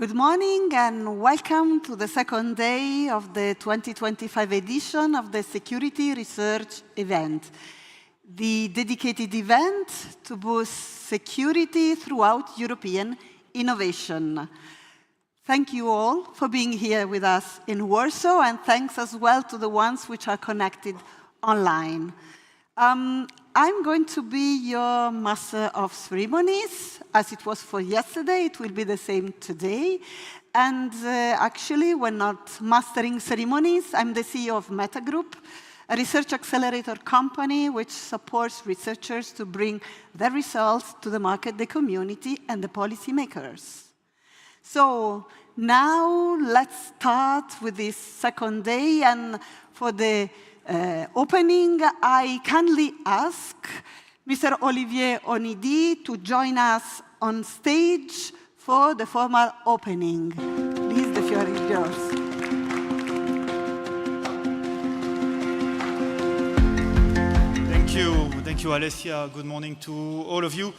Good morning and welcome to the second day of the 2025 edition of the Security Research event, the dedicated event to boost security throughout European innovation. Thank you all for being here with us in Warsaw, and thanks as well to the ones which are connected online. I'm going to be your master of ceremonies. As it was for yesterday, it will be the same today. And actually, we're not mastering ceremonies. I'm the CEO of Meta Group, a research accelerator company which supports researchers to bring their results to the market, the community, and the policymakers. So now let's start with this second day, and for the opening, I kindly ask Mr. Olivier Onidi to join us on stage for the formal opening. Please, the floor is yours. Thank you, Alessia. Good morning to all of you.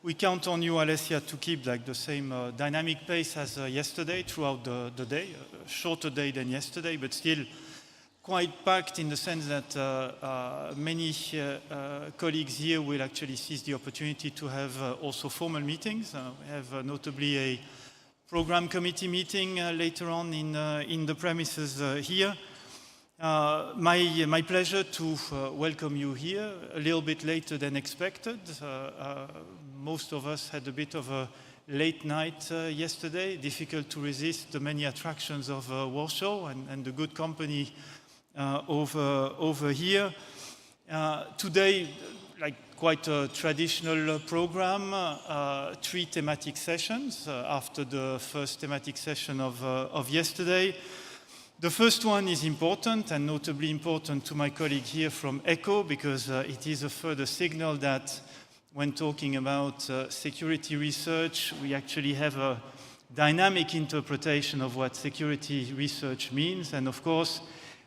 We count on you, Alessia, to keep the same dynamic pace as yesterday throughout the day. A shorter day than yesterday, but still quite packed in the sense that many colleagues here will actually seize the opportunity to have also formal meetings. We have notably a program committee meeting later on in the premises here. My pleasure to welcome you here a little bit later than expected. Most of us had a bit of a late night yesterday. Difficult to resist the many attractions of Warsaw and the good company over here. Today, quite a traditional program, 3 thematic sessions after the first thematic session of yesterday. The first one is important, and notably important to my colleague here from ECHO, because it is a further signal that when talking about security research, we actually have a dynamic interpretation of what security research means. And of course,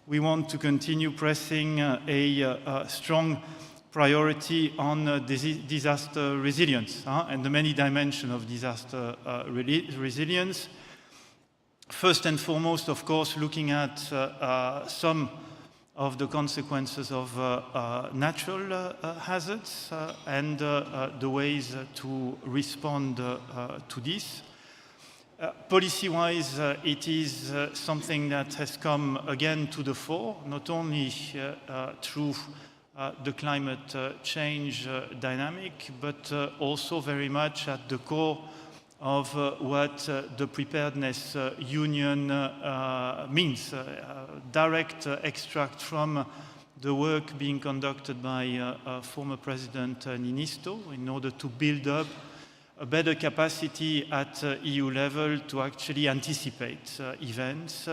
we want to continue pressing a strong priority on disaster resilience and the many dimensions of disaster resilience. First and foremost, of course, looking at some of the consequences of natural hazards and the ways to respond to this. Policy-wise, it is something that has come again to the fore, not only through the climate change dynamic, but also very much at the core of what the preparedness union means. Direct extract from the work being conducted by former President Niinisto in order to build up a better capacity at EU level to actually anticipate events,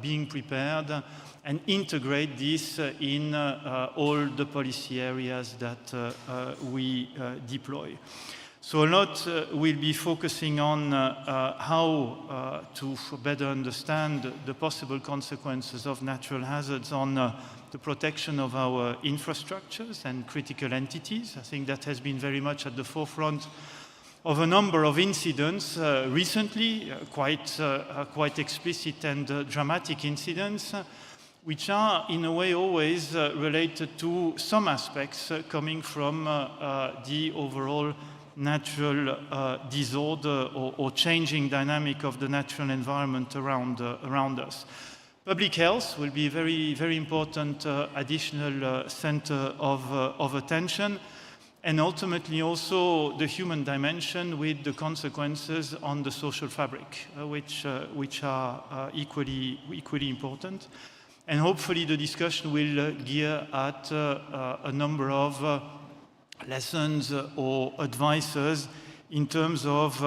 being prepared, and integrate this in all the policy areas that we deploy. So a lot will be focusing on how to better understand the possible consequences of natural hazards on the protection of our infrastructures and critical entities. I think that has been very much at the forefront of a number of incidents recently, quite explicit and dramatic incidents, which are in a way always related to some aspects coming from the overall natural disorder or changing dynamic of the natural environment around us. Public health will be a very, very important additional center of attention, and ultimately also the human dimension with the consequences on the social fabric, which are equally important. And hopefully the discussion will gear at a number of lessons or advices in terms of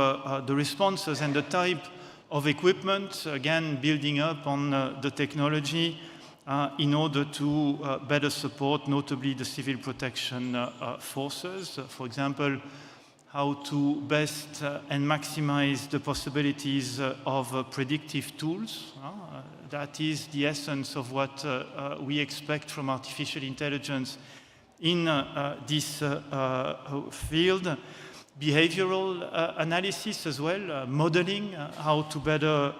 the responses and the type of equipment, again, building up on the technology in order to better support notably the civil protection forces. For example, how to best and maximize the possibilities of predictive tools. That is the essence of what we expect from artificial intelligence in this field. behavioral analysis as well, modeling how to better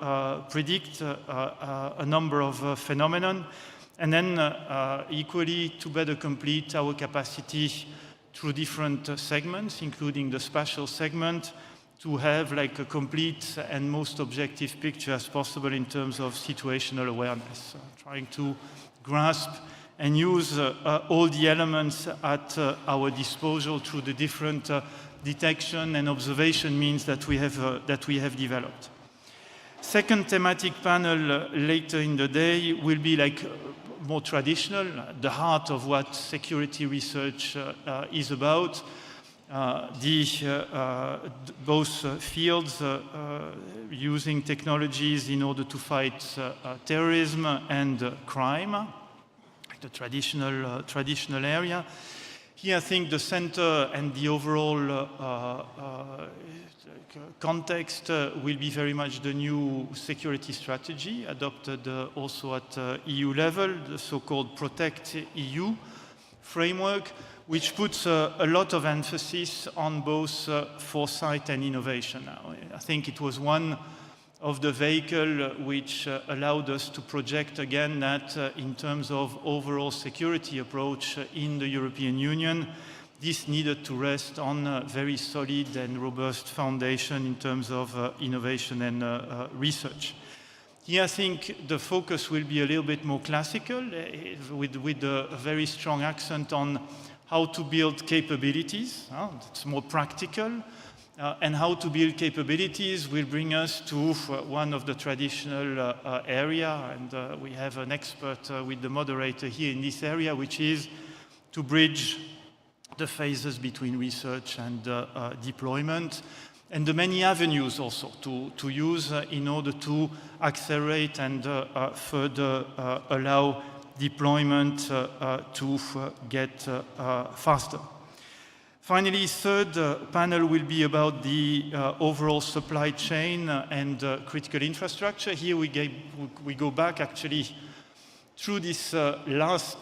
predict a number of phenomena, and then equally to better complete our capacity through different segments, including the spatial segment, to have like a complete and most objective picture as possible in terms of situational awareness, trying to grasp and use all the elements at our disposal through the different detection and observation means that we have developed. Second thematic panel later in the day will be like more traditional, the heart of what security research is about. Both fields using technologies in order to fight terrorism and crime, the traditional area. Here I think the center and the overall context will be very much the new security strategy adopted also at EU level, the so-called Protect EU framework, which puts a lot of emphasis on both foresight and innovation. Now, I think it was one of the vehicle which allowed us to project again that in terms of overall security approach in the European Union, this needed to rest on a very solid and robust foundation in terms of innovation and research. Here I think the focus will be a little bit more classical with a very strong accent on how to build capabilities. It's more practical. And how to build capabilities will bring us to one of the traditional area, and we have an expert with the moderator here in this area, which is to bridge the phases between research and deployment, and the many avenues also to use in order to accelerate and further allow deployment to get faster. Finally, third panel will be about the overall supply chain and critical infrastructure. Here we go back actually through this last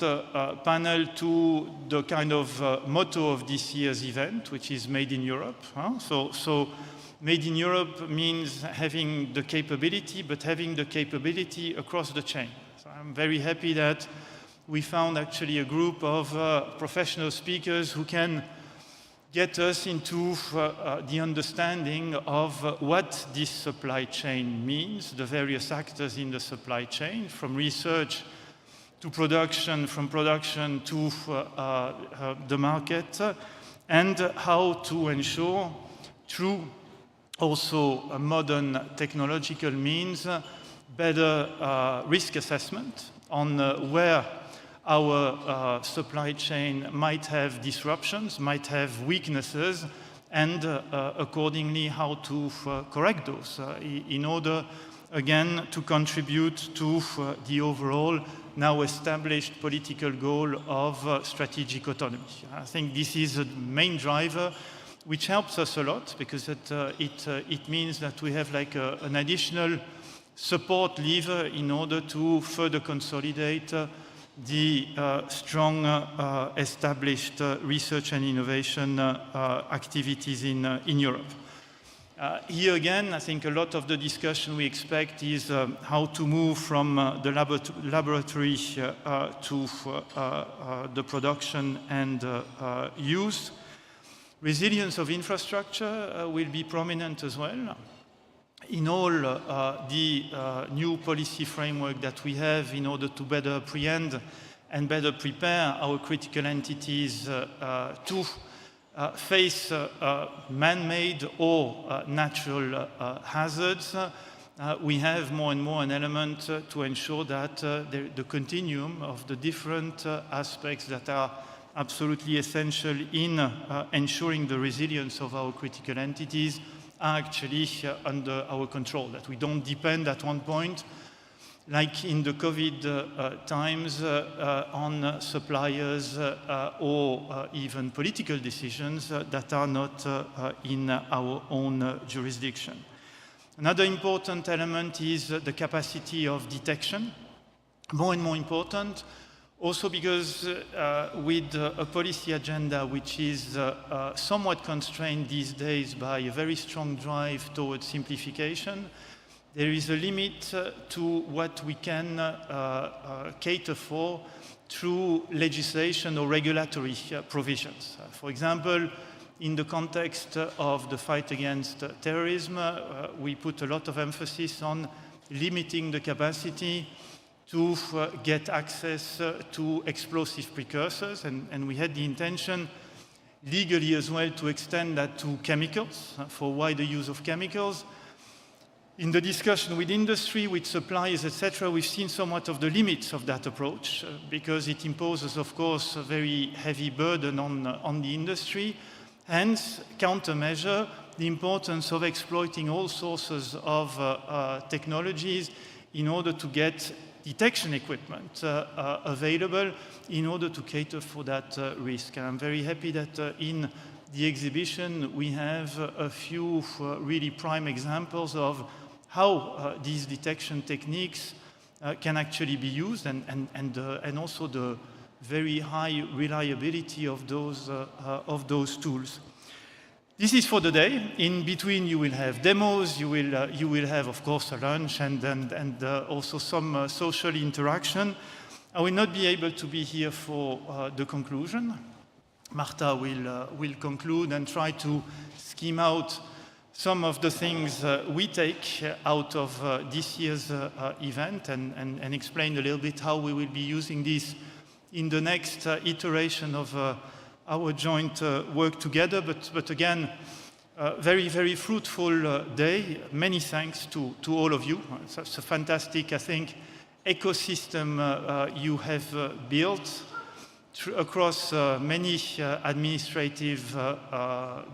panel to the kind of motto of this year's event, which is Made in Europe. So Made in Europe means having the capability, but having the capability across the chain. So I'm very happy that we found actually a group of professional speakers who can get us into the understanding of what this supply chain means, the various actors in the supply chain, from research to production, from production to the market, and how to ensure, through also a modern technological means, better risk assessment on where our supply chain might have disruptions, might have weaknesses, and accordingly how to correct those in order, again, to contribute to the overall now established political goal of strategic autonomy. I think this is a main driver which helps us a lot because it means that we have like an additional support lever in order to further consolidate the strong established research and innovation activities in Europe. Here again, I think a lot of the discussion we expect is how to move from the laboratory to the production and use. Resilience of infrastructure will be prominent as well. In all the new policy framework that we have in order to better apprehend and better prepare our critical entities to face man-made or natural hazards, we have more and more an element to ensure that the continuum of the different aspects that are absolutely essential in ensuring the resilience of our critical entities are actually under our control, that we don't depend at one point, like in the COVID times, on suppliers or even political decisions that are not in our own jurisdiction. Another important element is the capacity of detection. More and more important, Also because with a policy agenda which is somewhat constrained these days by a very strong drive towards simplification, there is a limit to what we can cater for through legislation or regulatory provisions. For example, in the context of the fight against terrorism, we put a lot of emphasis on limiting the capacity to get access to explosive precursors, and we had the intention legally as well to extend that to chemicals, for wider use of chemicals. In the discussion with industry, with suppliers, etc., we've seen somewhat of the limits of that approach because it imposes, of course, a very heavy burden on the industry. Hence, countermeasure the importance of exploiting all sources of technologies in order to get detection equipment available in order to cater for that risk. And I'm very happy that in the exhibition we have a few really prime examples of how these detection techniques can actually be used and also the very high reliability of those tools. This is for the day. In between, you will have demos. You will have, of course, a lunch and also some social interaction. I will not be able to be here for the conclusion. Marta will conclude and try to scheme out some of the things we take out of this year's event and explain a little bit how we will be using this in the next iteration of our joint work together, but again, very, very fruitful day. Many thanks to all of you. It's a fantastic, I think, ecosystem you have built across many administrative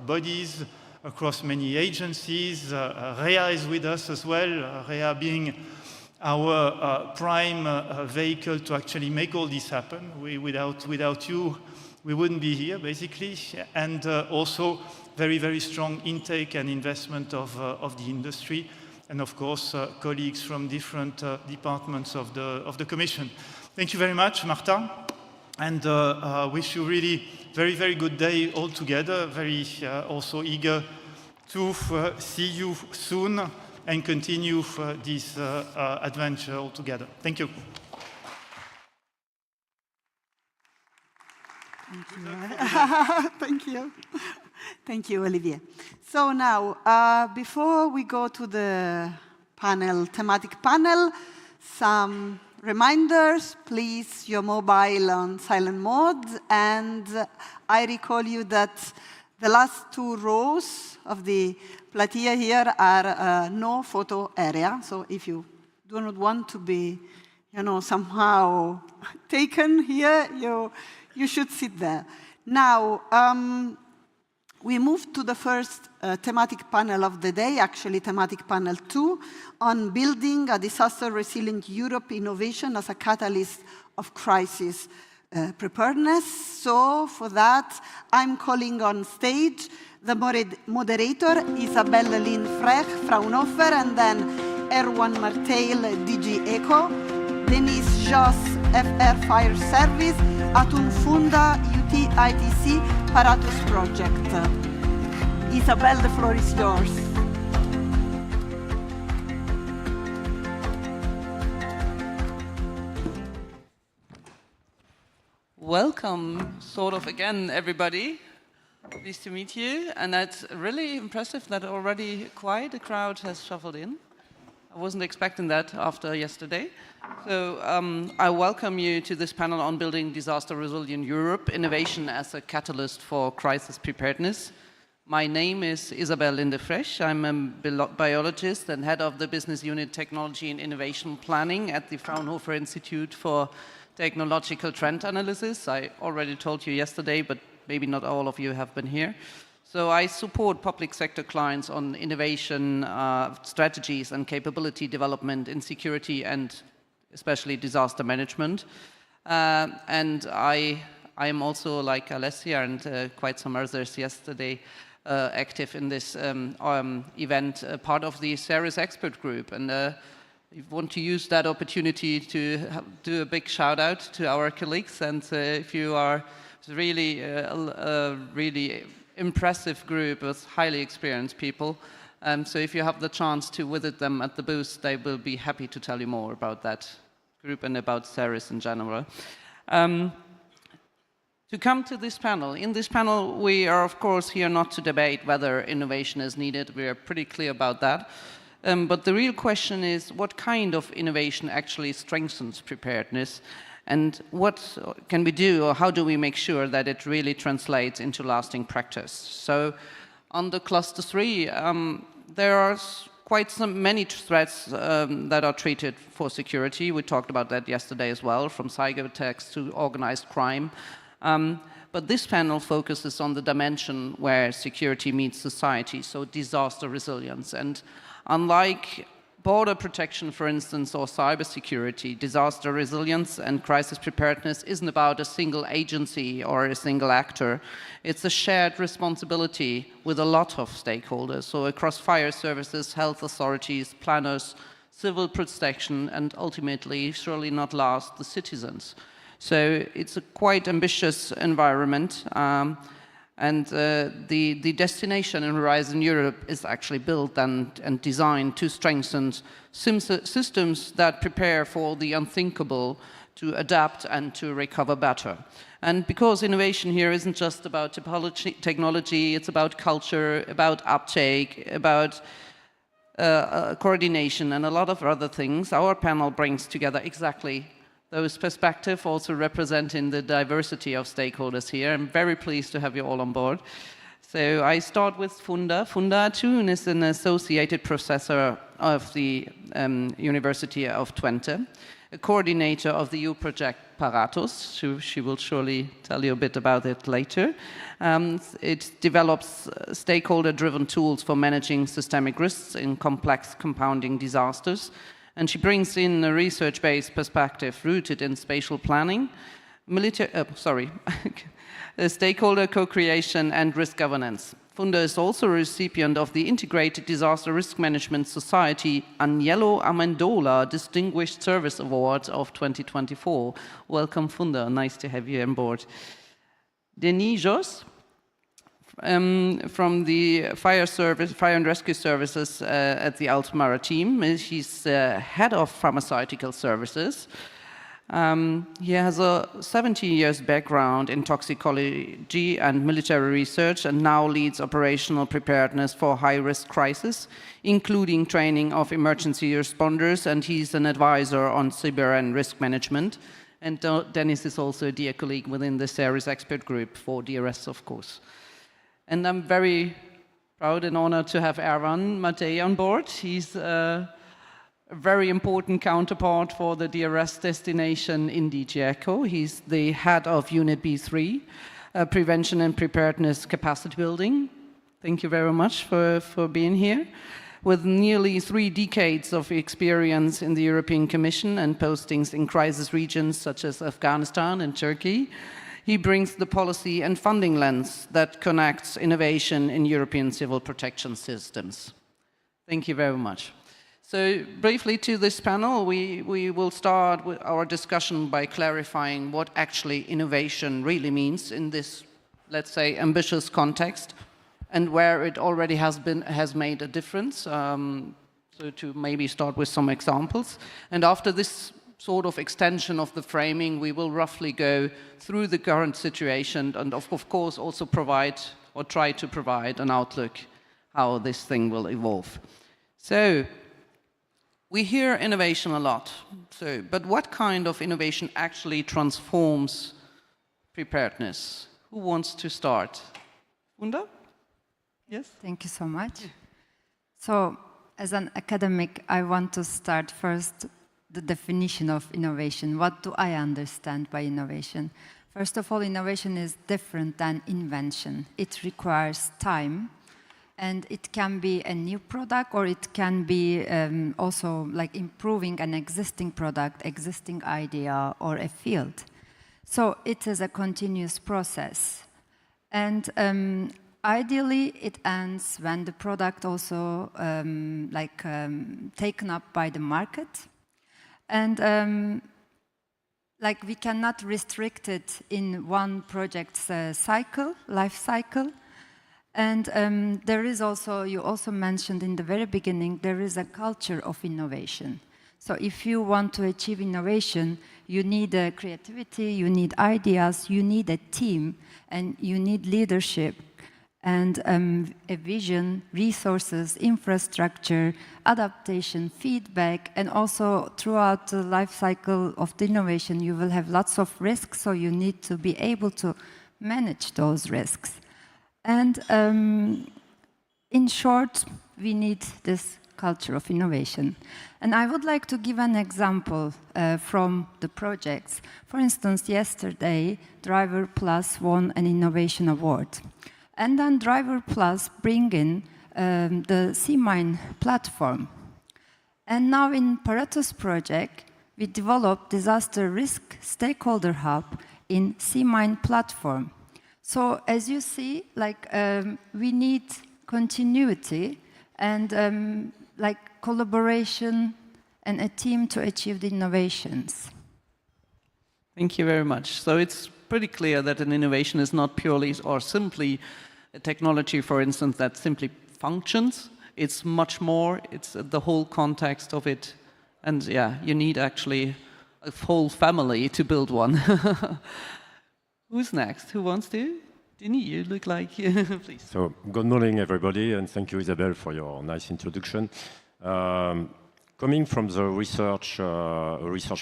bodies, across many agencies. Rea is with us as well, Rea being our prime vehicle to actually make all this happen. Without you, we wouldn't be here, basically, and also very, very strong intake and investment of the industry, and of course, colleagues from different departments of the Commission. Thank you very much, Marta, and wish you really very, very good day all together. Very also eager to see you soon and continue this adventure all together. Thank you. Thank you. Thank you. Thank you, Olivier. So now, before we go to the thematic panel, some reminders. Please, your mobile on silent mode. And I recall you that the last 2 rows of the platea here are no photo area. So if you do not want to be, somehow taken here, you should sit there. Now, we move to the first thematic panel of the day, actually thematic panel 2, on building a disaster-resilient Europe innovation as a catalyst of crisis preparedness. So for that, I'm calling on stage the moderator, Isabelle Lynn Frech, Fraunhofer, and then Erwan Marteil, DG ECO, Denise Joss, FR Fire Service, Atun Funda, UT-ITC, Paratus Project. Isabelle, the floor is yours. Welcome, sort of again, everybody. Pleased to meet you. And that's really impressive that already quite a crowd has shuffled in. I wasn't expecting that after yesterday. So I welcome you to this panel on building disaster-resilient Europe, innovation as a catalyst for crisis preparedness. My name is Isabelle Linde Frech. I'm a biologist and head of the business unit Technology and Innovation Planning at the Fraunhofer Institute for Technological Trend Analysis. I already told you yesterday, but maybe not all of you have been here. So I support public sector clients on innovation strategies and capability development in security and especially disaster management. And I am also, like Alessia and quite some others yesterday, active in this event, part of the CERIS expert group. And I want to use that opportunity to do a big shout out to our colleagues, and if you are really a really impressive group with highly experienced people. So if you have the chance to visit them at the booth, they will be happy to tell you more about that group and about CERIS in general. To come to this panel, in this panel we are of course here not to debate whether innovation is needed, we are pretty clear about that. But the real question is what kind of innovation actually strengthens preparedness, and what can we do, or how do we make sure that it really translates into lasting practice? So on the cluster 3, there are quite many threats that are treated for security. We talked about that yesterday as well, from cyber attacks to organized crime. But this panel focuses on the dimension where security meets society, so disaster resilience. And unlike border protection, for instance, or cybersecurity, disaster resilience and crisis preparedness isn't about a single agency or a single actor. It's a shared responsibility with a lot of stakeholders, so across fire services, health authorities, planners, civil protection, and ultimately, surely not last, the citizens. So it's a quite ambitious environment. And the destination in Horizon Europe is actually built and designed to strengthen systems that prepare for the unthinkable, to adapt and to recover better. And because innovation here isn't just about technology, it's about culture, about uptake, about coordination and a lot of other things, our panel brings together exactly those perspectives, also representing the diversity of stakeholders here. I'm very pleased to have you all on board. So I start with Funda. Funda Thun is an associated professor of the University of Twente, a coordinator of the EU project Paratus. She will surely tell you a bit about it later. It develops stakeholder-driven tools for managing systemic risks in complex compounding disasters. And she brings in a research-based perspective rooted in spatial planning, stakeholder co-creation and risk governance. Funda is also a recipient of the Integrated Disaster Risk Management Society Agnello Amendola Distinguished Service Award of 2024. Welcome, Funda. Nice to have you on board. Denis Jos, from the Fire and Rescue Services at the Alpes-Maritimes. He's head of pharmaceutical services. He has a 17 years background in toxicology and military research, and now leads operational preparedness for high-risk crisis, including training of emergency responders, and he's an advisor on cyber and risk management. And Dennis is also a dear colleague within the CERIS expert group for DRS, of course. And I'm very proud and honored to have Erwan Matei on board. He's a very important counterpart for the DRS destination in DG ECHO. He's the head of Unit B3, Prevention and Preparedness Capacity Building. Thank you very much for being here. With nearly 3 decades of experience in the European Commission and postings in crisis regions such as Afghanistan and Turkey, he brings the policy and funding lens that connects innovation in European civil protection systems. Thank you very much. So briefly to this panel, we will start with our discussion by clarifying what actually innovation really means in this, let's say, ambitious context, and where it already has made a difference. So to maybe start with some examples. And after this sort of extension of the framing, we will roughly go through the current situation and of course also provide or try to provide an outlook how this thing will evolve. So we hear innovation a lot, but what kind of innovation actually transforms preparedness? Who wants to start? Funda? Yes? Thank you so much. So as an academic, I want to start first the definition of innovation. What do I understand by innovation? First of all, innovation is different than invention. It requires time, and it can be a new product, or it can be also like improving an existing product, existing idea, or a field. So it is a continuous process. And ideally, it ends when the product also taken up by the market. And like we cannot restrict it in one project's life cycle. And there is also, you also mentioned in the very beginning, there is a culture of innovation. So if you want to achieve innovation, you need creativity, you need ideas, you need a team, and you need leadership, and a vision, resources, infrastructure, adaptation, feedback, and also throughout the life cycle of the innovation, you will have lots of risks, so you need to be able to manage those risks. And in short, we need this culture of innovation. And I would like to give an example from the projects. For instance, yesterday, Driver Plus won an innovation award. And then Driver Plus bring in the C-Mine platform. And now in Pareto's project, we developed disaster risk stakeholder hub in C-Mine platform. So as you see, like we need continuity and like collaboration and a team to achieve the innovations. Thank you very much. So it's pretty clear that an innovation is not purely or simply a technology, for instance, that simply functions. It's much more, it's the whole context of it. And yeah, you need actually a whole family to build one. Who's next? Who wants to? Dini, you look like, please. So, good morning, everybody, and thank you, Isabel, for your nice introduction. Coming from the research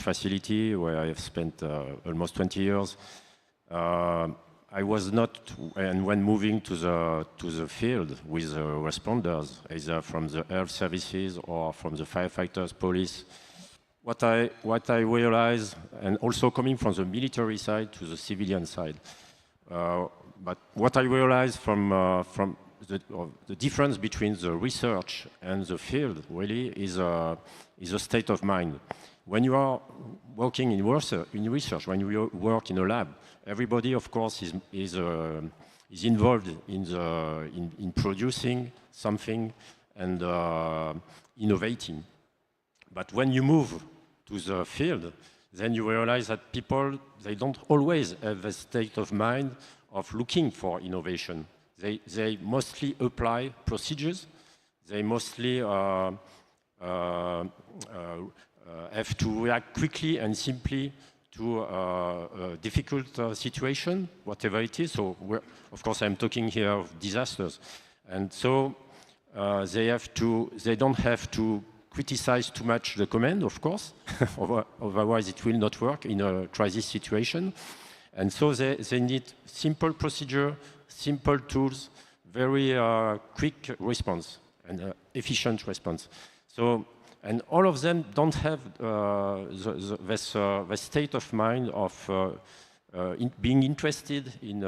facility, where I have spent almost 20 years, I was not, and when moving to the field with responders, either from the health services or from the firefighters, police, what I realized, and also coming from the military side to the civilian side, but what I realized from the difference between the research and the field really is a state of mind. When you are working in research, when you work in a lab, everybody, of course, is involved in producing something and innovating. But when you move to the field, then you realize that people, they don't always have a state of mind of looking for innovation. They mostly apply procedures. They mostly have to react quickly and simply to a difficult situation, whatever it is. So, of course, I'm talking here of disasters. And so they don't have to criticize too much the command, of course. Otherwise, it will not work in a crisis situation. And so they need simple procedure, simple tools, very quick response and efficient response. So, and all of them don't have the state of mind of being interested in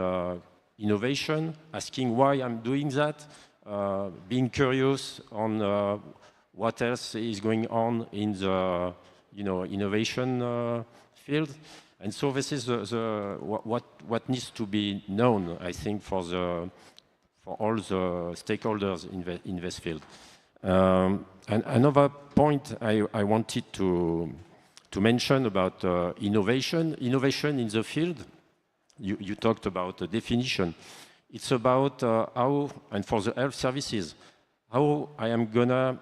innovation, asking why I'm doing that, being curious on what else is going on in the innovation field. And so this is what needs to be known, I think, for all the stakeholders in this field. And another point I wanted to mention about innovation in the field, you talked about the definition. It's about how, and for the health services, how I am gonna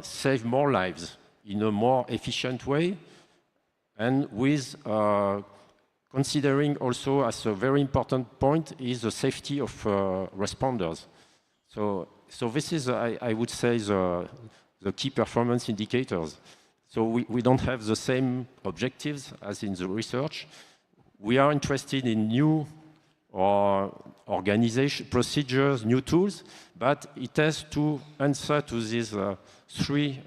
save more lives in a more efficient way, and with considering also as a very important point is the safety of responders. So this is, I would say, the key performance indicators. So we don't have the same objectives as in the research. We are interested in new organization procedures, new tools, but it has to answer to these three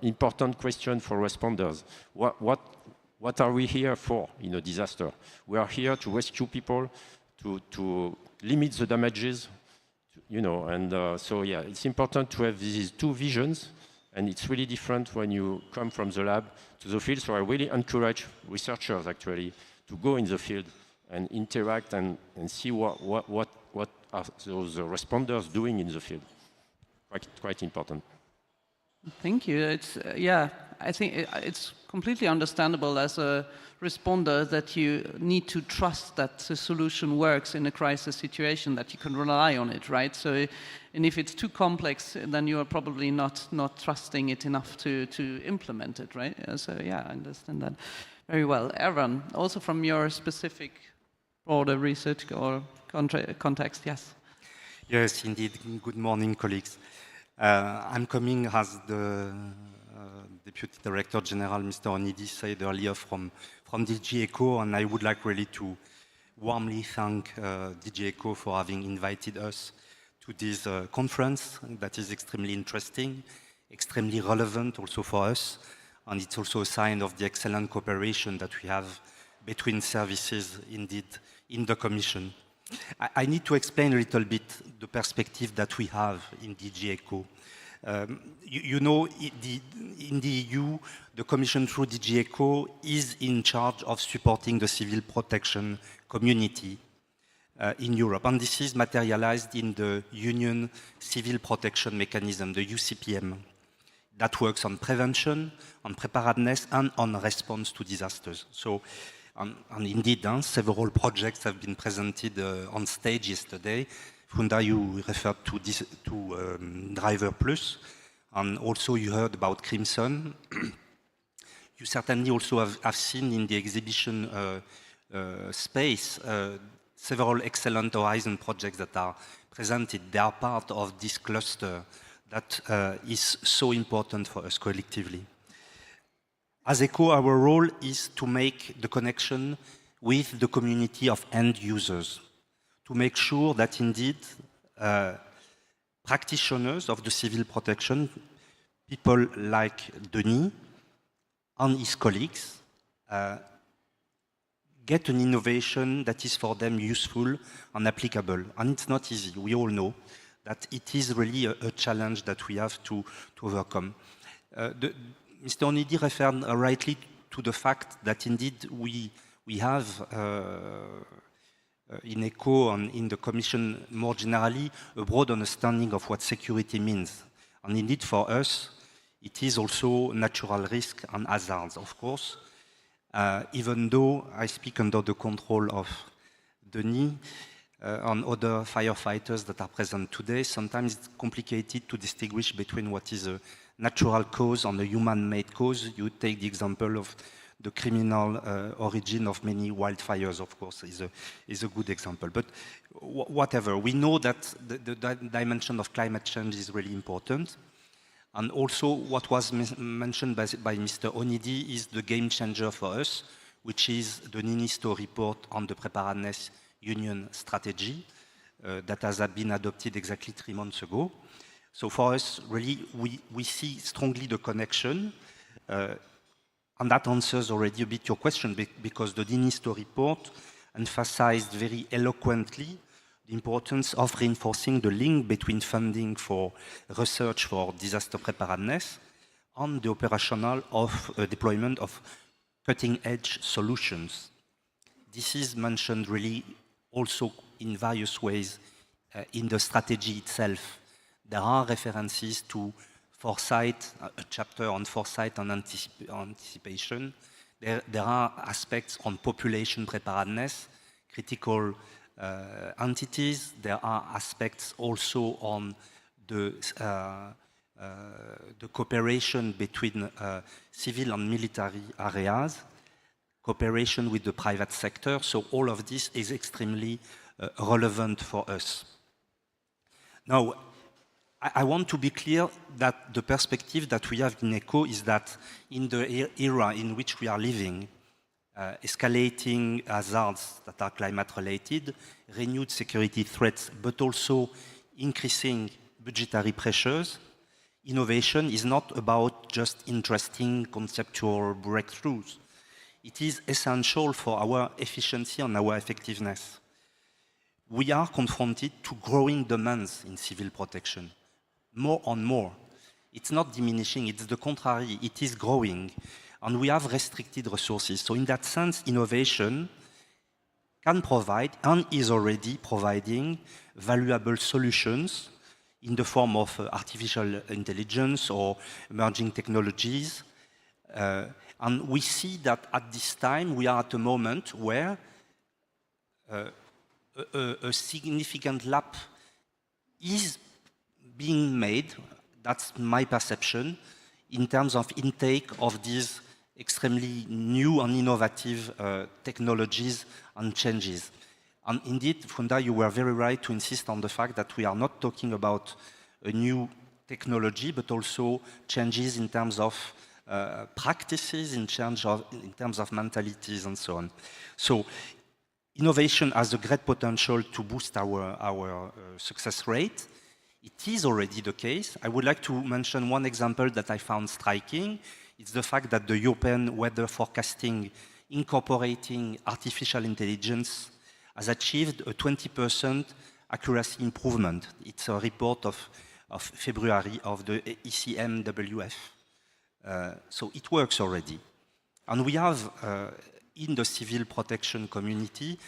important questions for responders. What are we here for in a disaster? We are here to rescue people, to limit the damages, and so yeah, it's important to have these two visions, and it's really different when you come from the lab to the field. So I really encourage researchers actually to go in the field and interact and see what are those responders doing in the field? Quite important. Thank you. It's yeah. I think it's completely understandable as a responder that you need to trust that the solution works in a crisis situation, that you can rely on it, right? So, and if it's too complex, then you are probably not trusting it enough to implement it, right? So yeah, I understand that very well. Erwan, also from your specific broader research or context, yes. Yes, indeed. Good morning, colleagues. I'm coming, as the Deputy Director General, Mr. Onidi, said earlier, from DG ECO, and I would like really to warmly thank DG ECO for having invited us to this conference that is extremely interesting, extremely relevant also for us, and it's also a sign of the excellent cooperation that we have between services, indeed, in the Commission. I need to explain a little bit the perspective that we have in DG ECO. You know, in the EU, the Commission through DG ECO is in charge of supporting the civil protection community in Europe. And this is materialized in the Union Civil Protection Mechanism, the UCPM, that works on prevention, on preparedness, and on response to disasters. So, and indeed, several projects have been presented on stage yesterday. Funda, you referred to this, Driver Plus, and also you heard about Crimson. You certainly also have seen in the exhibition space several excellent Horizon projects that are presented. They are part of this cluster that is so important for us collectively. As ECO, our role is to make the connection with the community of end users, to make sure that indeed practitioners of the civil protection, people like Denis and his colleagues, get an innovation that is for them useful and applicable. And it's not easy. We all know that it is really a challenge that we have to overcome. Mr. Onidi referred rightly to the fact that indeed we have in ECO and in the Commission more generally a broad understanding of what security means. And indeed for us, it is also natural risk and hazards, of course. Even though I speak under the control of Denis and other firefighters that are present today, sometimes it's complicated to distinguish between what is a natural cause and a human-made cause. You take the example of the criminal origin of many wildfires, of course, is a good example. But whatever, we know that the dimension of climate change is really important. And also what was mentioned by Mr. Onidi is the game changer for us, which is the Ninisto report on the Preparedness Union strategy that has been adopted exactly 3 months ago. So for us, really, we see strongly the connection, and that answers already a bit your question, because the Ninisto report emphasized very eloquently the importance of reinforcing the link between funding for research for disaster preparedness and the operational deployment of cutting-edge solutions. This is mentioned really also in various ways in the strategy itself. There are references to foresight, a chapter on foresight and anticipation. There are aspects on population preparedness, critical entities. There are aspects also on the cooperation between civil and military areas, cooperation with the private sector. So all of this is extremely relevant for us. Now, I want to be clear that the perspective that we have in ECO is that in the era in which we are living, escalating hazards that are climate-related, renewed security threats, but also increasing budgetary pressures, innovation is not about just interesting conceptual breakthroughs. It is essential for our efficiency and our effectiveness. We are confronted to growing demands in civil protection, more and more. It's not diminishing, it's the contrary, it is growing. And we have restricted resources. So in that sense, innovation can provide and is already providing valuable solutions in the form of artificial intelligence or emerging technologies. And we see that at this time we are at a moment where a significant leap is being made, that's my perception, in terms of intake of these extremely new and innovative technologies and changes. And indeed, Funda, you were very right to insist on the fact that we are not talking about a new technology, but also changes in terms of practices, in terms of mentalities and so on. So innovation has a great potential to boost our success rate. It is already the case. I would like to mention one example that I found striking. It's the fact that the European weather forecasting incorporating artificial intelligence has achieved a 20% accuracy improvement. It's a report of February of the ECMWF. So it works already. And we have, in the civil protection community,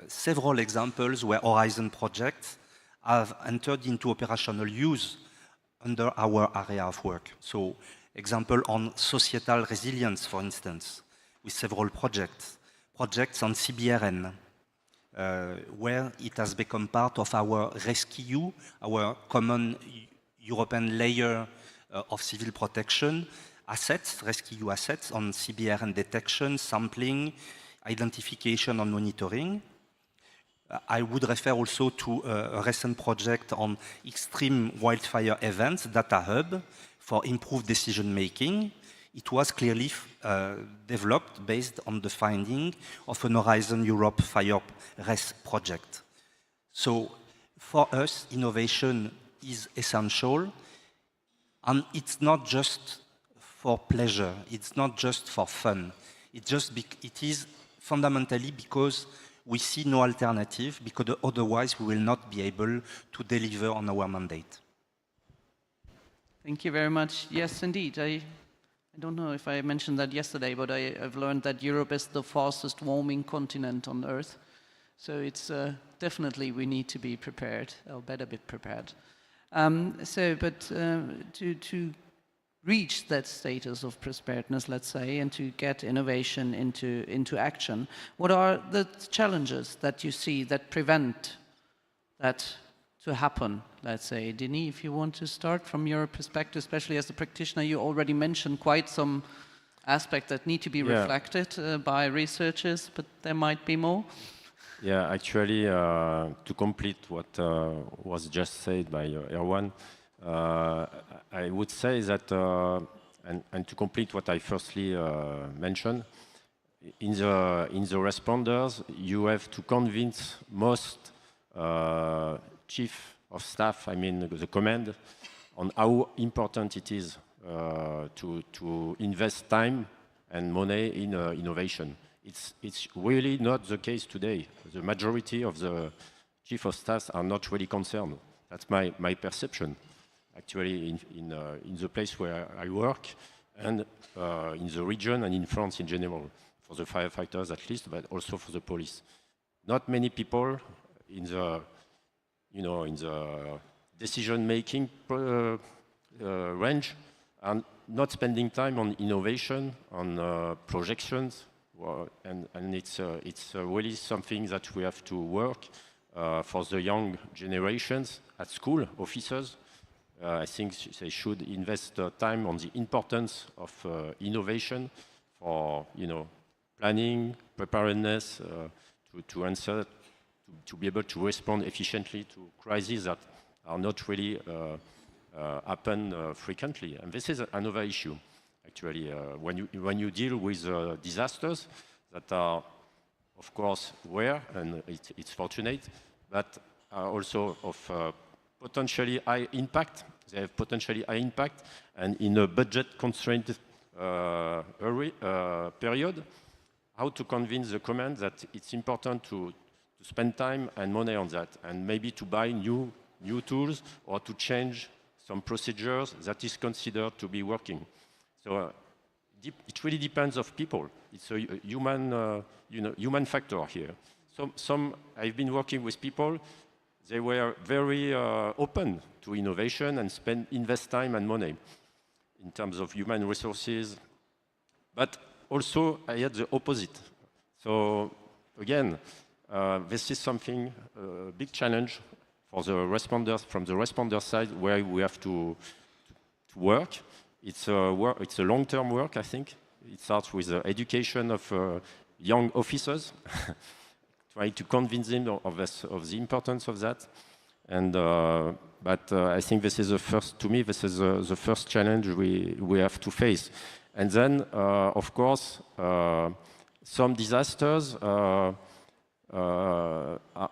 several examples where Horizon projects have entered into operational use under our area of work. So, example on societal resilience, for instance, with several projects on CBRN, where it has become part of our rescue, our common European layer of civil protection assets, rescue assets on CBRN detection, sampling, identification and monitoring. I would refer also to a recent project on extreme wildfire events, Data Hub, for improved decision making. It was clearly developed based on the finding of an Horizon Europe Fire RES project. So for us, innovation is essential, and it's not just for pleasure, it's not just for fun. It is fundamentally because we see no alternative, because otherwise we will not be able to deliver on our mandate. Thank you very much. Yes, indeed. I don't know if I mentioned that yesterday, but I've learned that Europe is the fastest warming continent on Earth. So it's definitely we need to be prepared, or better be prepared. To reach that status of preparedness, let's say, and to get innovation into action, what are the challenges that you see that prevent that to happen? Let's say, Denis, if you want to start from your perspective, especially as a practitioner, you already mentioned quite some aspects that need to be reflected by researchers, but there might be more. Yeah, actually, to complete what was just said by Erwan, I would say that, and to complete what I firstly mentioned, in the responders, you have to convince most chief of staff, I mean the command, on how important it is to invest time and money in innovation. It's really not the case today. The majority of the chief of staff are not really concerned. That's my perception, actually, in the place where I work, and in the region and in France in general, for the firefighters at least, but also for the police. Not many people in the decision-making range are not spending time on innovation, on projections, and it's really something that we have to work for the young generations at school, officers. I think they should invest time on the importance of innovation for planning, preparedness, to answer, to be able to respond efficiently to crises that are not really happen frequently. And this is another issue, actually, when you deal with disasters that are, of course, rare, and it's fortunate, but are also of potentially high impact. They have potentially high impact, and in a budget-constrained period, how to convince the command that it's important to spend time and money on that, and maybe to buy new tools or to change some procedures that is considered to be working. So it really depends of people. It's a human factor here. I've been working with people, they were very open to innovation and invest time and money in terms of human resources. But also, I had the opposite. So again, this is something, a big challenge for the responders, from the responder side, where we have to work. It's a long-term work, I think. It starts with the education of young officers, trying to convince them of the importance of that. And but I think this is the first, to me, this is the first challenge we have to face. And then, of course, some disasters are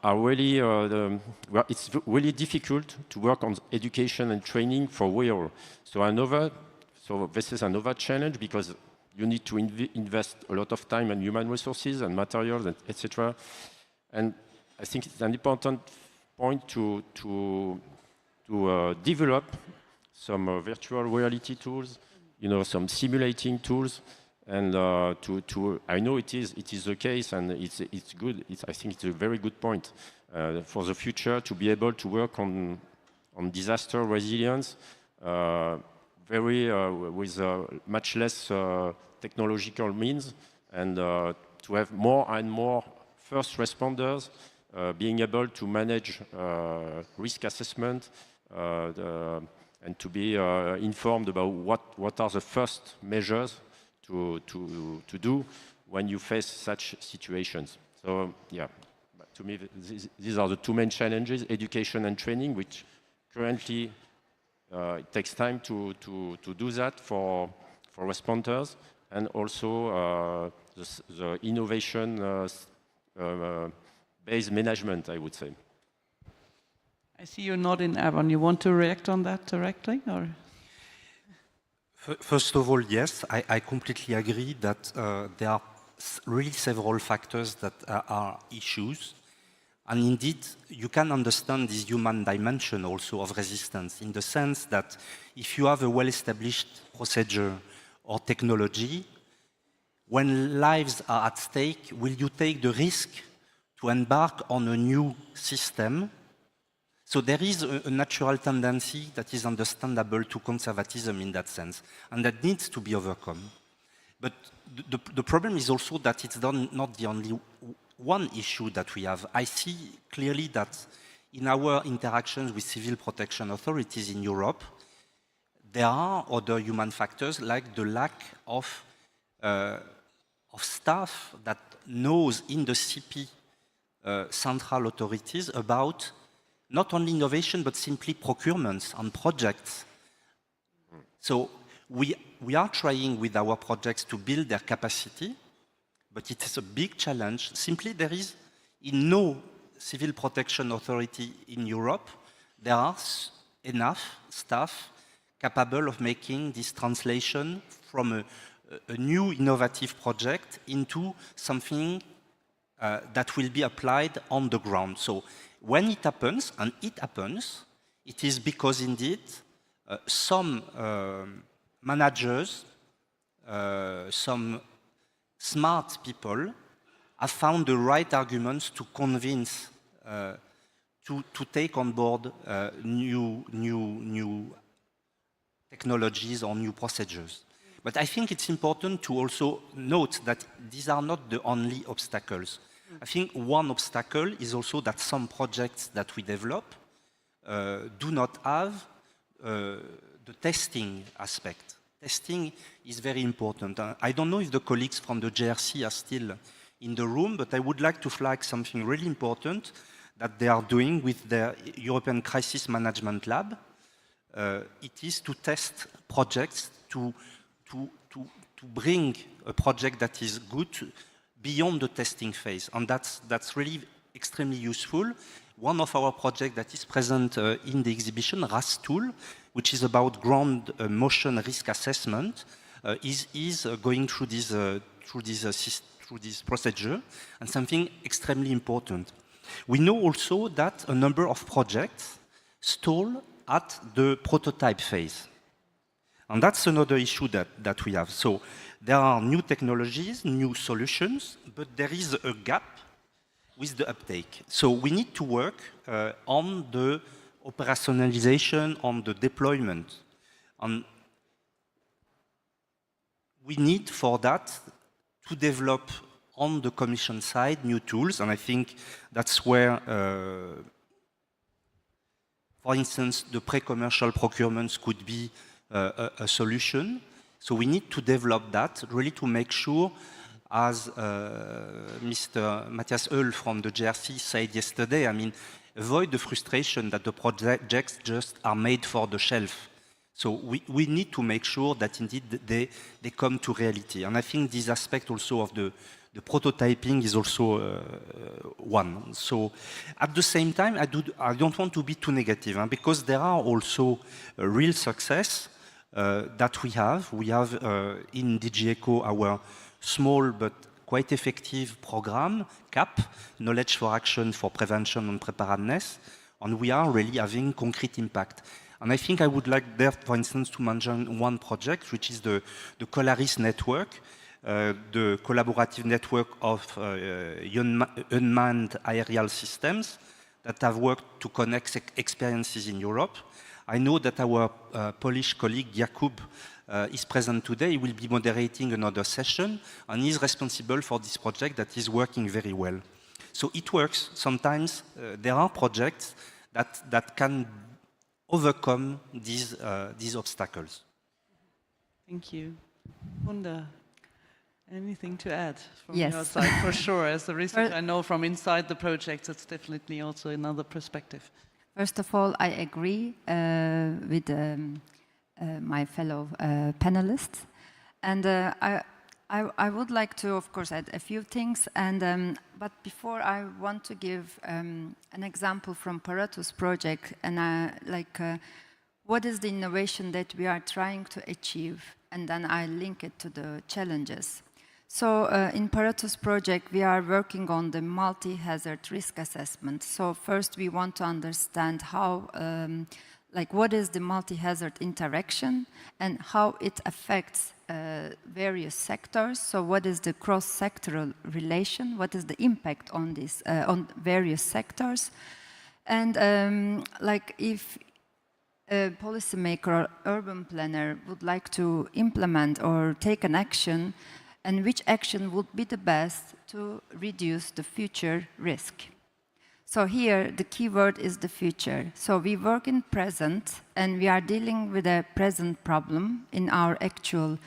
really, well, it's really difficult to work on education and training for real. So this is another challenge, because you need to invest a lot of time and human resources and materials, and etc. And I think it's an important point to develop some virtual reality tools, some simulating tools, and I know it is the case, and it's good. I think it's a very good point for the future to be able to work on disaster resilience, with much less technological means, and to have more and more first responders being able to manage risk assessment and to be informed about what are the first measures to do when you face such situations. So yeah, to me, these are the two main challenges: education and training, which currently it takes time to do that for responders, and also the innovation based management, I would say. I see you're nodding, Aaron. You want to react on that directly, or? First of all, yes, I completely agree that there are really several factors that are issues. And indeed, you can understand this human dimension also of resistance, in the sense that if you have a well-established procedure or technology, when lives are at stake, will you take the risk to embark on a new system? So there is a natural tendency that is understandable to conservatism in that sense, and that needs to be overcome. But the problem is also that it's not the only one issue that we have. I see clearly that in our interactions with civil protection authorities in Europe, there are other human factors, like the lack of staff that knows in the CP central authorities about not only innovation, but simply procurements and projects. So we are trying with our projects to build their capacity, but it is a big challenge. Simply, there is, in no civil protection authority in Europe, there are enough staff capable of making this translation from a new innovative project into something that will be applied on the ground. So when it happens, and it happens, it is because indeed some managers, some smart people have found the right arguments to convince to take on board new technologies or new procedures. But I think it's important to also note that these are not the only obstacles. I think one obstacle is also that some projects that we develop do not have the testing aspect. Testing is very important. I don't know if the colleagues from the JRC are still in the room, but I would like to flag something really important that they are doing with their European Crisis Management Lab. It is to test projects, to bring a project that is good beyond the testing phase, and that's really extremely useful. One of our projects that is present in the exhibition, RAS tool, which is about ground motion risk assessment, is going through this procedure, and something extremely important. We know also that a number of projects stall at the prototype phase. And that's another issue that we have. So there are new technologies, new solutions, but there is a gap with the uptake. So we need to work on the operationalization, on the deployment. We need for that to develop on the Commission side new tools, and I think that's where, for instance, the pre-commercial procurements could be a solution. So we need to develop that really to make sure, as Mr. Matthias Oehl from the JRC said yesterday, I mean, avoid the frustration that the projects just are made for the shelf. So we need to make sure that indeed they come to reality. And I think this aspect also of the prototyping is also one. So at the same time, I don't want to be too negative, because there are also real success that we have. We have in DG ECO our small but quite effective program, CAP, Knowledge for Action for Prevention and Preparedness, and we are really having concrete impact. And I think I would like there, for instance, to mention one project, which is the Colaris network, the collaborative network of unmanned aerial systems that have worked to connect experiences in Europe. I know that our Polish colleague, Jakub, is present today. He will be moderating another session, and he is responsible for this project that is working very well. So it works. Sometimes there are projects that can overcome these obstacles. Thank you. Wunda, anything to add from Yes. your side? For sure, as a researcher, I know from inside the project, it's definitely also another perspective. First of all, I agree with my fellow panelists. And I would like to, of course, add a few things. And but before, I want to give an example from Paratus project, and what is the innovation that we are trying to achieve, and then I link it to the challenges. So in Paratus project, we are working on the multi-hazard risk assessment. So first, we want to understand how, what is the multi-hazard interaction and how it affects various sectors. So what is the cross-sectoral relation? What is the impact on this on various sectors? And if a policymaker or urban planner would like to implement or take an action, and which action would be the best to reduce the future risk. So here, the key word is the future. So we work in present, and we are dealing with a present problem in our actual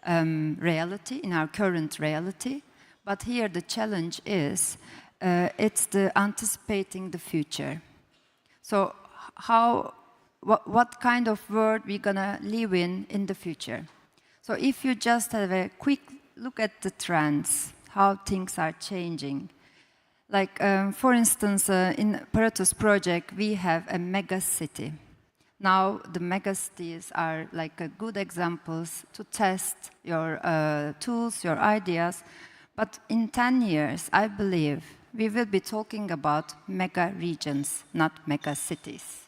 reality, in our current reality. But here, the challenge is, it's the anticipating the future. So what kind of world we're gonna live in the future? So if you just have a quick look at the trends, how things are changing. For instance, in Paratus project, we have a mega city. Now, the mega cities are good examples to test your tools, your ideas. But in 10 years, I believe, we will be talking about mega regions, not mega cities.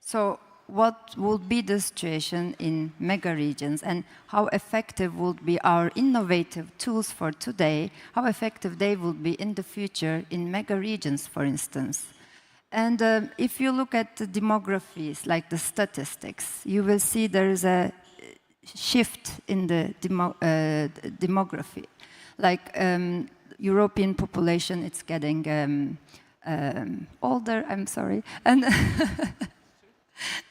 So what would be the situation in mega regions, and how effective would be our innovative tools for today, how effective they would be in the future in mega regions, for instance. And if you look at the demographies, like the statistics, you will see there is a shift in the demography. European population, it's getting older, I'm sorry. And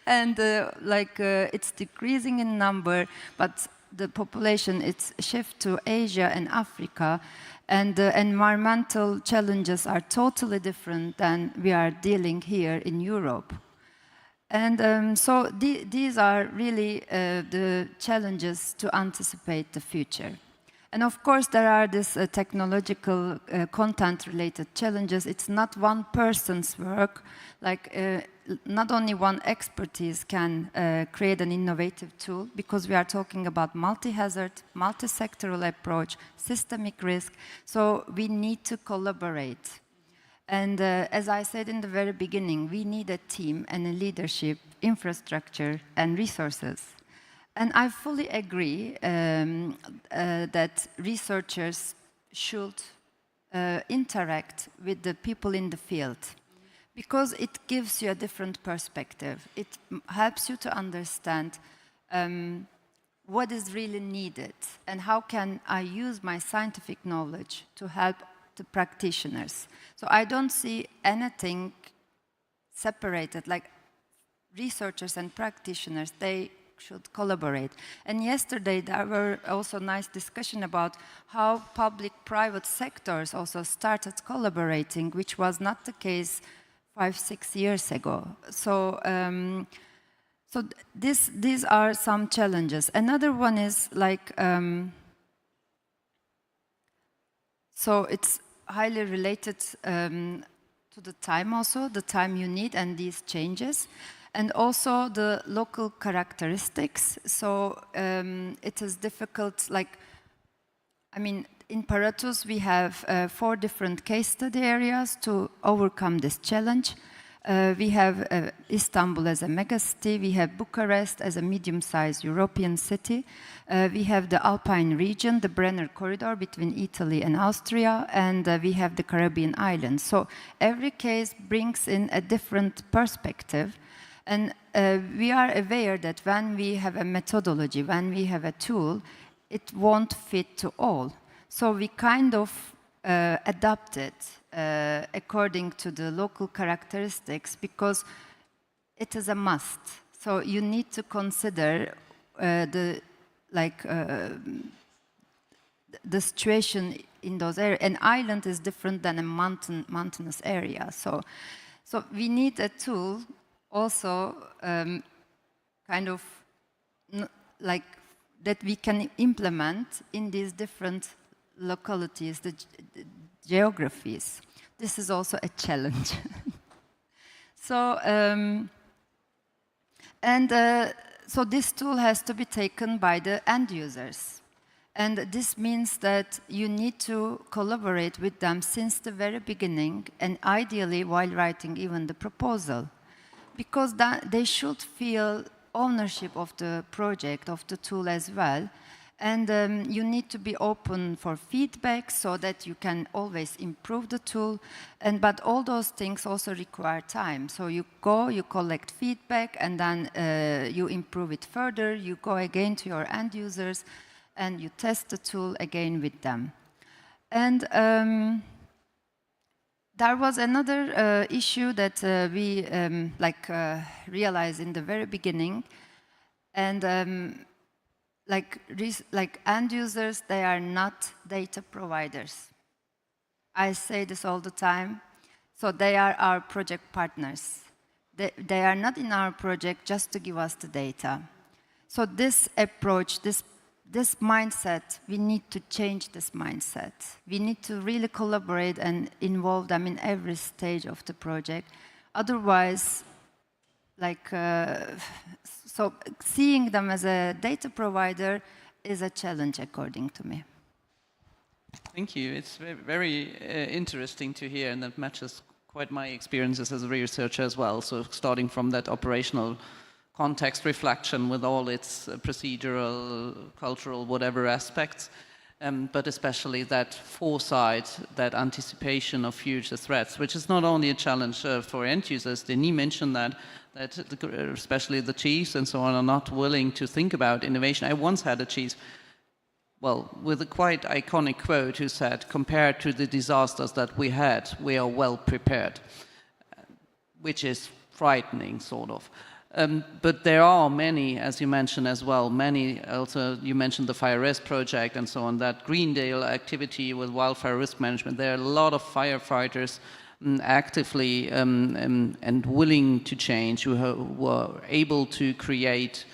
and it's decreasing in number, but the population, it's shift to Asia and Africa, and the environmental challenges are totally different than we are dealing here in Europe. And so these are really the challenges to anticipate the future. And of course, there are these technological content-related challenges. It's not one person's work. Not only one expertise can create an innovative tool, because we are talking about multi-hazard, multi-sectoral approach, systemic risk. So we need to collaborate. And as I said in the very beginning, we need a team and a leadership, infrastructure, and resources. And I fully agree that researchers should interact with the people in the field, because it gives you a different perspective. It helps you to understand what is really needed and how can I use my scientific knowledge to help the practitioners. So I don't see anything separated, like researchers and practitioners, they should collaborate. And yesterday there were also nice discussion about how public-private sectors also started collaborating, which was not the case 5-6 years ago. So, these are some challenges. Another one is like, so it's highly related to the time also, the time you need and these changes. And also the local characteristics. So it is difficult, like, I mean, in Paratus we have 4 different case study areas to overcome this challenge. We have Istanbul as a megacity, we have Bucharest as a medium-sized European city, we have the Alpine region, the Brenner corridor between Italy and Austria, and we have the Caribbean islands. So every case brings in a different perspective. And we are aware that when we have a methodology, when we have a tool, it won't fit to all. So we kind of adapt it according to the local characteristics, because it is a must. So you need to consider the situation in those areas. An island is different than a mountainous area. So we need a tool also kind of like that we can implement in these different localities, the geographies. This is also a challenge. So, so this tool has to be taken by the end users. And this means that you need to collaborate with them since the very beginning, and ideally while writing even the proposal. Because they should feel ownership of the project, of the tool as well. And you need to be open for feedback so that you can always improve the tool. But all those things also require time. So you go, you collect feedback, and then you improve it further. You go again to your end users, and you test the tool again with them. And there was another issue that we realized in the very beginning, and like end users, they are not data providers. I say this all the time. So they are our project partners. They are not in our project just to give us the data. So this approach, this mindset, we need to change this mindset. We need to really collaborate and involve them in every stage of the project. Otherwise, so seeing them as a data provider is a challenge, according to me. Thank you. It's very, very interesting to hear, and that matches quite my experiences as a researcher as well. So starting from that operational context reflection with all its procedural, cultural, whatever aspects, but especially that foresight, that anticipation of future threats, which is not only a challenge for end users. Denis mentioned that especially the chiefs and so on are not willing to think about innovation. I once had a chief, well, with a quite iconic quote, who said, compared to the disasters that we had, we are well prepared, which is frightening, sort of. But there are many, as you mentioned as well, many, also you mentioned the fire risk project and so on, that Greendale activity with wildfire risk management. There are a lot of firefighters actively and willing to change, who were able to create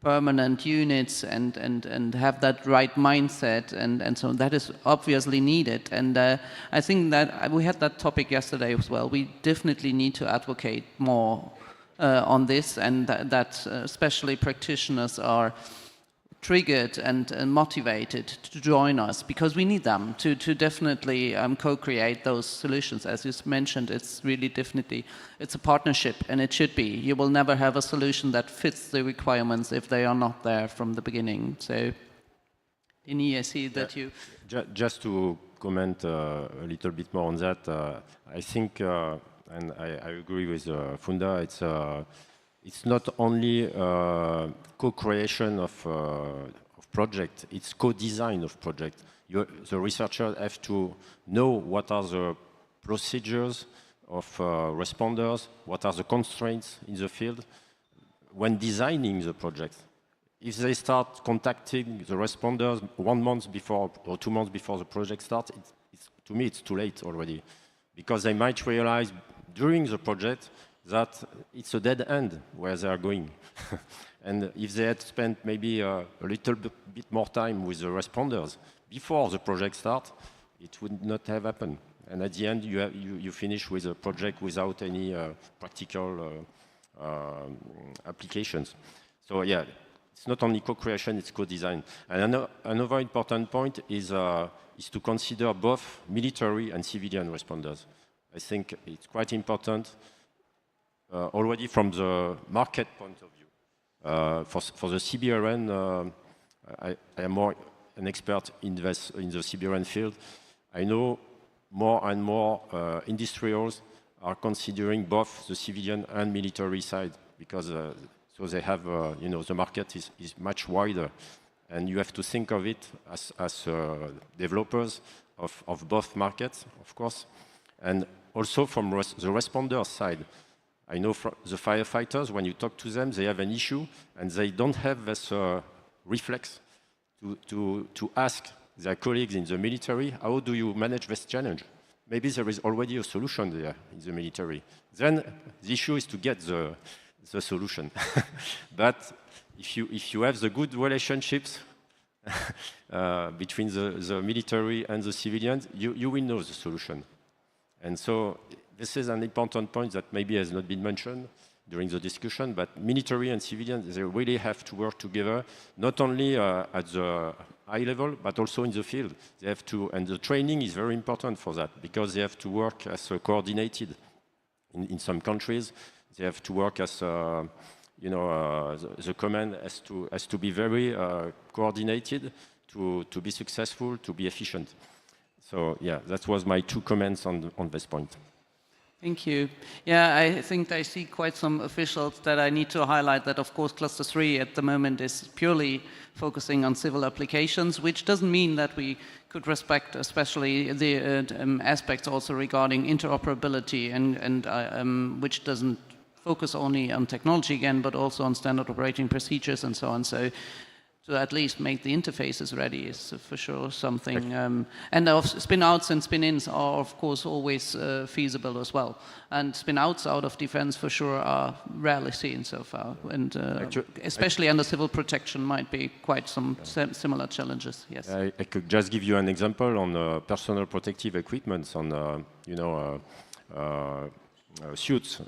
permanent units and have that right mindset, and so that is obviously needed. And I think that we had that topic yesterday as well. We definitely need to advocate more on this, and that especially practitioners are triggered and motivated to join us, because we need them to definitely co-create those solutions. As you mentioned, it's really definitely, it's a partnership, and it should be. You will never have a solution that fits the requirements if they are not there from the beginning. So, Denis, I see that you... Just to comment a little bit more on that. I think, and I agree with Funda, it's not only co-creation of project, it's co-design of project. The researchers have to know what are the procedures of responders, what are the constraints in the field when designing the project. If they start contacting the responders 1 month before or 2 months before the project starts, to me it's too late already, because they might realize during the project that it's a dead end where they are going. And if they had spent maybe a little bit more time with the responders before the project starts, it would not have happened. And at the end, you finish with a project without any practical applications. So yeah, it's not only co-creation, it's co-design. And another important point is to consider both military and civilian responders. I think it's quite important already from the market point of view. For the CBRN, I am more an expert in the CBRN field. I know more and more industrials are considering both the civilian and military side, because so they have, the market is much wider, and you have to think of it as developers of both markets, of course, and also from the responder side. I know from the firefighters, when you talk to them, they have an issue, and they don't have this reflex to ask their colleagues in the military, how do you manage this challenge? Maybe there is already a solution there in the military. Then the issue is to get the solution. But if you have the good relationships between the military and the civilians, you will know the solution. And so this is an important point that maybe has not been mentioned during the discussion, but military and civilians, they really have to work together, not only at the high level, but also in the field. They have to, and the training is very important for that, because they have to work as coordinated. In some countries, they have to work as, the command has to be very coordinated to be successful, to be efficient. So yeah, that was my 2 comments on this point. Thank you. Yeah, I think I see quite some officials that I need to highlight that, of course, Cluster 3 at the moment is purely focusing on civil applications, which doesn't mean that we could respect especially the aspects also regarding interoperability and which doesn't focus only on technology again, but also on standard operating procedures and so on. So to at least make the interfaces ready is for sure something. And spin-outs and spin-ins are, of course, always feasible as well. And spin-outs out of defense, for sure, are rarely seen so far. And especially under civil protection might be quite some similar challenges, yes. I could just give you an example on personal protective equipment, on, suits,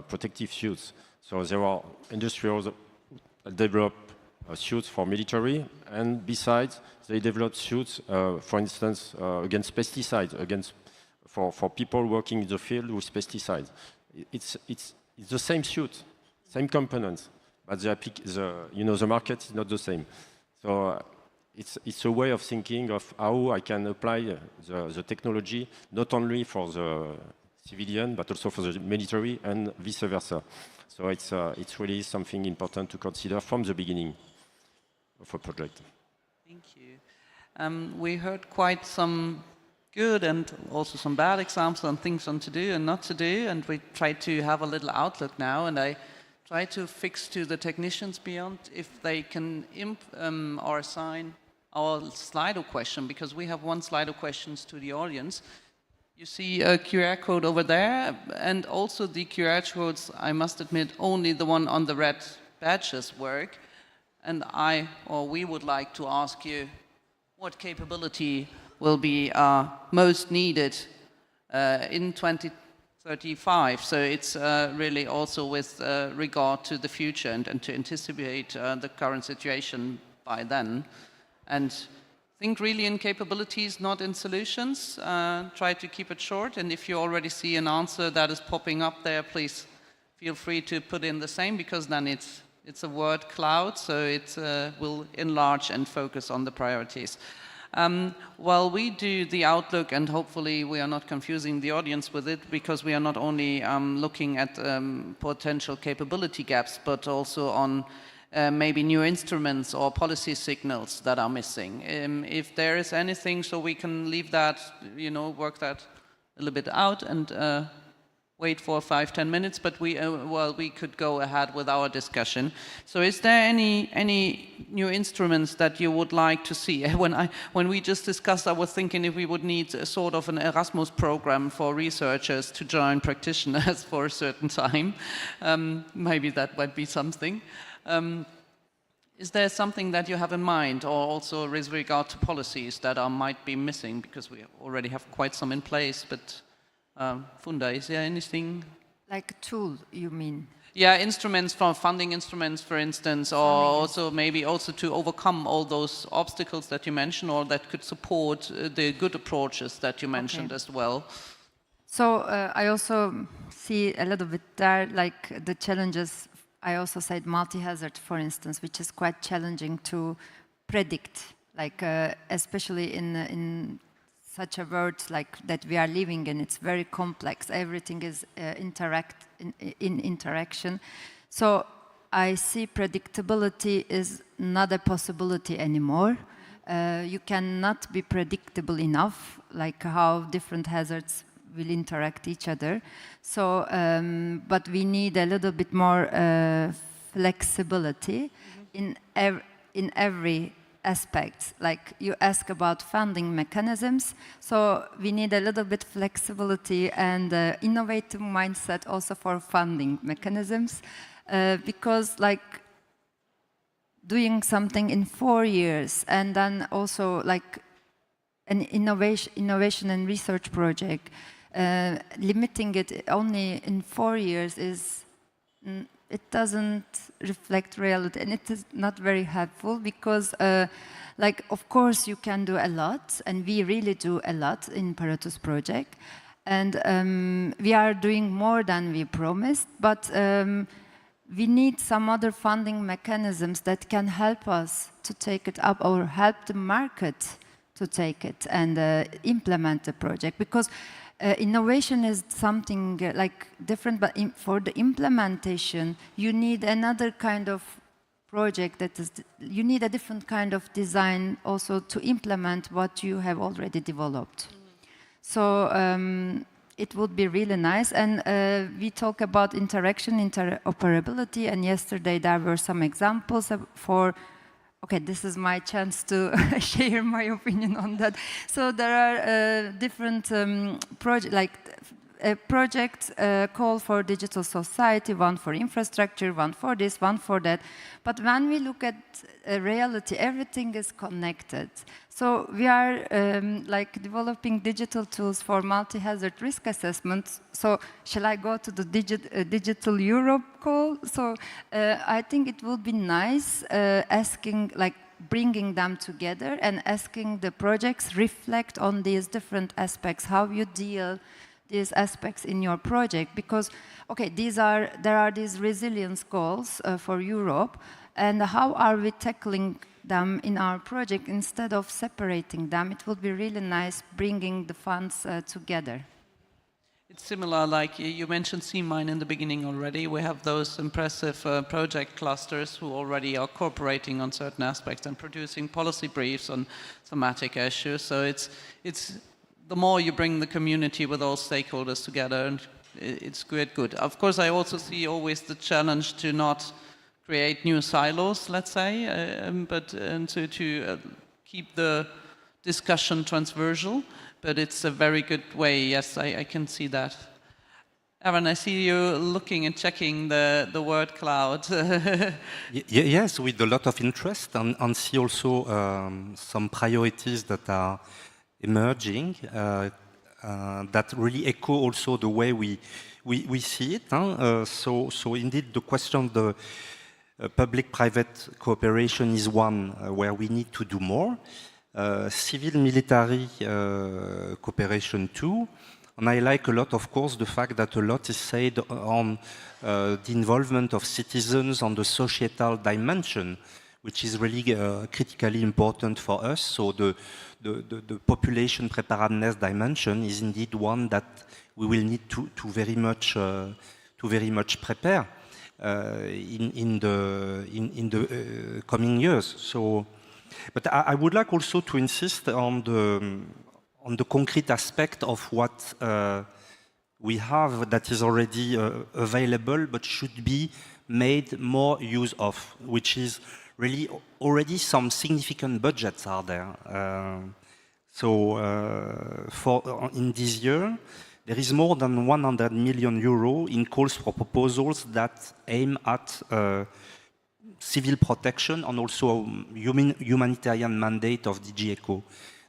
protective suits. So there are industrials that develop suits for military, and besides, they develop suits, for instance, against pesticides, for people working in the field with pesticides. It's the same suit, same components, but the market is not the same. So it's a way of thinking of how I can apply the technology not only for the civilian but also for the military and vice versa. So it's really something important to consider from the beginning of a project. Thank you. We heard quite some good and also some bad examples on things on to do and not to do, and we try to have a little outlook now, and I try to fix to the technicians beyond if they can or assign our Slido question, because we have 1 Slido questions to the audience. You see a QR code over there, and also the QR codes, I must admit, only the one on the red badges work. And we would like to ask you what capability will be most needed in 2035. So it's really also with regard to the future and to anticipate the current situation by then. And think really in capabilities, not in solutions. Try to keep it short. And if you already see an answer that is popping up there, please feel free to put in the same, because then it's a word cloud, so it will enlarge and focus on the priorities. While we do the outlook, and hopefully we are not confusing the audience with it, because we are not only looking at potential capability gaps, but also on maybe new instruments or policy signals that are missing. If there is anything, so we can leave that, you know, work that a little bit out and wait for 5-10 minutes, but we could go ahead with our discussion. So is there any new instruments that you would like to see? When we just discussed, I was thinking if we would need a sort of an Erasmus program for researchers to join practitioners for a certain time. Maybe that might be something. Is there something that you have in mind, or also with regard to policies that might be missing, because we already have quite some in place, but Funda, is there anything? Like a tool, you mean? Yeah, instruments, for funding instruments, for instance, or also maybe also to overcome all those obstacles that you mentioned, or that could support the good approaches that you mentioned as well. So I also see a little bit there, like the challenges. I also said multi-hazard, for instance, which is quite challenging to predict, like especially in such a world like that we are living in. It's very complex. Everything is in interaction. So I see predictability is not a possibility anymore. You cannot be predictable enough, like how different hazards will interact each other. So, but we need a little bit more flexibility in every aspect. Like you ask about funding mechanisms, so we need a little bit flexibility and innovative mindset also for funding mechanisms, because like doing something in 4 years and then also like an innovation and research project, limiting it only in 4 years is, it doesn't reflect reality, and it is not very helpful, because like of course you can do a lot, and we really do a lot in Paratus project, and we are doing more than we promised, but we need some other funding mechanisms that can help us to take it up, or help the market to take it and implement the project, because innovation is something like different, but for the implementation, you need another kind of project that is, you need a different kind of design also to implement what you have already developed. So it would be really nice. And we talk about interaction, interoperability, and yesterday there were some examples for, okay, this is my chance to share my opinion on that. So there are different projects, like a project call for digital society, one for infrastructure, one for this, one for that. But when we look at reality, everything is connected. So we are like developing digital tools for multi-hazard risk assessment. So shall I go to the Digital Europe call? So I think it would be nice asking, like bringing them together and asking the projects reflect on these different aspects, how you deal these aspects in your project, because okay, there are these resilience goals for Europe, and how are we tackling them in our project instead of separating them? It would be really nice bringing the funds together. It's similar, like you mentioned C-Mine in the beginning already. We have those impressive project clusters who already are cooperating on certain aspects and producing policy briefs on thematic issues. So it's the more you bring the community with all stakeholders together, and it's good. Of course, I also see always the challenge to not create new silos, let's say, but to keep the discussion transversal. But it's a very good way. Yes, I can see that. Aaron, I see you looking and checking the word cloud. Yes, with a lot of interest, and see also some priorities that are emerging that really echo also the way we see it. So indeed, the question of the public-private cooperation is one where we need to do more. Civil-military cooperation too. And I like a lot, of course, the fact that a lot is said on the involvement of citizens on the societal dimension, which is really critically important for us. So the population preparedness dimension is indeed one that we will need to very much prepare in the coming years. So, but I would like also to insist on the concrete aspect of what we have that is already available but should be made more use of, which is really already some significant budgets are there. In this year, there is more than 100 million euro in calls for proposals that aim at civil protection and also humanitarian mandate of DG ECO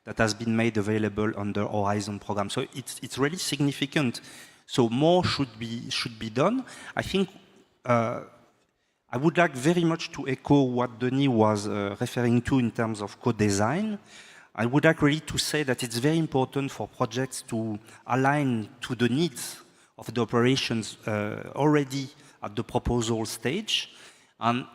that has been made available under Horizon program. So it's really significant. So more should be done. I think I would like very much to echo what Denis was referring to in terms of co-design. I would like really to say that it's very important for projects to align to the needs of the operations already at the proposal stage. And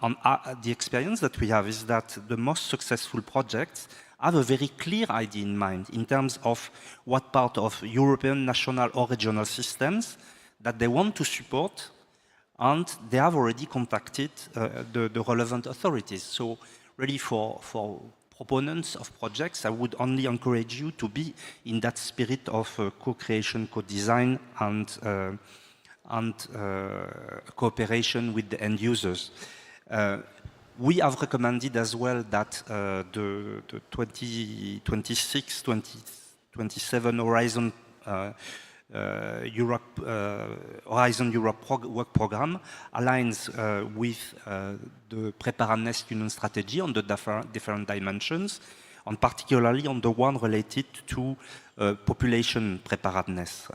the experience that we have is that the most successful projects have a very clear idea in mind in terms of what part of European, national or regional systems that they want to support, and they have already contacted the relevant authorities. So really for proponents of projects, I would only encourage you to be in that spirit of co-creation, co-design and cooperation with the end users. We have recommended as well that the 2026-2027 Horizon Europe work program aligns with the preparedness union strategy on the different dimensions, and particularly on the one related to population preparedness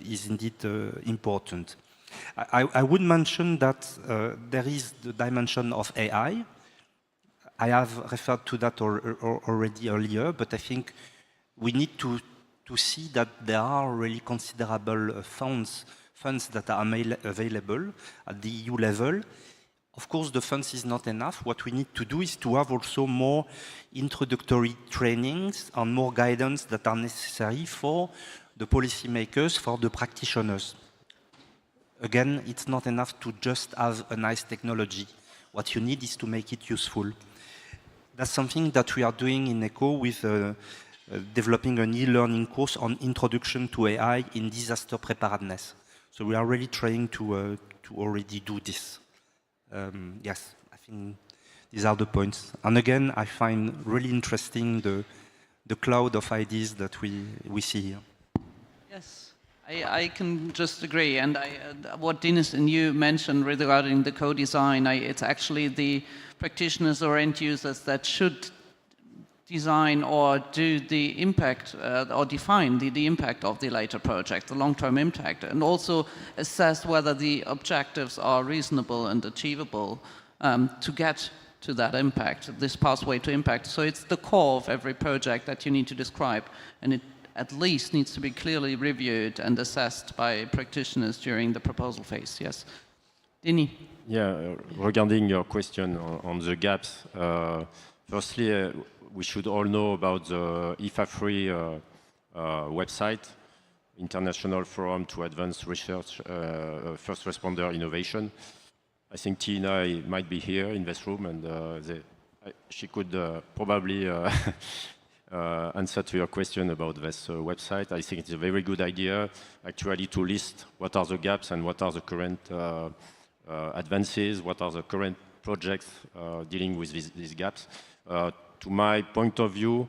is indeed important. I would mention that there is the dimension of AI. I have referred to that already earlier, but I think we need to see that there are really considerable funds that are available at the EU level. Of course, the funds is not enough. What we need to do is to have also more introductory trainings and more guidance that are necessary for the policymakers, for the practitioners. Again, it's not enough to just have a nice technology. What you need is to make it useful. That's something that we are doing in ECO with developing an e-learning course on introduction to AI in disaster preparedness. So we are really trying to already do this. Yes, I think these are the points. And again, I find really interesting the cloud of ideas that we see here. Yes. I can just agree, and what Dennis and you mentioned regarding the co-design, it's actually the practitioners or end users that should design or do the impact or define the impact of the later project, the long-term impact, and also assess whether the objectives are reasonable and achievable to get to that impact, this pathway to impact. So it's the core of every project that you need to describe, and it at least needs to be clearly reviewed and assessed by practitioners during the proposal phase. Yes. Denis? Yeah, regarding your question on the gaps, firstly, we should all know about the IFA3 website, International Forum to Advance Research, First Responder Innovation. I think Tina might be here in this room, and she could probably answer to your question about this website. I think it's a very good idea, actually, to list what are the gaps and what are the current advances, what are the current projects dealing with these gaps. To my point of view,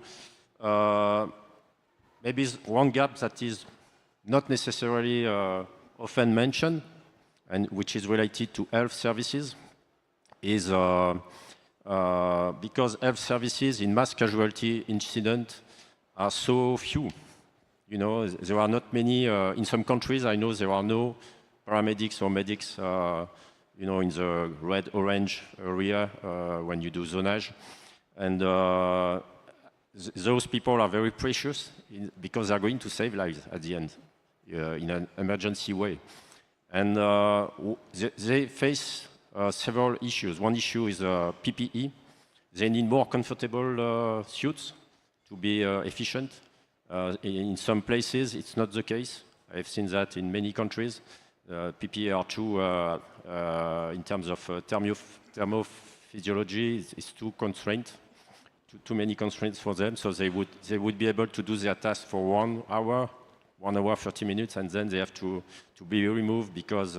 maybe one gap that is not necessarily often mentioned, and which is related to health services, is because health services in mass casualty incident are so few. You know, there are not many, in some countries I know there are no paramedics or medics, you know, in the red-orange area when you do zonage. And those people are very precious because they're going to save lives at the end in an emergency way. And they face several issues. One issue is PPE. They need more comfortable suits to be efficient. In some places, it's not the case. I've seen that in many countries. PPE are too, in terms of thermophysiology, it's too constrained, too many constraints for them. So they would be able to do their task for 1 hour, 30 minutes, and then they have to be removed because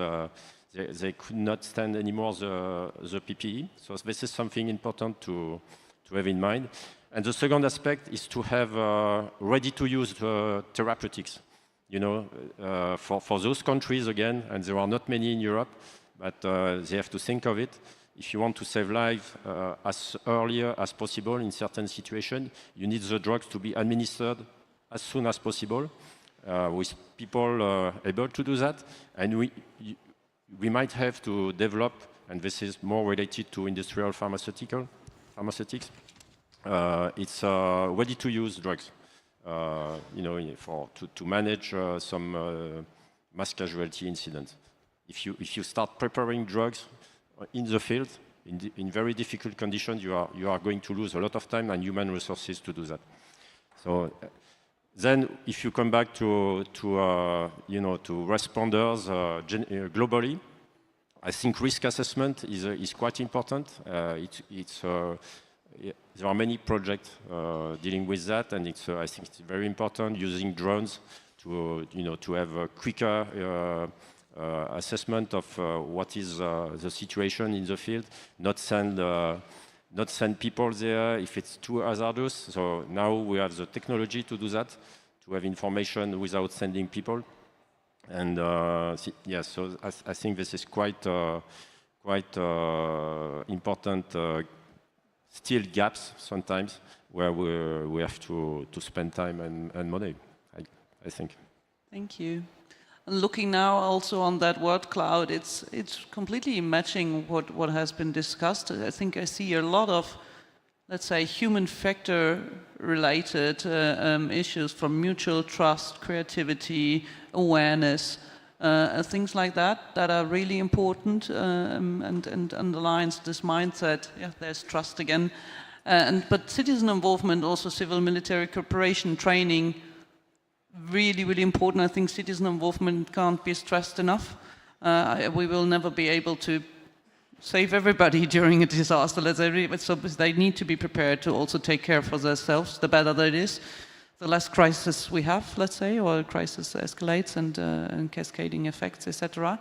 they could not stand anymore the PPE. So this is something important to have in mind. And the second aspect is to have ready-to-use therapeutics. You know, for those countries again, and there are not many in Europe, but they have to think of it. If you want to save lives as earlier as possible in certain situations, you need the drugs to be administered as soon as possible, with people able to do that. And we might have to develop, and this is more related to industrial pharmaceutics. It's ready-to-use drugs, you know, to manage some mass casualty incidents. If you start preparing drugs in the field, in very difficult conditions, you are going to lose a lot of time and human resources to do that. So then, if you come back to responders globally, I think risk assessment is quite important. There are many projects dealing with that, and I think it's very important using drones to have a quicker assessment of what is the situation in the field. Not send people there if it's too hazardous. So now we have the technology to do that, to have information without sending people. And yeah, so I think this is quite important. Still gaps sometimes where we have to spend time and money, I think. Thank you. And looking now also on that word cloud, it's completely matching what has been discussed. I think I see a lot of, let's say, human factor related issues from mutual trust, creativity, awareness, things like that are really important and underlines this mindset. Yeah, there's trust again. But citizen involvement, also civil military cooperation, training, really, really important. I think citizen involvement can't be stressed enough. We will never be able to save everybody during a disaster. So they need to be prepared to also take care for themselves. The better that it is, the less crisis we have, let's say, or crisis escalates and cascading effects, etc.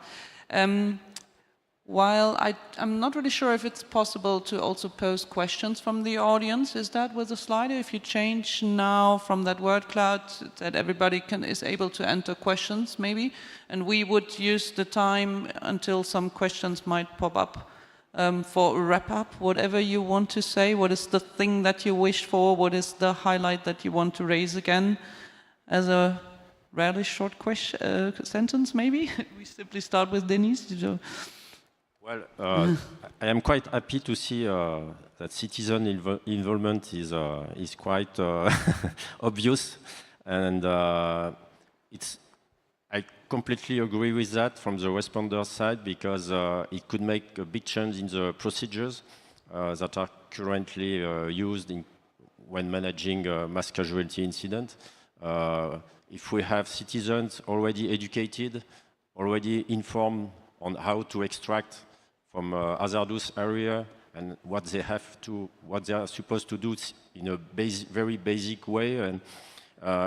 While I'm not really sure if it's possible to also pose questions from the audience. Is that with the slider? If you change now from that word cloud, that everybody is able to enter questions, maybe, and we would use the time until some questions might pop up for a wrap up. Whatever you want to say, what is the thing that you wish for? What is the highlight that you want to raise again? As a rather short sentence, maybe we simply start with Denise. Well, I am quite happy to see that citizen involvement is quite obvious, and I completely agree with that from the responder side, because it could make a big change in the procedures that are currently used when managing a mass casualty incident. If we have citizens already educated, already informed on how to extract from a hazardous area and what they are supposed to do in a very basic way, and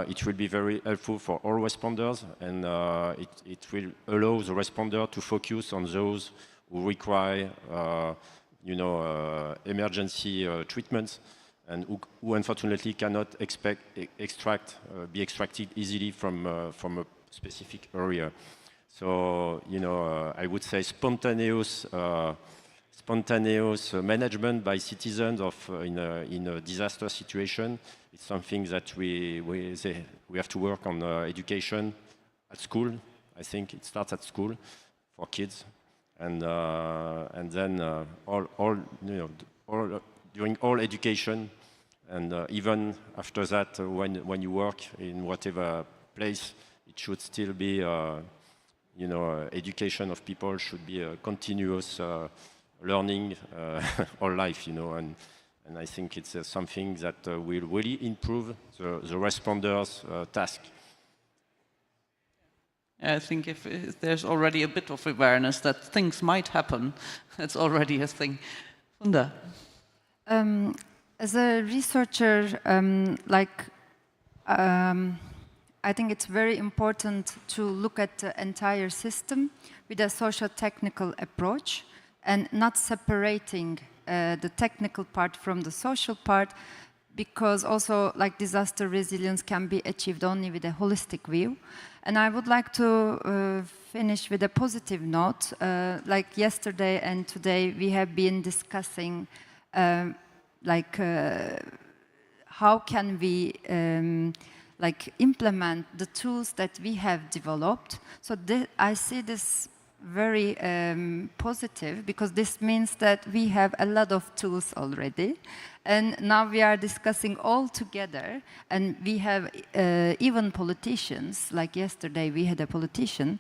it will be very helpful for all responders, and it will allow the responder to focus on those who require, emergency treatments, and who unfortunately cannot be extracted easily from a specific area. So, I would say spontaneous management by citizens in a disaster situation. It's something that we have to work on education at school. I think it starts at school for kids, and then during all education, and even after that, when you work in whatever place, it should still be. Education of people should be a continuous learning all life, you know, and I think it's something that will really improve the responders' task. I think if there's already a bit of awareness that things might happen, that's already a thing. Funda? As a researcher, I think it's very important to look at the entire system with a socio-technical approach and not separating the technical part from the social part, because also like disaster resilience can be achieved only with a holistic view. And I would like to finish with a positive note. Like yesterday and today, we have been discussing how can we implement the tools that we have developed. So I see this very positive, because this means that we have a lot of tools already, and now we are discussing all together, and we have even politicians, like yesterday we had a politician,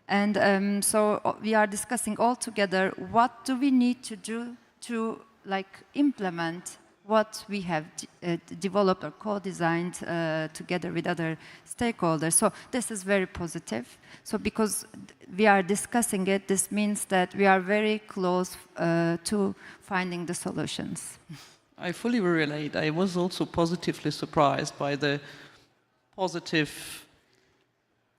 and so we are discussing all together what do we need to do to implement what we have developed or co-designed together with other stakeholders. So this is very positive. So because we are discussing it, this means that we are very close to finding the solutions. I fully relate. I was also positively surprised by the positive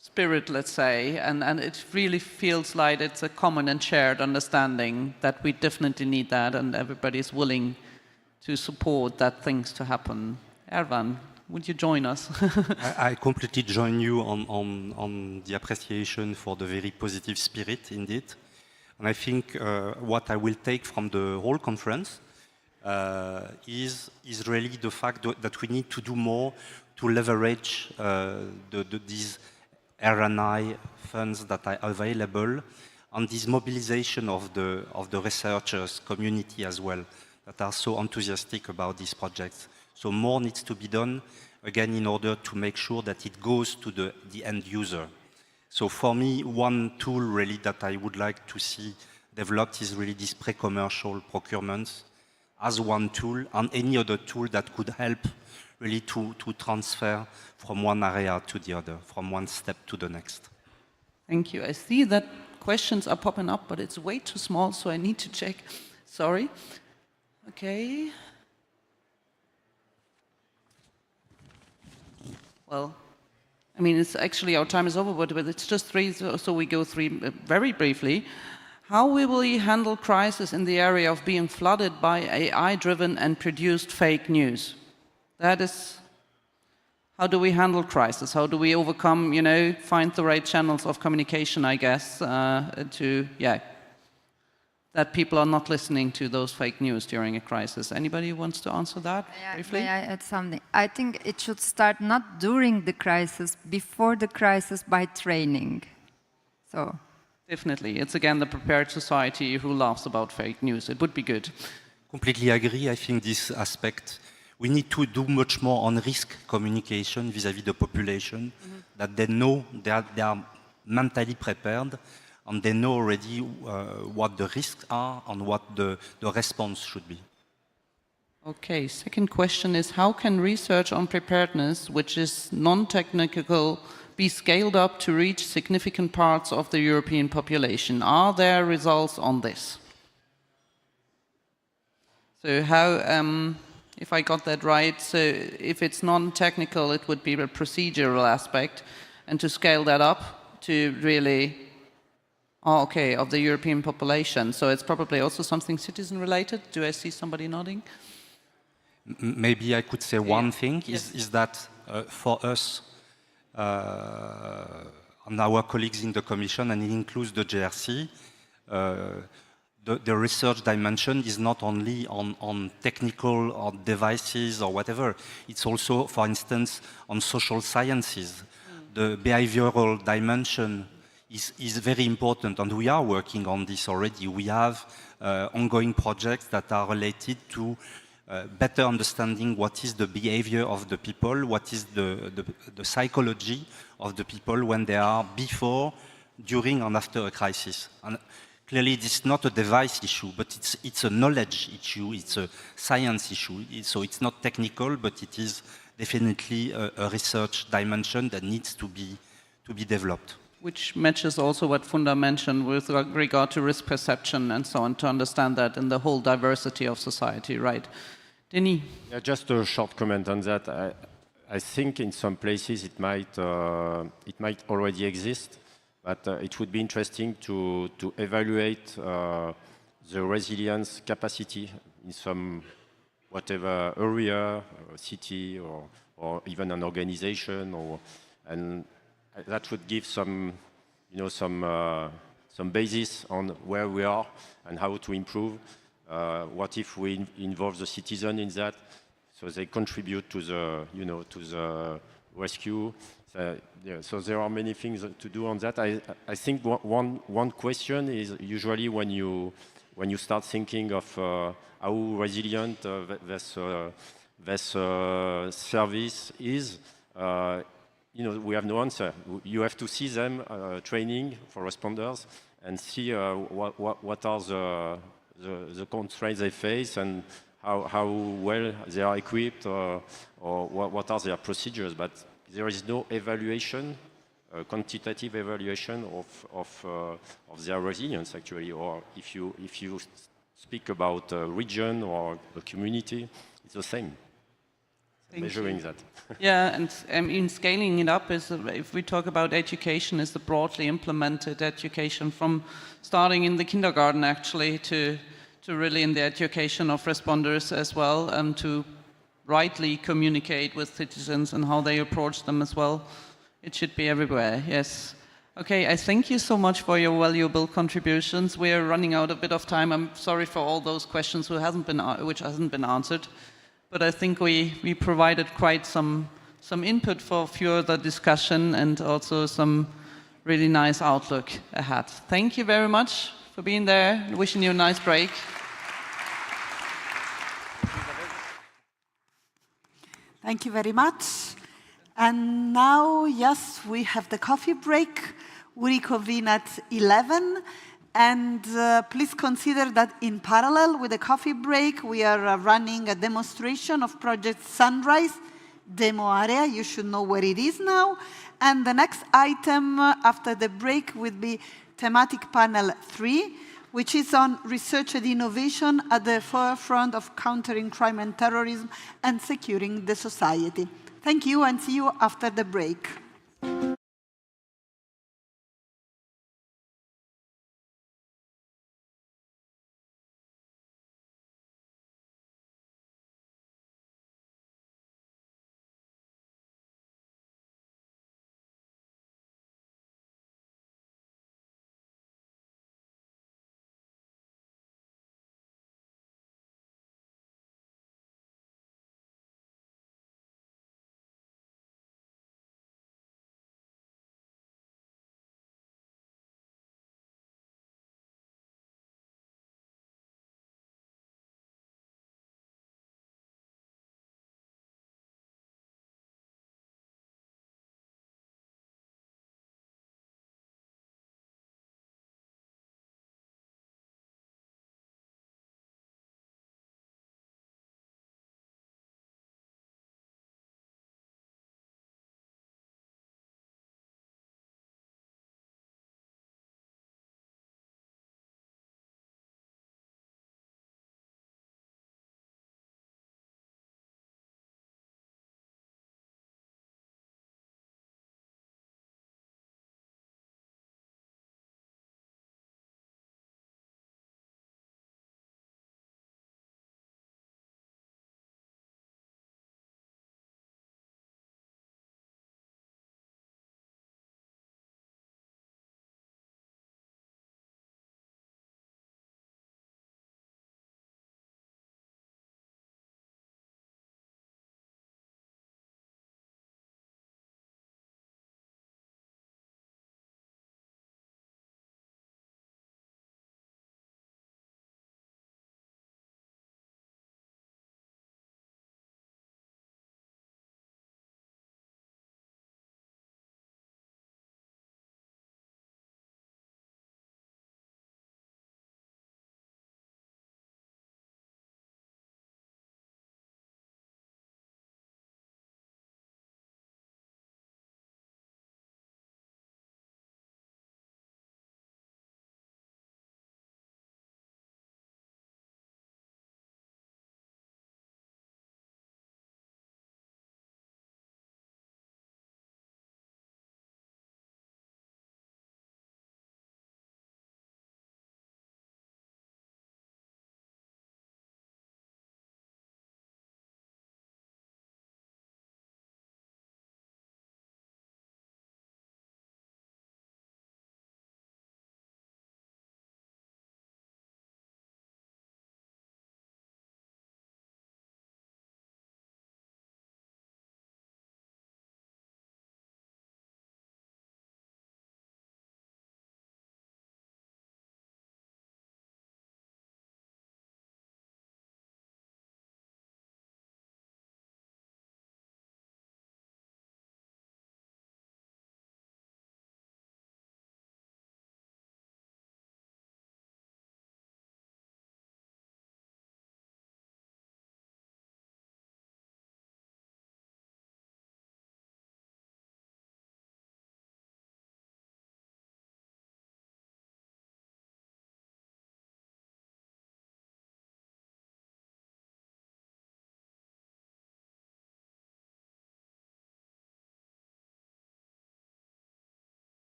spirit, let's say, and it really feels like it's a common and shared understanding that we definitely need that, and everybody is willing to support that things to happen. Erwan, would you join us? I completely join you on the appreciation for the very positive spirit, indeed. And I think what I will take from the whole conference is really the fact that we need to do more to leverage these R&I funds that are available, and this mobilization of the researchers community as well, that are so enthusiastic about these projects. So more needs to be done, again, in order to make sure that it goes to the end user. So for me, one tool really that I would like to see developed is really this pre-commercial procurement as one tool, and any other tool that could help really to transfer from one area to the other, from one step to the next. Thank you. I see that questions are popping up, but it's way too small, so I need to check. Sorry. Okay. Well, I mean, it's actually our time is over, but it's just three, so we go three very briefly. How will we handle crisis in the area of being flooded by AI-driven and produced fake news? That is, how do we handle crisis? How do we overcome, find the right channels of communication, I guess, that people are not listening to those fake news during a crisis. Anybody wants to answer that briefly? May I add something? I think it should start not during the crisis, before the crisis, by training. So. Definitely. It's again the prepared society who laughs about fake news. It would be good. Completely agree. I think this aspect, we need to do much more on risk communication vis-à-vis the population, that they know they are mentally prepared, and they know already what the risks are and what the response should be. Okay, second question is, how can research on preparedness, which is non-technical, be scaled up to reach significant parts of the European population? Are there results on this? So how, if I got that right, so if it's non-technical, it would be a procedural aspect, and to scale that up to really, of the European population. So it's probably also something citizen-related. Do I see somebody nodding? Maybe I could say one thing, is that for us, and our colleagues in the Commission, and it includes the JRC, the research dimension is not only on technical or devices or whatever, it's also, for instance, on social sciences. The behavioral dimension is very important, and we are working on this already. We have ongoing projects that are related to better understanding what is the behavior of the people, what is the psychology of the people when they are before, during, and after a crisis. And Clearly, this is not a device issue, but it's a knowledge issue, it's a science issue. So it's not technical, but it is definitely a research dimension that needs to be developed. Which matches also what Funda mentioned with regard to risk perception and so on, to understand that in the whole diversity of society, right? Denis? Yeah, just a short comment on that. I think in some places it might already exist, but it would be interesting to evaluate the resilience capacity in some whatever area, or city, or even an organization, and that would give some, some basis on where we are and how to improve. What if we involve the citizen in that, so they contribute to the, to the rescue? Yeah, so there are many things to do on that. I think one question is usually when you start thinking of how resilient this service is. We have no answer. You have to see them training for responders and see what are the constraints they face and how well they are equipped, or what are their procedures. But there is no evaluation, quantitative evaluation of their resilience actually. Or if you speak about a region or a community, it's the same. Measuring that. Yeah, and in scaling it up is, if we talk about education, is the broadly implemented education from starting in the kindergarten actually to really in the education of responders as well, and to rightly communicate with citizens and how they approach them as well. It should be everywhere, yes. Okay, I thank you so much for your valuable contributions. We are running out a bit of time. I'm sorry for all those questions which hasn't been answered. But I think we provided quite some input for further discussion and also some really nice outlook ahead. Thank you very much for being there. Wishing you a nice break. Thank you very much. And now, yes, we have the coffee break. We reconvene at 11. And please consider that in parallel with the coffee break, we are running a demonstration of Project Sunrise demo area. You should know where it is now. And the next item after the break will be thematic panel 3, which is on research and innovation at the forefront of countering crime and terrorism and securing the society. Thank you, and see you after the break.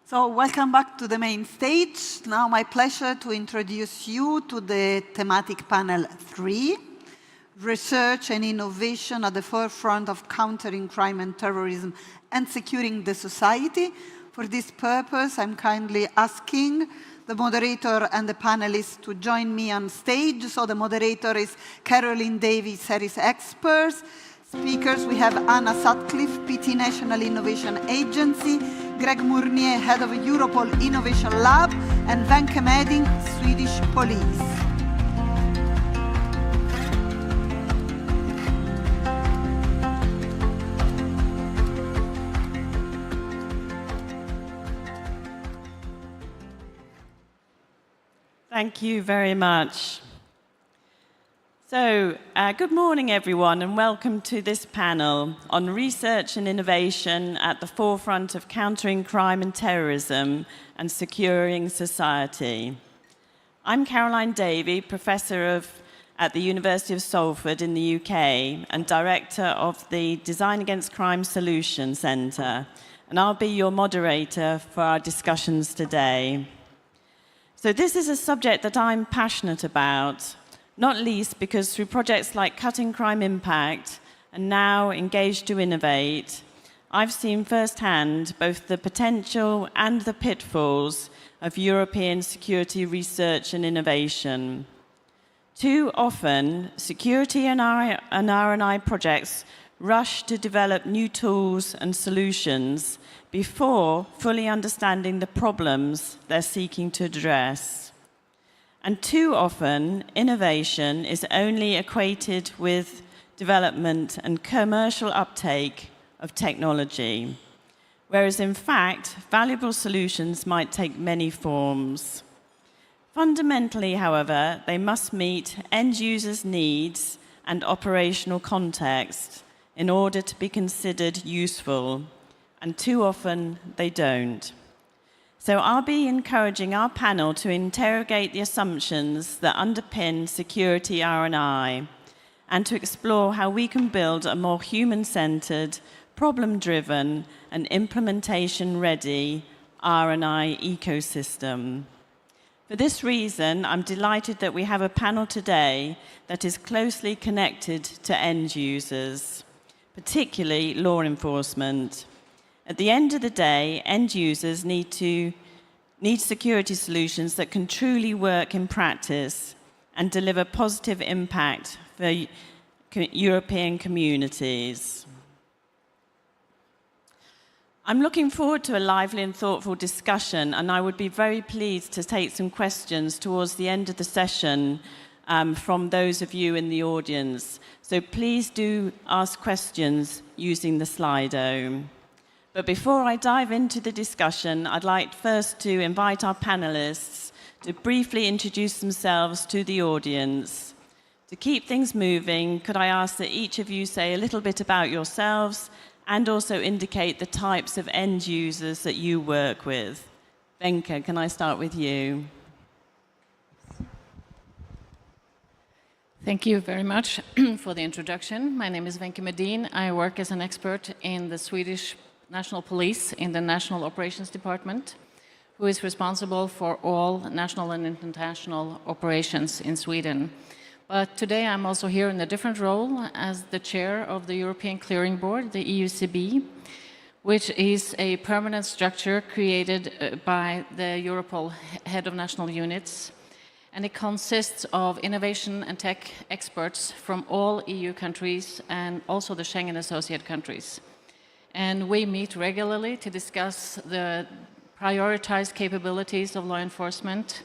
So welcome back to the main stage. Now my pleasure to introduce you to the thematic panel 3, Research and Innovation at the Forefront of Countering Crime and Terrorism and Securing the Society. For this purpose, I'm kindly asking the moderator and the panelists to join me on stage. So the moderator is Caroline Davies, Harris Experts. Speakers, we have Anna Sutcliffe, PT National Innovation Agency, Greg Mournier, Head of Europol Innovation Lab, and Wenke Meding, Swedish Police. Thank you very much. So, good morning, everyone, and welcome to this panel on research and innovation at the forefront of countering crime and terrorism and securing society. I'm Caroline Davey, Professor at the University of Salford in the UK and Director of the Design Against Crime Solution Centre, and I'll be your moderator for our discussions today. So this is a subject that I'm passionate about, not least because through projects like Cutting Crime Impact and now Engage to Innovate, I've seen firsthand both the potential and the pitfalls of European security research and innovation. Too often, security and R&I projects rush to develop new tools and solutions before fully understanding the problems they're seeking to address. And too often, innovation is only equated with development and commercial uptake of technology, whereas in fact, valuable solutions might take many forms. Fundamentally, however, they must meet end users' needs and operational context in order to be considered useful, and too often they don't. So I'll be encouraging our panel to interrogate the assumptions that underpin security R&I and to explore how we can build a more human-centered, problem-driven and implementation-ready R&I ecosystem. For this reason, I'm delighted that we have a panel today that is closely connected to end users, particularly law enforcement. At the end of the day, end users need security solutions that can truly work in practice and deliver positive impact for European communities. I'm looking forward to a lively and thoughtful discussion, and I would be very pleased to take some questions towards the end of the session from those of you in the audience. So please do ask questions using the Slido. But before I dive into the discussion, I'd like first to invite our panelists to briefly introduce themselves to the audience. To keep things moving, could I ask that each of you say a little bit about yourselves and also indicate the types of end users that you work with? Wenke, can I start with you? Thank you very much for the introduction. My name is Wenke Medin. I work as an expert in the Swedish National Police in the National Operations Department, who is responsible for all national and international operations in Sweden. But today I'm also here in a different role as the chair of the European Clearing Board, the EUCB, which is a permanent structure created by the Europol head of national units. And it consists of innovation and tech experts from all EU countries and also the Schengen associate countries. And we meet regularly to discuss the prioritized capabilities of law enforcement.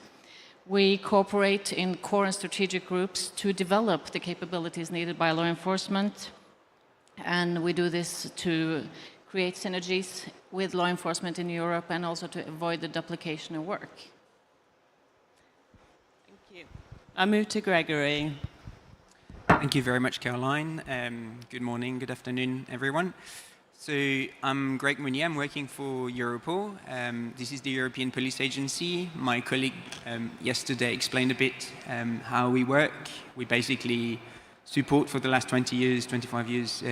We cooperate in core and strategic groups to develop the capabilities needed by law enforcement. And we do this to create synergies with law enforcement in Europe and also to avoid the duplication of work. Thank you. I'll move to Gregory. Thank you very much, Caroline. Good morning, good afternoon, everyone. So I'm Greg Mounier, I'm working for Europol. This is the European Police Agency. My colleague yesterday explained a bit how we work. We basically support for the last 20 years, 25 years,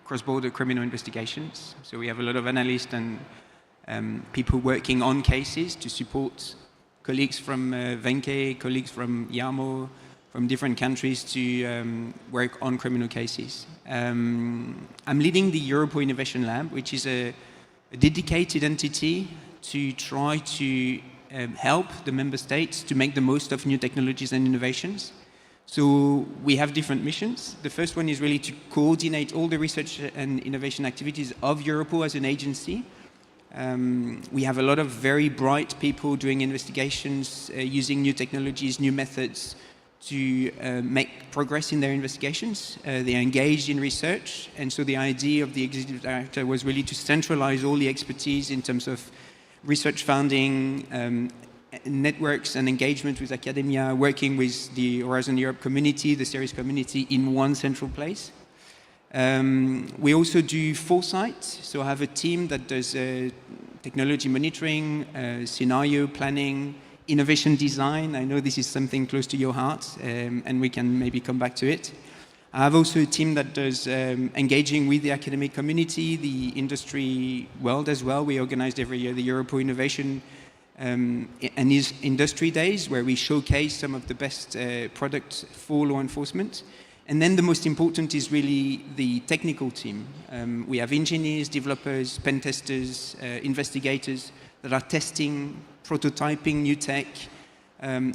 cross-border criminal investigations. So we have a lot of analysts and people working on cases to support colleagues from Venke, colleagues from Yarmo, from different countries to work on criminal cases. I'm leading the Europol Innovation Lab, which is a dedicated entity to try to help the member states to make the most of new technologies and innovations. So we have different missions. The first one is really to coordinate all the research and innovation activities of Europol as an agency. We have a lot of very bright people doing investigations, using new technologies, new methods to make progress in their investigations. They are engaged in research, and so the idea of the executive director was really to centralize all the expertise in terms of research funding, networks and engagement with academia, working with the Horizon Europe community, the CERIS community in one central place. We also do foresight, so I have a team that does technology monitoring, scenario planning, innovation design. I know this is something close to your heart, and we can maybe come back to it. I have also a team that does engaging with the academic community, the industry world as well. We organized every year the Europol Innovation and Industry Days, where we showcase some of the best products for law enforcement. And then the most important is really the technical team. We have engineers, developers, pen testers, investigators that are testing, prototyping new tech.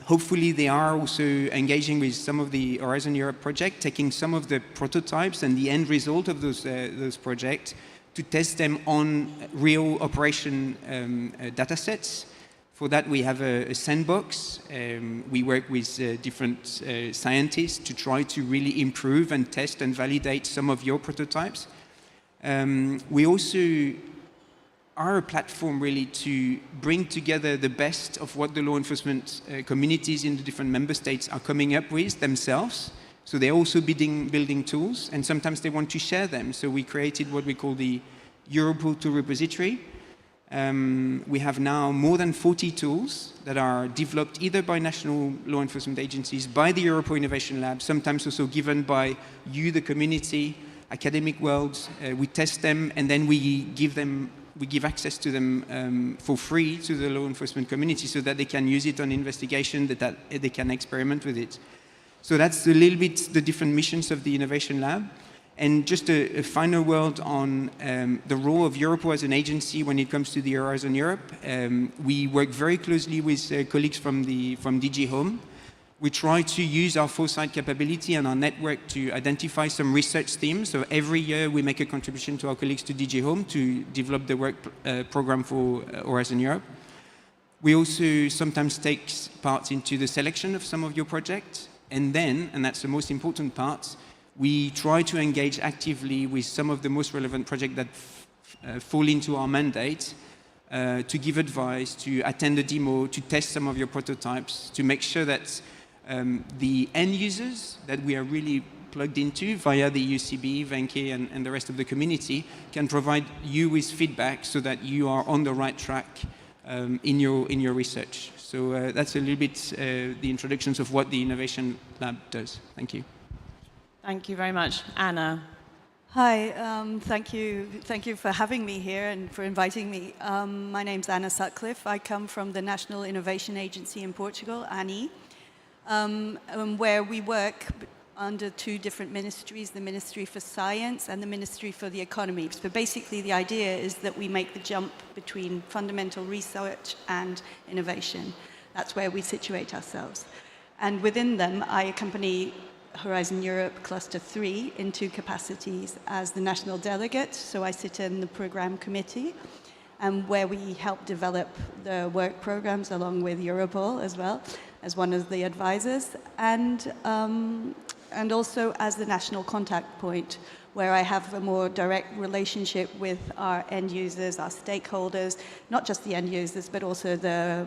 Hopefully they are also engaging with some of the Horizon Europe project, taking some of the prototypes and the end result of those projects to test them on real operation data sets. For that, we have a sandbox. We work with different scientists to try to really improve and test and validate some of your prototypes. We also are a platform really to bring together the best of what the law enforcement communities in the different member states are coming up with themselves. So they're also building tools, and sometimes they want to share them. So we created what we call the Europol Tool Repository. We have now more than 40 tools that are developed either by national law enforcement agencies, by the Europol Innovation Lab, sometimes also given by you, the community, academic world. We test them, and then we give access to them for free to the law enforcement community so that they can use it on investigation, that they can experiment with it. So that's a little bit the different missions of the Innovation Lab. And just a final word on the role of Europol as an agency when it comes to the Horizon Europe. We work very closely with colleagues from DG Home. We try to use our foresight capability and our network to identify some research themes. So every year we make a contribution to our colleagues to DG Home to develop the work program for Horizon Europe. We also sometimes take part into the selection of some of your projects. And then, and that's the most important part, we try to engage actively with some of the most relevant projects that fall into our mandate to give advice, to attend a demo, to test some of your prototypes, to make sure that the end users that we are really plugged into via the UCB, Venke, and the rest of the community can provide you with feedback so that you are on the right track in your research. So that's a little bit the introductions of what the Innovation Lab does. Thank you. Thank you very much. Anna. Hi, thank you for having me here and for inviting me. My name's Anna Sutcliffe. I come from the National Innovation Agency in Portugal, ANI, where we work under two different ministries, the Ministry for Science and the Ministry for the Economy. So basically the idea is that we make the jump between fundamental research and innovation. That's where we situate ourselves. And within them, I accompany Horizon Europe Cluster 3 in two capacities as the national delegate. So I sit in the program committee, and where we help develop the work programs along with Europol as well as one of the advisors, and also as the national contact point, where I have a more direct relationship with our end users, our stakeholders, not just the end users, but also the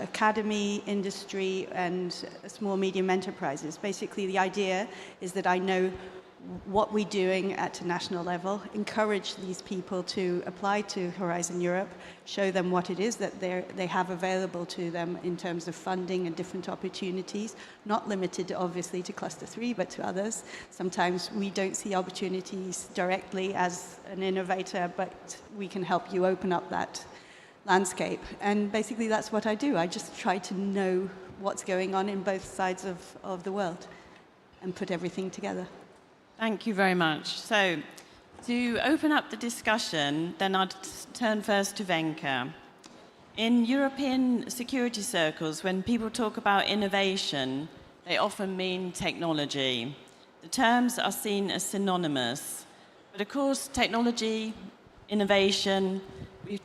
academy, industry, and small, medium enterprises. Basically, the idea is that I know what we're doing at a national level, encourage these people to apply to Horizon Europe, show them what it is that they have available to them in terms of funding and different opportunities, not limited obviously to Cluster 3, but to others. Sometimes we don't see opportunities directly as an innovator, but we can help you open up landscape. And basically that's what I do. I just try to know what's going on in both sides of the world and put everything together. Thank you very much. So, to open up the discussion, then I'd turn first to Venka. In European security circles, when people talk about innovation, they often mean technology. The terms are seen as synonymous. But of course, technology, innovation,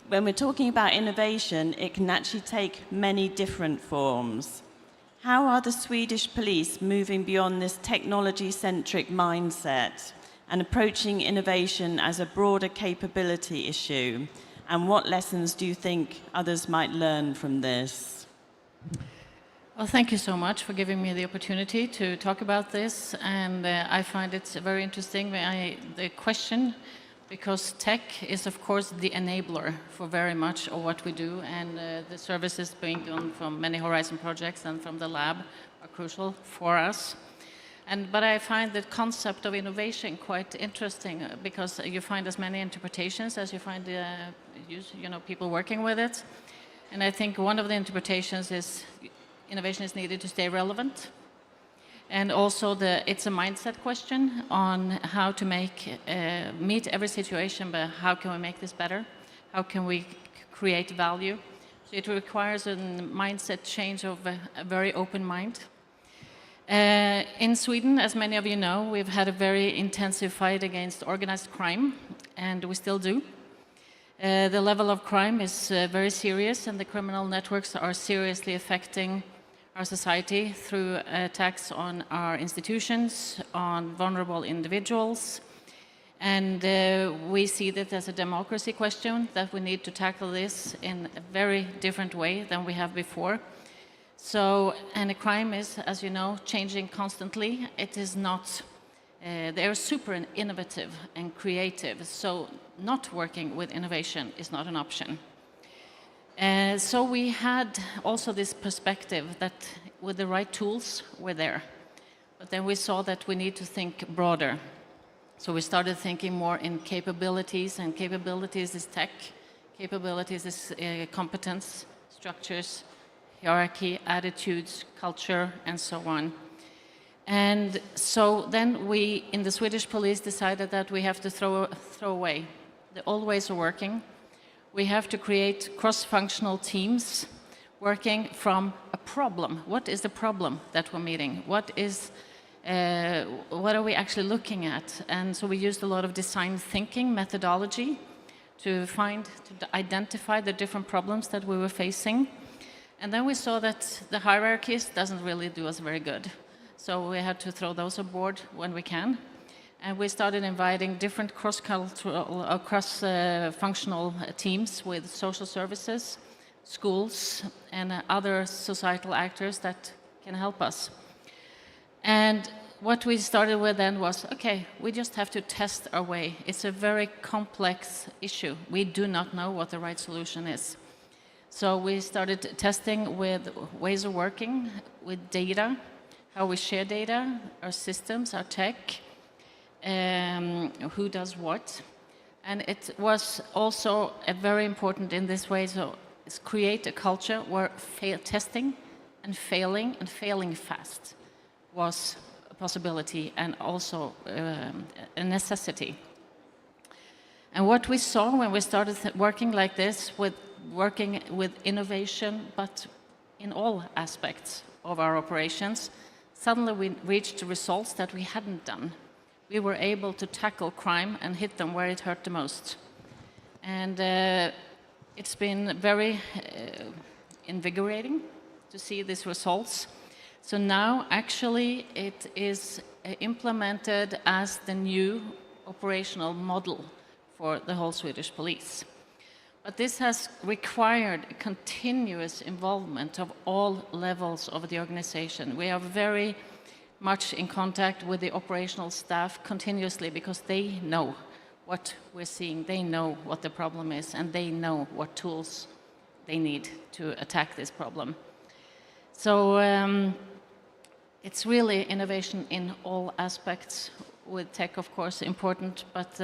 when we're talking about innovation, it can actually take many different forms. How are the Swedish police moving beyond this technology-centric mindset and approaching innovation as a broader capability issue? And what lessons do you think others might learn from this? Well, thank you so much for giving me the opportunity to talk about this. And I find it very interesting, the question, because tech is, of course, the enabler for very much of what we do. And the services being done from many Horizon projects and from the lab are crucial for us. But I find the concept of innovation quite interesting because you find as many interpretations as you find people working with it. And I think one of the interpretations is innovation is needed to stay relevant. And also it's a mindset question on how to meet every situation, but how can we make this better? How can we create value? So it requires a mindset change of a very open mind. In Sweden, as many of you know, we've had a very intensive fight against organized crime, and we still do. The level of crime is very serious, and the criminal networks are seriously affecting our society through attacks on our institutions, on vulnerable individuals. And we see that as a democracy question, that we need to tackle this in a very different way than we have before. And the crime is, as you know, changing constantly. It is not, they are super innovative and creative, so not working with innovation is not an option. So we had also this perspective that with the right tools, we're there. But then we saw that we need to think broader. So we started thinking more in capabilities, and capabilities is tech, capabilities is competence, structures, hierarchy, attitudes, culture, and so on. And so then we, in the Swedish police, decided that we have to throw away the old ways of working. We have to create cross-functional teams working from a problem. What is the problem that we're meeting? What are we actually looking at? And so we used a lot of design thinking methodology to identify the different problems that we were facing. And then we saw that the hierarchies doesn't really do us very good. So we had to throw those aboard when we can. And we started inviting different cross-cultural, cross-functional teams with social services, schools, and other societal actors that can help us. And what we started with then was, okay, we just have to test our way. It's a very complex issue. We do not know what the right solution is. So we started testing with ways of working, with data, how we share data, our systems, our tech, who does what. And it was also very important in this way, so it's create a culture where testing and failing fast was a possibility and also a necessity. And what we saw when we started working like this, working with innovation, but in all aspects of our operations, suddenly we reached results that we hadn't done. We were able to tackle crime and hit them where it hurt the most. And it's been very invigorating to see these results. So now, actually, it is implemented as the new operational model for the whole Swedish police. But this has required continuous involvement of all levels of the organization. We are very much in contact with the operational staff continuously because they know what we're seeing, they know what the problem is, and they know what tools they need to attack this problem. So it's really innovation in all aspects, with tech, of course, important, but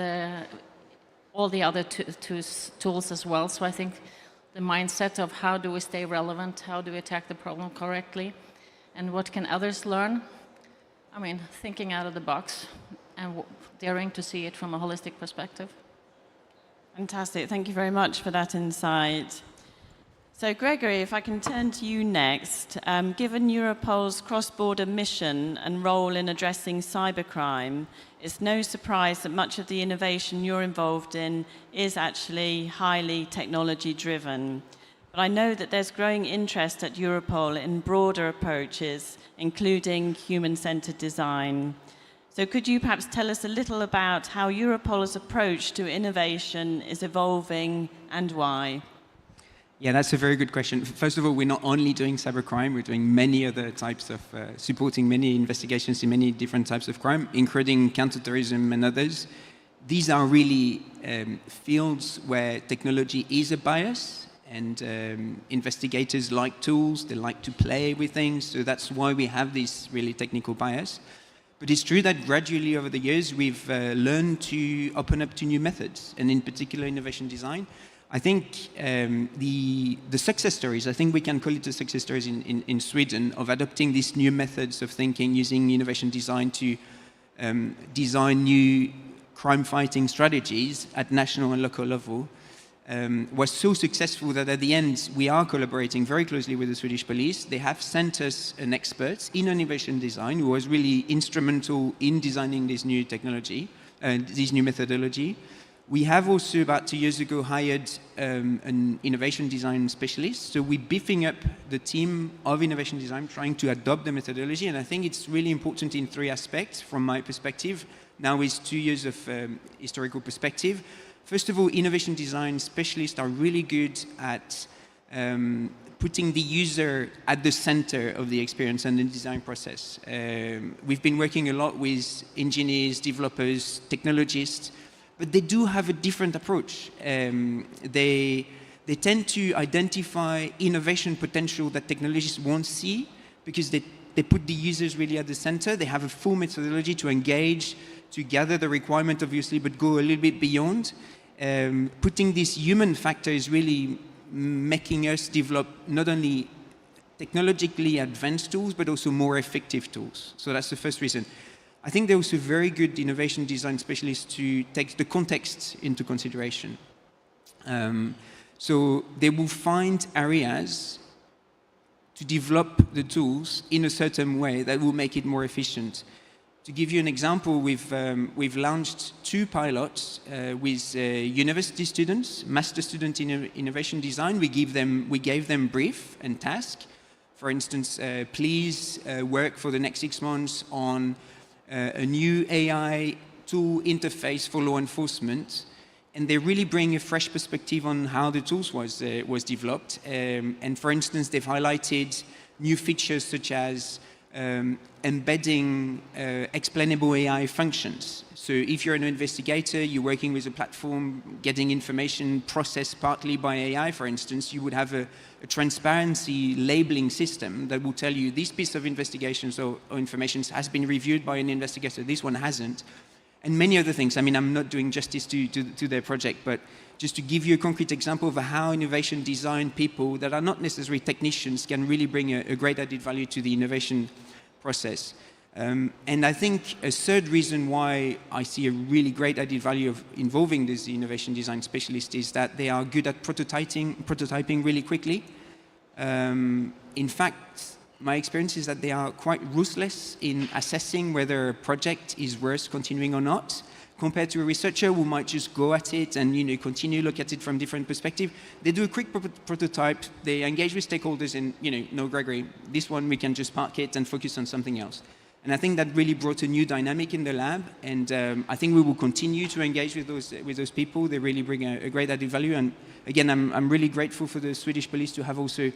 all the other tools as well. So I think the mindset of how do we stay relevant, how do we attack the problem correctly, and what can others learn? I mean, thinking out of the box and daring to see it from a holistic perspective. Fantastic. Thank you very much for that insight. So, Gregory, if I can turn to you next. Given Europol's cross-border mission and role in addressing cybercrime, it's no surprise that much of the innovation you're involved in is actually highly technology-driven. But I know that there's growing interest at Europol in broader approaches, including human-centered design. So could you perhaps tell us a little about how Europol's approach to innovation is evolving and why? Yeah, that's a very good question. First of all, we're not only doing cybercrime, we're doing many other types of, supporting many investigations in many different types of crime, including counterterrorism and others. These are really fields where technology is a bias, and investigators like tools, they like to play with things, so that's why we have this really technical bias. But it's true that gradually over the years, we've learned to open up to new methods, and in particular innovation design. I think the success stories, I think we can call it the success stories in Sweden, of adopting these new methods of thinking, using innovation design to design new crime-fighting strategies at national and local level, was so successful that at the end we are collaborating very closely with the Swedish police. They have sent us an expert in innovation design who was really instrumental in designing this new technology, this new methodology. We have also about 2 years ago hired an innovation design specialist. So we're beefing up the team of innovation design, trying to adopt the methodology. And I think it's really important in 3 aspects from my perspective. Now with 2 years of historical perspective. First of all, innovation design specialists are really good at putting the user at the center of the experience and the design process. We've been working a lot with engineers, developers, technologists, but they do have a different approach. They tend to identify innovation potential that technologists won't see because they put the users really at the center. They have a full methodology to engage, to gather the requirement, obviously, but go a little bit beyond. Putting this human factor is really making us develop not only technologically advanced tools, but also more effective tools. So that's the first reason. I think they're also very good innovation design specialists to take the context into consideration. So they will find areas to develop the tools in a certain way that will make it more efficient. To give you an example, we've launched 2 pilots with university students, master students in innovation design. We gave them brief and task. For instance, please work for the next 6 months on a new AI tool interface for law enforcement. And they really bring a fresh perspective on how the tools was developed. And for instance, they've highlighted new features such as embedding explainable AI functions. So if you're an investigator, you're working with a platform, getting information processed partly by AI, for instance, you would have a transparency labeling system that will tell you this piece of investigation or information has been reviewed by an investigator, this one hasn't. And many other things. I mean, I'm not doing justice to their project, but just to give you a concrete example of how innovation design people that are not necessarily technicians can really bring a great added value to the innovation process. And I think a third reason why I see a really great added value of involving these innovation design specialists is that they are good at prototyping really quickly. In fact, my experience is that they are quite ruthless in assessing whether a project is worth continuing or not, compared to a researcher who might just go at it and continue to look at it from different perspectives. They do a quick prototype, they engage with stakeholders and, no, Gregory, this one we can just park it and focus on something else. And I think that really brought a new dynamic in the lab, and I think we will continue to engage with those people. They really bring a great added value, and again, I'm really grateful for the Swedish police to have also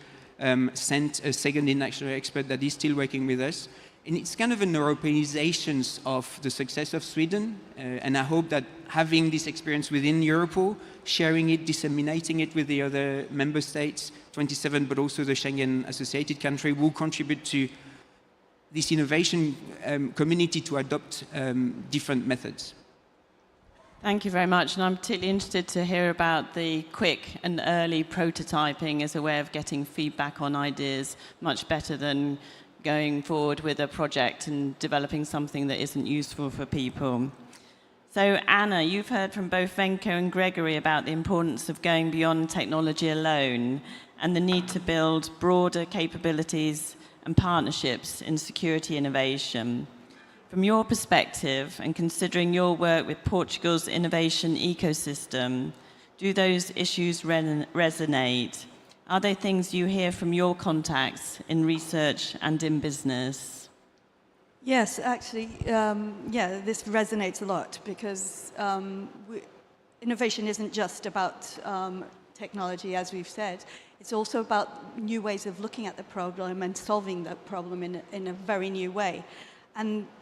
sent a second international expert that is still working with us. And it's kind of an Europeanization of the success of Sweden, and I hope that having this experience within Europol, sharing it, disseminating it with the other member states, 27, but also the Schengen associated country, will contribute to this innovation community to adopt different methods. Thank you very much, and I'm particularly interested to hear about the quick and early prototyping as a way of getting feedback on ideas, much better than going forward with a project and developing something that isn't useful for people. So Anna, you've heard from both Venko and Gregory about the importance of going beyond technology alone and the need to build broader capabilities and partnerships in security innovation. From your perspective, and considering your work with Portugal's innovation ecosystem, do those issues resonate? Are they things you hear from your contacts in research and in business? Yes, actually, yeah, this resonates a lot because innovation isn't just about technology, as we've said. It's also about new ways of looking at the problem and solving that problem in a very new way.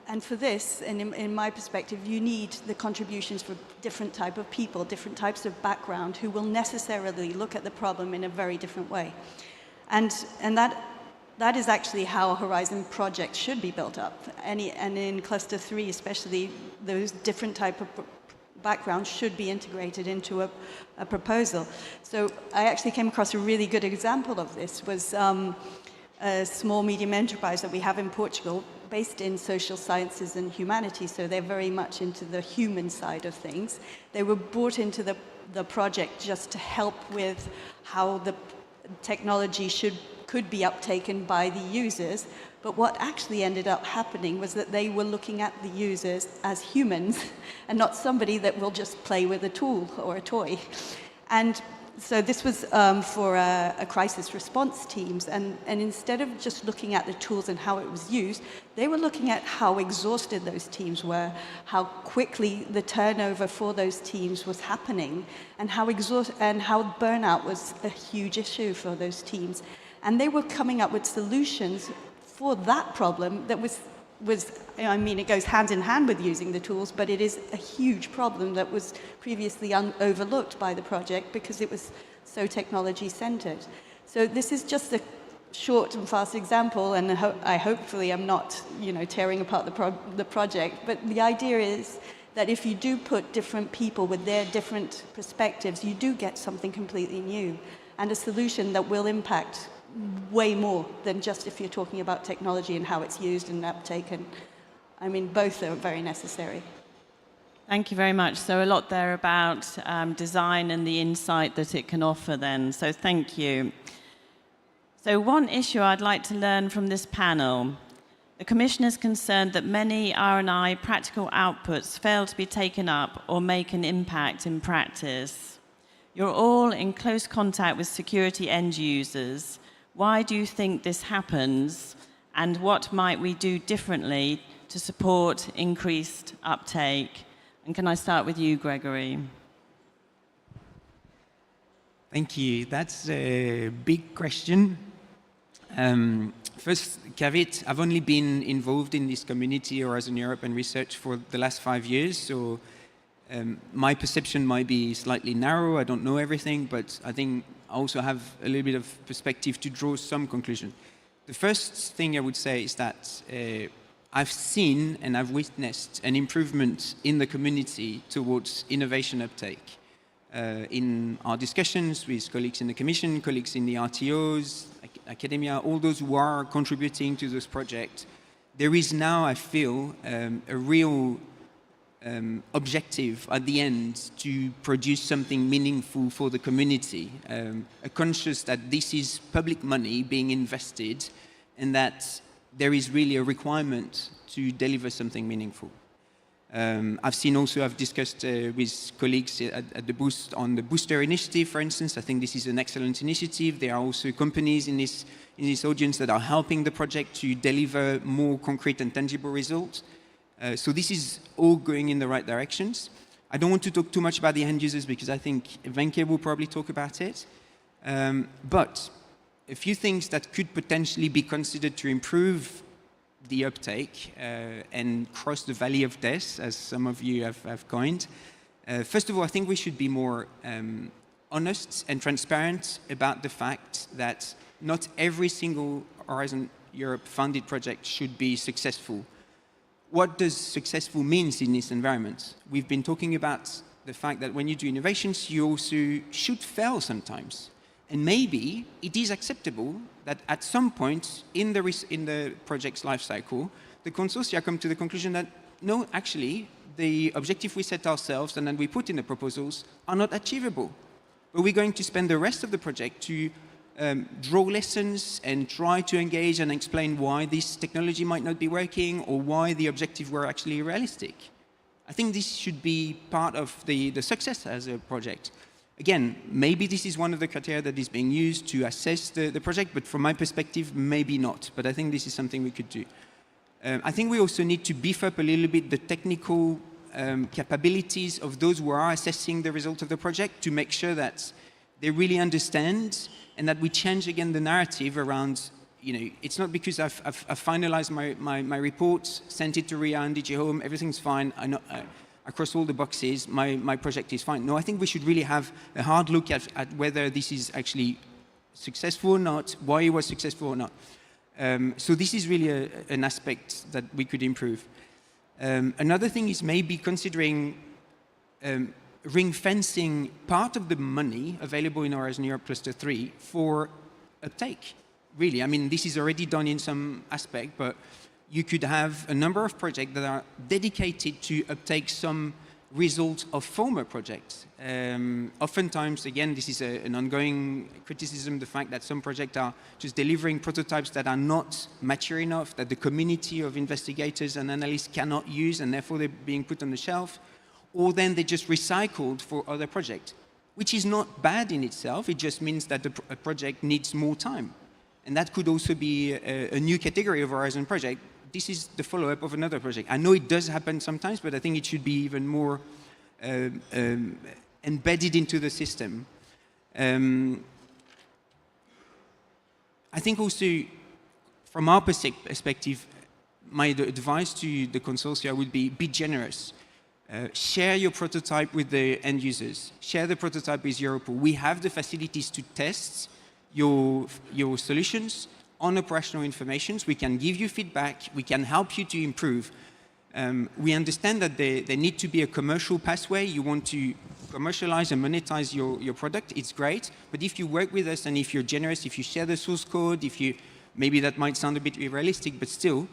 And for this, in my perspective, you need the contributions from different type of people, different types of background who will necessarily look at the problem in a very different way. And that is actually how Horizon projects should be built up. And in Cluster 3 especially, those different type of backgrounds should be integrated into a proposal. So I actually came across a really good example of this, was a small medium enterprise that we have in Portugal based in social sciences and humanities, so they're very much into the human side of things. They were brought into the project just to help with how the technology could be uptaken by the users, but what actually ended up happening was that they were looking at the users as humans and not somebody that will just play with a tool or a toy. And so this was for a crisis response teams, and instead of just looking at the tools and how it was used, they were looking at how exhausted those teams were, how quickly the turnover for those teams was happening, and how burnout was a huge issue for those teams. And they were coming up with solutions for that problem that was, I mean, it goes hand in hand with using the tools, but it is a huge problem that was previously overlooked by the project because it was so technology-centered. So this is just a short and fast example, and hopefully I'm not, tearing apart the project, but the idea is that if you do put different people with their different perspectives, you do get something completely new and a solution that will impact way more than just if you're talking about technology and how it's used and uptaken. I mean, both are very necessary. Thank you very much. So a lot there about design and the insight that it can offer then. So thank you. So one issue I'd like to learn from this panel. The Commission is concerned that many R&I practical outputs fail to be taken up or make an impact in practice. You're all in close contact with security end users. Why do you think this happens, and what might we do differently to support increased uptake? And can I start with you, Gregory? Thank you. That's a big question. First, caveat, I've only been involved in this community Horizon Europe and research for the last 5 years, so my perception might be slightly narrow. I don't know everything, but I think I also have a little bit of perspective to draw some conclusion. The first thing I would say is that I've seen and I've witnessed an improvement in the community towards innovation uptake. In our discussions with colleagues in the Commission, colleagues in the RTOs, academia, all those who are contributing to this project, there is now, I feel, a real objective at the end to produce something meaningful for the community, a conscious that this is public money being invested and that there is really a requirement to deliver something meaningful. I've seen also, I've discussed with colleagues at the boost on the Booster initiative, for instance. I think this is an excellent initiative. There are also companies in this audience that are helping the project to deliver more concrete and tangible results. So this is all going in the right directions. I don't want to talk too much about the end users because I think Venke will probably talk about it. But a few things that could potentially be considered to improve the uptake and cross the valley of death, as some of you have coined. First of all, I think we should be more honest and transparent about the fact that not every single Horizon Europe funded project should be successful. what does successful means in this environment? We've been talking about the fact that when you do innovations, you also should fail sometimes. And maybe it is acceptable that at some point in the project's life cycle, the consortia come to the conclusion that, no, actually, the objective we set ourselves and then we put in the proposals are not achievable. But we're going to spend the rest of the project to draw lessons and try to engage and explain why this technology might not be working or why the objectives were actually realistic. I think this should be part of the success as a project. Again, maybe this is one of the criteria that is being used to assess the project, but from my perspective, maybe not. But I think this is something we could do. I think we also need to beef up a little bit the technical capabilities of those who are assessing the result of the project to make sure that they really understand and that we change again the narrative around, it's not because I've finalized my report, sent it to RIA and DG Home, everything's fine, I cross all the boxes, my project is fine. No, I think we should really have a hard look at whether this is actually successful or not, why it was successful or not. So this is really an aspect that we could improve. Another thing is maybe considering ring-fencing part of the money available in Horizon Europe Cluster 3 for uptake. Really, I mean, this is already done in some aspect, but you could have a number of projects that are dedicated to uptake some result of former projects. Oftentimes, again, this is an ongoing criticism, the fact that some projects are just delivering prototypes that are not mature enough, that the community of investigators and analysts cannot use, and therefore they're being put on the shelf, or then they're just recycled for other projects, which is not bad in itself. It just means that a project needs more time. And that could also be a new category of Horizon project. This is the follow-up of another project. I know it does happen sometimes, but I think it should be even more embedded into the system. I think also, from our perspective, my advice to the consortia would be generous. Share your prototype with the end users. Share the prototype with Europol. We have the facilities to test your solutions on operational information. We can give you feedback. We can help you to improve. We understand that there need to be a commercial pathway. You want to commercialize and monetize your product. It's great. But if you work with us and if you're generous, if you share the source code, maybe that might sound a bit unrealistic, but still,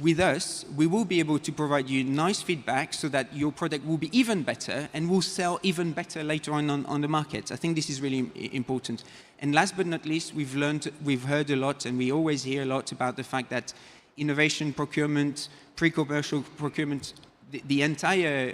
with us, we will be able to provide you nice feedback so that your product will be even better and will sell even better later on the market. I think this is really important. And last but not least, we've heard a lot, and we always hear a lot about the fact that innovation procurement, pre-commercial procurement, the entire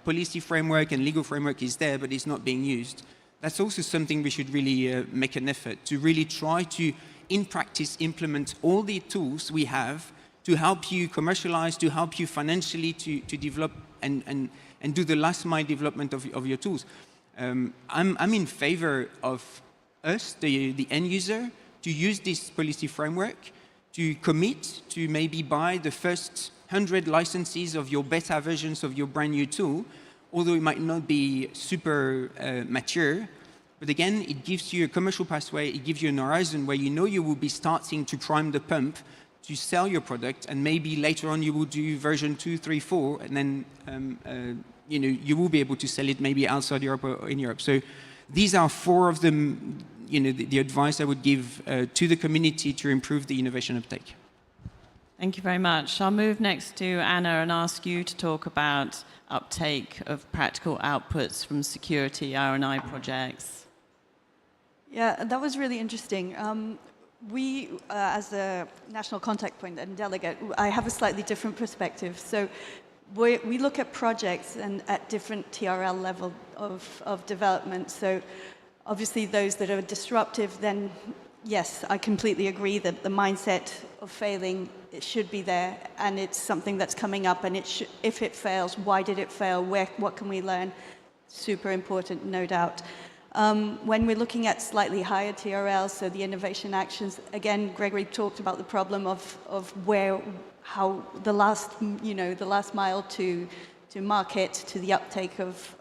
policy framework and legal framework is there, but it's not being used. That's also something we should really make an effort to really try to, in practice, implement all the tools we have to help you commercialize, to help you financially to develop and do the last mile development of your tools. I'm in favor of us, the end user, to use this policy framework, to commit to maybe buy the first 100 licenses of your beta versions of your brand new tool, although it might not be super mature. But again, it gives you a commercial pathway, it gives you an horizon where you know you will be starting to prime the pump to sell your product, and maybe later on you will do version 2, 3, 4, and then you will be able to sell it maybe outside Europe or in Europe. So these are 4 of them, the advice I would give to the community to improve the innovation uptake. Thank you very much. I'll move next to Anna and ask you to talk about uptake of practical outputs from security R&I projects. Yeah, that was really interesting. We, as a national contact point and delegate, I have a slightly different perspective. So we look at projects and at different TRL level of development. So obviously those that are disruptive, then yes, I completely agree that the mindset of failing, it should be there, and it's something that's coming up, and if it fails, why did it fail? What can we learn? Super important, no doubt. When we're looking at slightly higher TRL, so the innovation actions, again, Gregory talked about the problem of how the last mile to market, to the uptake of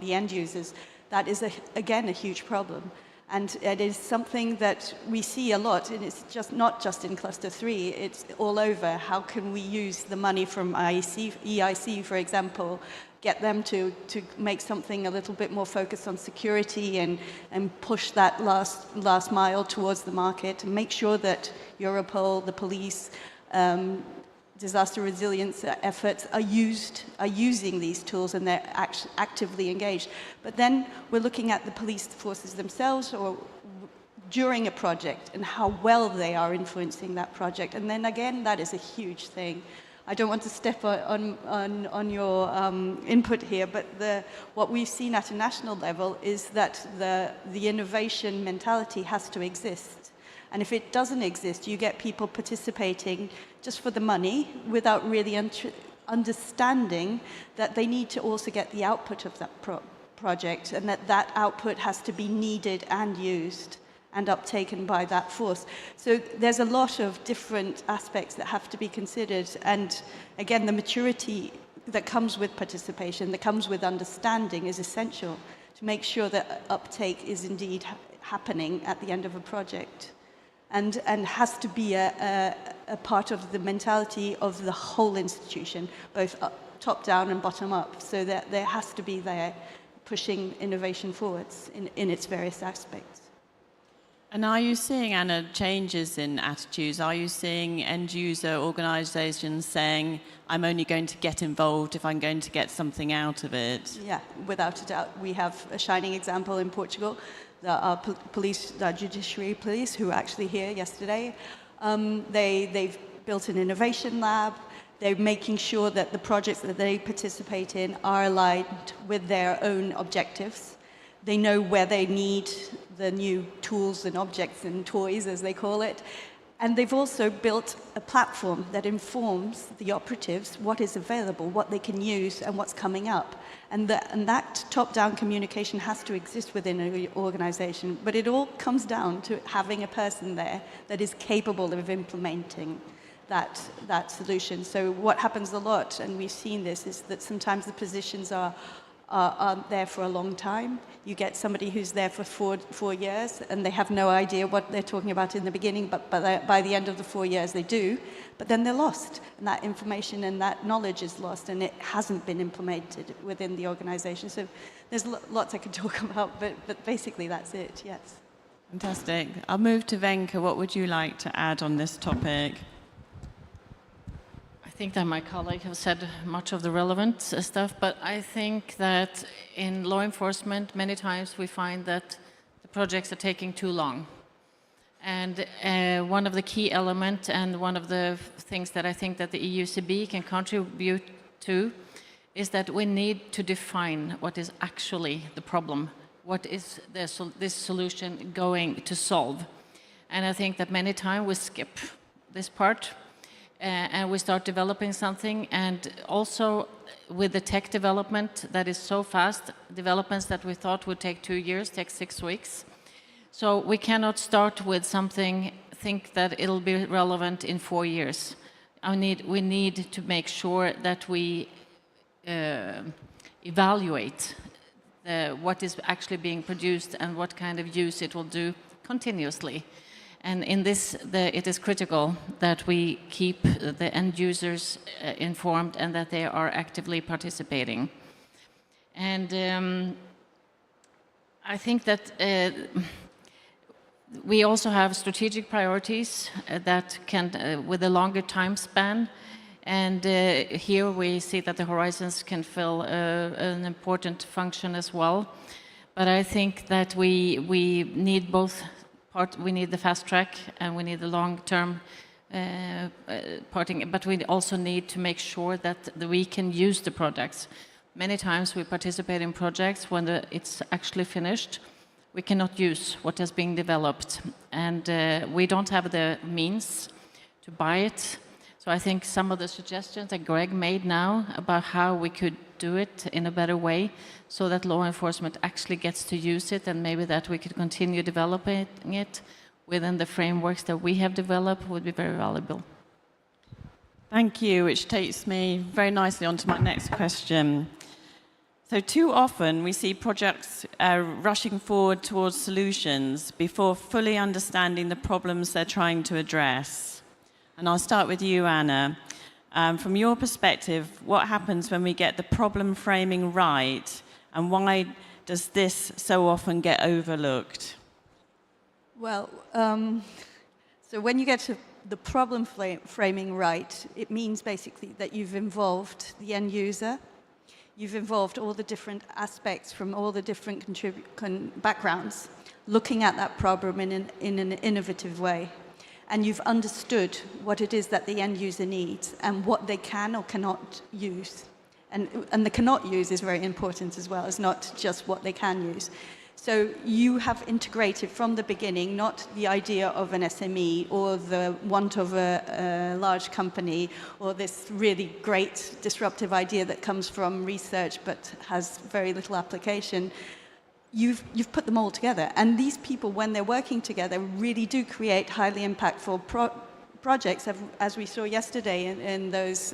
the end users. That is, again, a huge problem. And it is something that we see a lot, and it's just not just in Cluster 3, it's all over. How can we use the money from EIC, for example, get them to make something a little bit more focused on security and push that last mile towards the market, and make sure that Europol, the police, disaster resilience efforts are using these tools, and they're actively engaged. But then we're looking at the police forces themselves or during a project and how well they are influencing that project. And then again, that is a huge thing. I don't want to step on your input here, but what we've seen at a national level is that the innovation mentality has to exist. And if it doesn't exist, you get people participating just for the money without really understanding that they need to also get the output of that project, and that output has to be needed and used and uptaken by that force. So there's a lot of different aspects that have to be considered. And again, the maturity that comes with participation, that comes with understanding, is essential to make sure that uptake is indeed happening at the end of a project. And has to be a part of the mentality of the whole institution, both top down and bottom up, so that there has to be there pushing innovation forwards in its various aspects. And are you seeing, Anna, changes in attitudes? Are you seeing end-user organisations saying, I'm only going to get involved if I'm going to get something out of it? Yeah, without a doubt. We have a shining example in Portugal. Our police, our judiciary police, who were actually here yesterday, they've built an innovation lab. They're making sure that the projects that they participate in are aligned with their own objectives. They know where they need the new tools and objects and toys, as they call it. And they've also built a platform that informs the operatives what is available, what they can use, and what's coming up. And that top-down communication has to exist within an organization. But it all comes down to having a person there that is capable of implementing that solution. So what happens a lot, and we've seen this, is that sometimes the positions aren't there for a long time. You get somebody who's there for four years, and they have no idea what they're talking about in the beginning, but by the end of the 4 years they do. But then they're lost, and that information and that knowledge is lost, and it hasn't been implemented within the organization. So there's lots I could talk about, but basically that's it, yes. Fantastic. I'll move to Venka. What would you like to add on this topic? I think that my colleague have said much of the relevant stuff, but I think that in law enforcement, many times we find that the projects are taking too long. And one of the key elements and one of the things that I think that the EUCB can contribute to is that we need to define what is actually the problem. What is this solution going to solve? And I think that many times we skip this part and we start developing something, and also with the tech development that is so fast, developments that we thought would take 2 years, take 6 weeks. So we cannot start with something, think that it'll be relevant in 4 years. We need to make sure that we evaluate what is actually being produced and what kind of use it will do continuously. And in this, it is critical that we keep the end users informed and that they are actively participating. And I think that we also have strategic priorities that can, with a longer time span. And here we see that the horizons can fill an important function as well. But I think that we need both. We need the fast track and we need the long-term parting, but we also need to make sure that we can use the products. Many times we participate in projects when it's actually finished. We cannot use what has been developed, and we don't have the means to buy it. So I think some of the suggestions that Greg made now about how we could do it in a better way so that law enforcement actually gets to use it, and maybe that we could continue developing it within the frameworks that we have developed would be very valuable. Thank you, which takes me very nicely on to my next question. So too often we see projects rushing forward towards solutions before fully understanding the problems they're trying to address. And I'll start with you, Anna. From your perspective, what happens when we get the problem framing right, and why does this so often get overlooked? Well, so when you get to the problem framing right, it means basically that you've involved the end user, you've involved all the different aspects from all the different backgrounds, looking at that problem in an innovative way. And you've understood what it is that the end user needs and what they can or cannot use. And the cannot use is very important as well. It's not just what they can use. So you have integrated from the beginning not the idea of an SME or the want of a large company or this really great disruptive idea that comes from research but has very little application. You've put them all together. And these people, when they're working together, really do create highly impactful projects, as we saw yesterday in those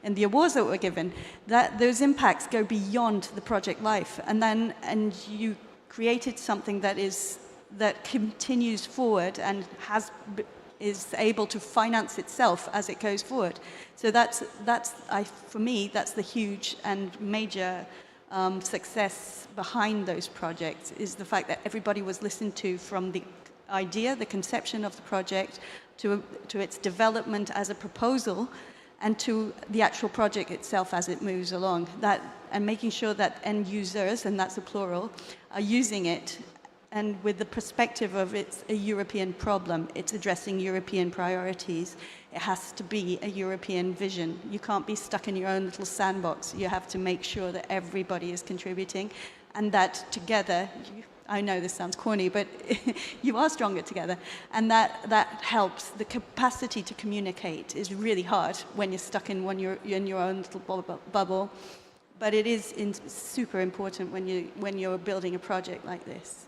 in the awards that were given. That those impacts go beyond the project life, and you created something that continues forward and is able to finance itself as it goes forward. So for me, that's the huge and major success behind those projects, is the fact that everybody was listened to from the idea, the conception of the project, to its development as a proposal, and to the actual project itself as it moves along. And making sure that end users, and that's a plural, are using it, and with the perspective of it's a European problem, it's addressing European priorities. It has to be a European vision. You can't be stuck in your own little sandbox. You have to make sure that everybody is contributing, and that together, I know this sounds corny, but you are stronger together. And that helps. The capacity to communicate is really hard when you're stuck in your own little bubble. But it is super important when you're building a project like this.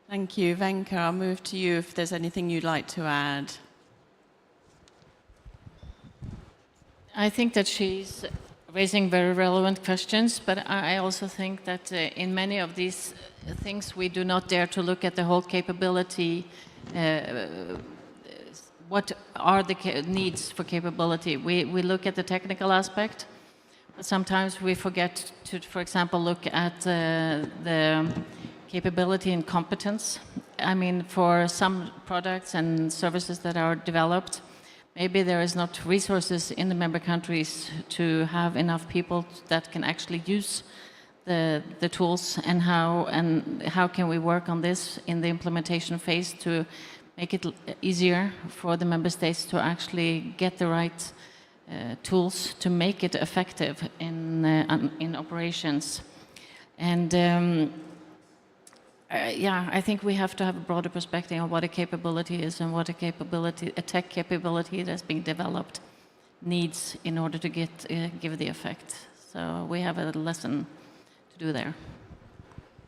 Thank you. Venka, I'll move to you if there's anything you'd like to add. I think that she's raising very relevant questions, but I also think that in many of these things we do not dare to look at the whole capability. What are the needs for capability? We look at the technical aspect, but sometimes we forget to, for example, look at the capability and competence. I mean, for some products and services that are developed, maybe there is not resources in the member countries to have enough people that can actually use the tools, and how can we work on this in the implementation phase to make it easier for the member states to actually get the right tools to make it effective in operations. And yeah, I think we have to have a broader perspective on what a capability is and what a tech capability that's being developed needs in order to give the effect. So we have a lesson to do there.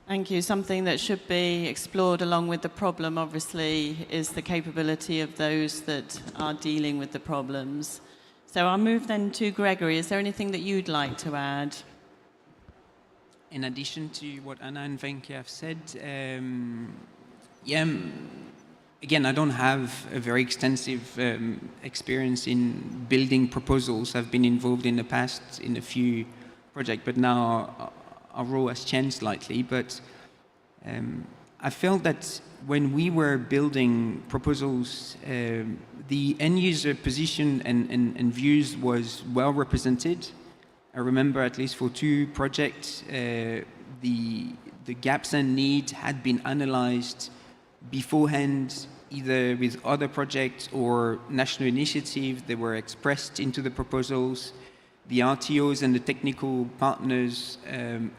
Thank you. Something that should be explored along with the problem, obviously, is the capability of those that are dealing with the problems. So I'll move then to Gregory. Is there anything that you'd like to add? In addition to what Anna and Venke have said, again, I don't have a very extensive experience in building proposals. I've been involved in the past in a few projects, but now our role has changed slightly. But I felt that when we were building proposals, the end user position and views was well represented. I remember at least for 2 projects, the gaps and needs had been analyzed beforehand, either with other projects or national initiatives. They were expressed into the proposals. The RTOs and the technical partners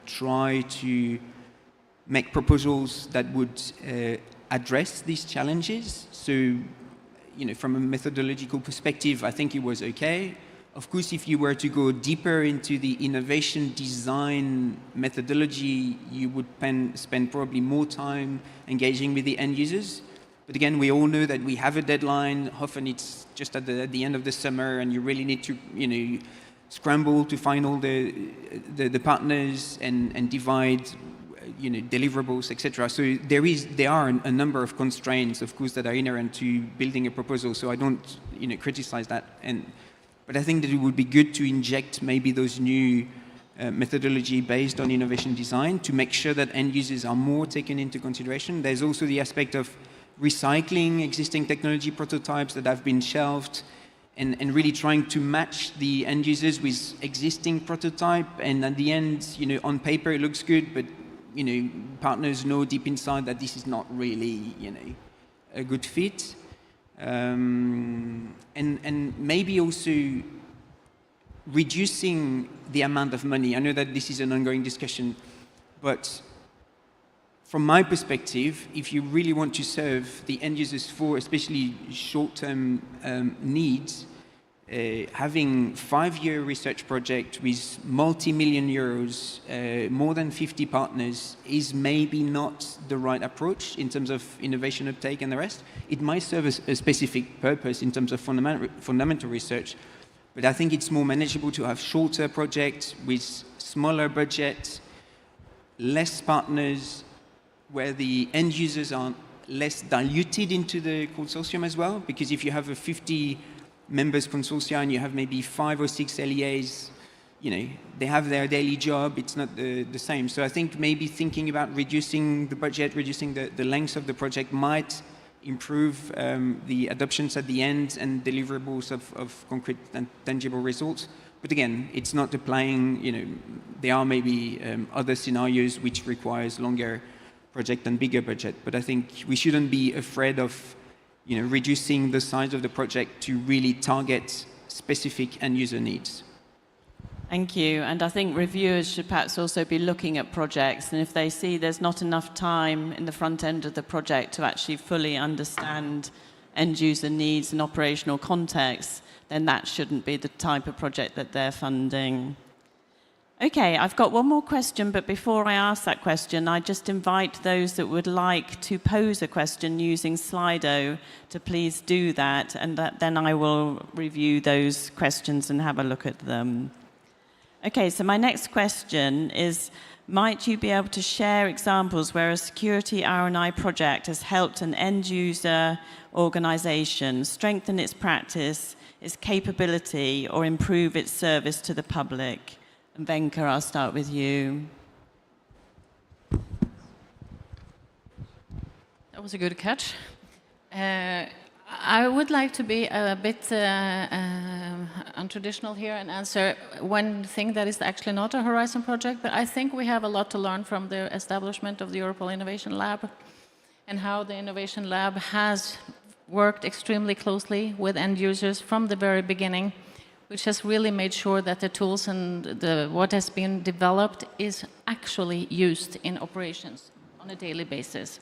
try to make proposals that would address these challenges. So, you know, from a methodological perspective, I think it was okay. Of course, if you were to go deeper into the innovation design methodology, you would spend probably more time engaging with the end users. But again, we all know that we have a deadline. Often it's just at the end of the summer, and you really need to, you know, scramble to find all the partners and divide deliverables, etc. So there are a number of constraints, of course, that are inherent to building a proposal. So I don't criticize that. But I think that it would be good to inject maybe those new methodology based on innovation design to make sure that end users are more taken into consideration. There's also the aspect of recycling existing technology prototypes that have been shelved and really trying to match the end users with existing prototype. And at the end, on paper it looks good, but partners know deep inside that this is not really, a good fit. And maybe also reducing the amount of money. I know that this is an ongoing discussion, but from my perspective, if you really want to serve the end users for especially short-term needs, having 5-year research project with multi-million euros, more than 50 partners is maybe not the right approach in terms of innovation uptake and the rest. It might serve a specific purpose in terms of fundamental research, but I think it's more manageable to have shorter projects with smaller budgets, less partners, where the end users are less diluted into the consortium as well, because if you have a 50 members consortia and you have maybe 5 or 6 LEAs, they have their daily job, it's not the same. So I think maybe thinking about reducing the budget, reducing the length of the project might improve the adoptions at the end and deliverables of concrete and tangible results. But again, it's not applying, there are maybe other scenarios which requires longer project and bigger budget. But I think we shouldn't be afraid of reducing the size of the project to really target specific end user needs. Thank you. And I think reviewers should perhaps also be looking at projects, and if they see there's not enough time in the front end of the project to actually fully understand end user needs and operational context, then that shouldn't be the type of project that they're funding. Okay, I've got one more question, but before I ask that question, I just invite those that would like to pose a question using Slido to please do that, and then I will review those questions and have a look at them. Okay, so my next question is, might you be able to share examples where a security R&I project has helped an end user organization strengthen its practice, its capability, or improve its service to the public? And Venka, I'll start with you. That was a good catch. I would like to be a bit untraditional here and answer one thing that is actually not a Horizon project, but I think we have a lot to learn from the establishment of the Europol Innovation Lab and how the Innovation Lab has worked extremely closely with end users from the very beginning, which has really made sure that the tools and what has been developed is actually used in operations on a daily basis.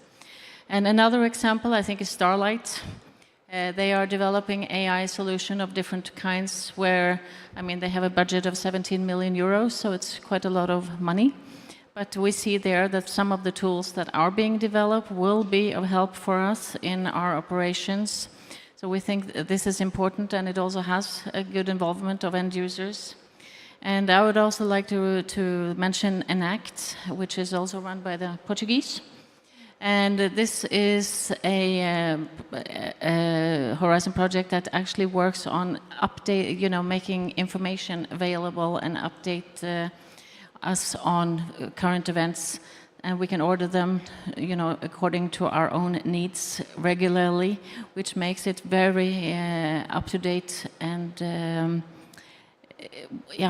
And another example, I think, is Starlight. They are developing AI solution of different kinds where, they have a budget of 17 million euros, so it's quite a lot of money. But we see there that some of the tools that are being developed will be of help for us in our operations. So we think this is important, and it also has a good involvement of end users. And I would also like to mention ENACT, which is also run by the Portuguese. And this is a Horizon project that actually works on making information available and update us on current events. And we can order them, according to our own needs regularly, which makes it very up to date. And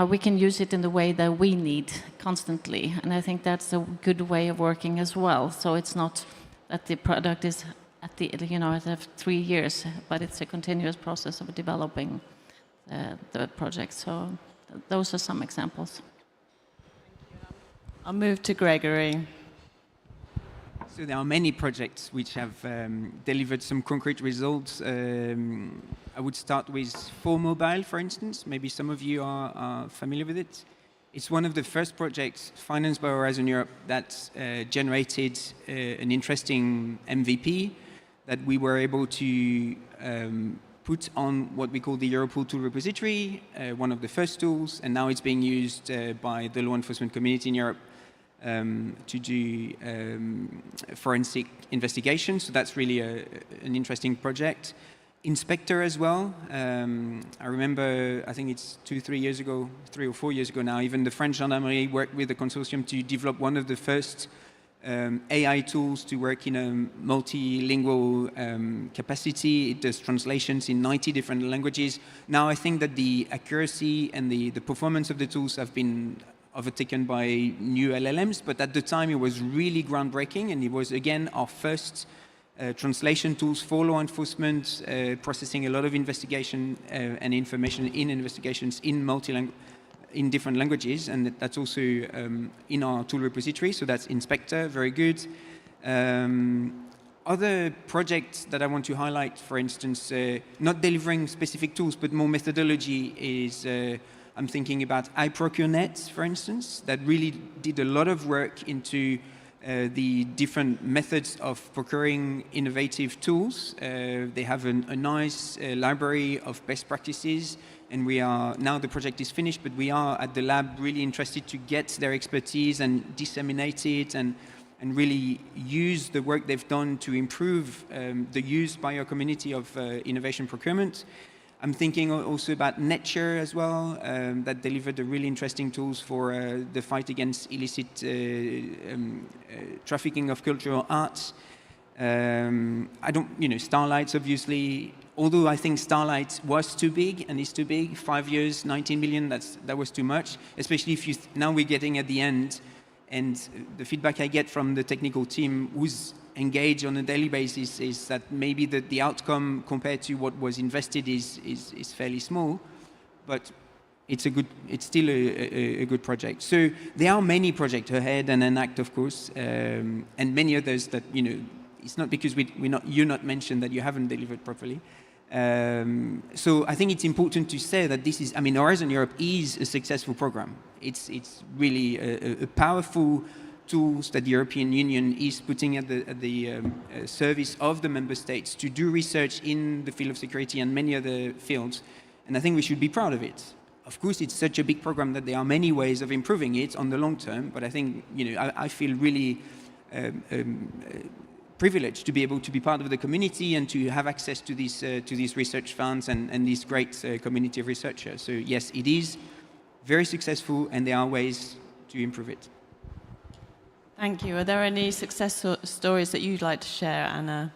we can use it in the way that we need constantly. And I think that's a good way of working as well. So it's not that the product is at the, at 3 years, but it's a continuous process of developing the project. So those are some examples. I'll move to Gregory. So there are many projects which have delivered some concrete results. I would start with 4Mobile, for instance. Maybe some of you are familiar with it. It's one of the first projects financed by Horizon Europe that generated an interesting MVP that we were able to put on what we call the Europol tool repository, one of the first tools, and now it's being used by the law enforcement community in Europe to do forensic investigations. So that's really an interesting project. Inspector as well. I remember, I think it's 3 or 4 years ago now, even the French gendarmerie worked with the consortium to develop one of the first AI tools to work in a multilingual capacity. It does translations in 90 different languages. Now I think that the accuracy and the performance of the tools have been overtaken by new LLMs, but at the time it was really groundbreaking, and it was again our first translation tools for law enforcement, processing a lot of investigation and information in investigations in different languages, and that's also in our tool repository. So that's Inspector, very good. Other projects that I want to highlight, for instance, not delivering specific tools, but more methodology is, I'm thinking about iProcureNet, for instance, that really did a lot of work into the different methods of procuring innovative tools. They have a nice library of best practices, and we are, now the project is finished, but we are at the lab really interested to get their expertise and disseminate it and really use the work they've done to improve the use by our community of innovation procurement. I'm thinking also about Nature as well, that delivered a really interesting tools for the fight against illicit trafficking of cultural arts. Starlights, obviously, although I think Starlight was too big and is too big, 5 years, 19 million, that was too much, especially if now we're getting at the end, and the feedback I get from the technical team who's engaged on a daily basis is that maybe the outcome compared to what was invested is fairly small, but it's still a good project. So there are many projects ahead, and ENACT, of course, and many others that, it's not because you're not mentioned that you haven't delivered properly. So I think it's important to say that this is, Horizon Europe is a successful program. It's really a powerful tools that the European Union is putting at the service of the member states to do research in the field of security and many other fields. And I think we should be proud of it. Of course, it's such a big program that there are many ways of improving it on the long term, but I think, I feel really privileged to be able to be part of the community and to have access to these research funds and this great community of researchers. So yes, it is very successful, and there are ways to improve it. Thank you. Are there any success stories that you'd like to share, Anna?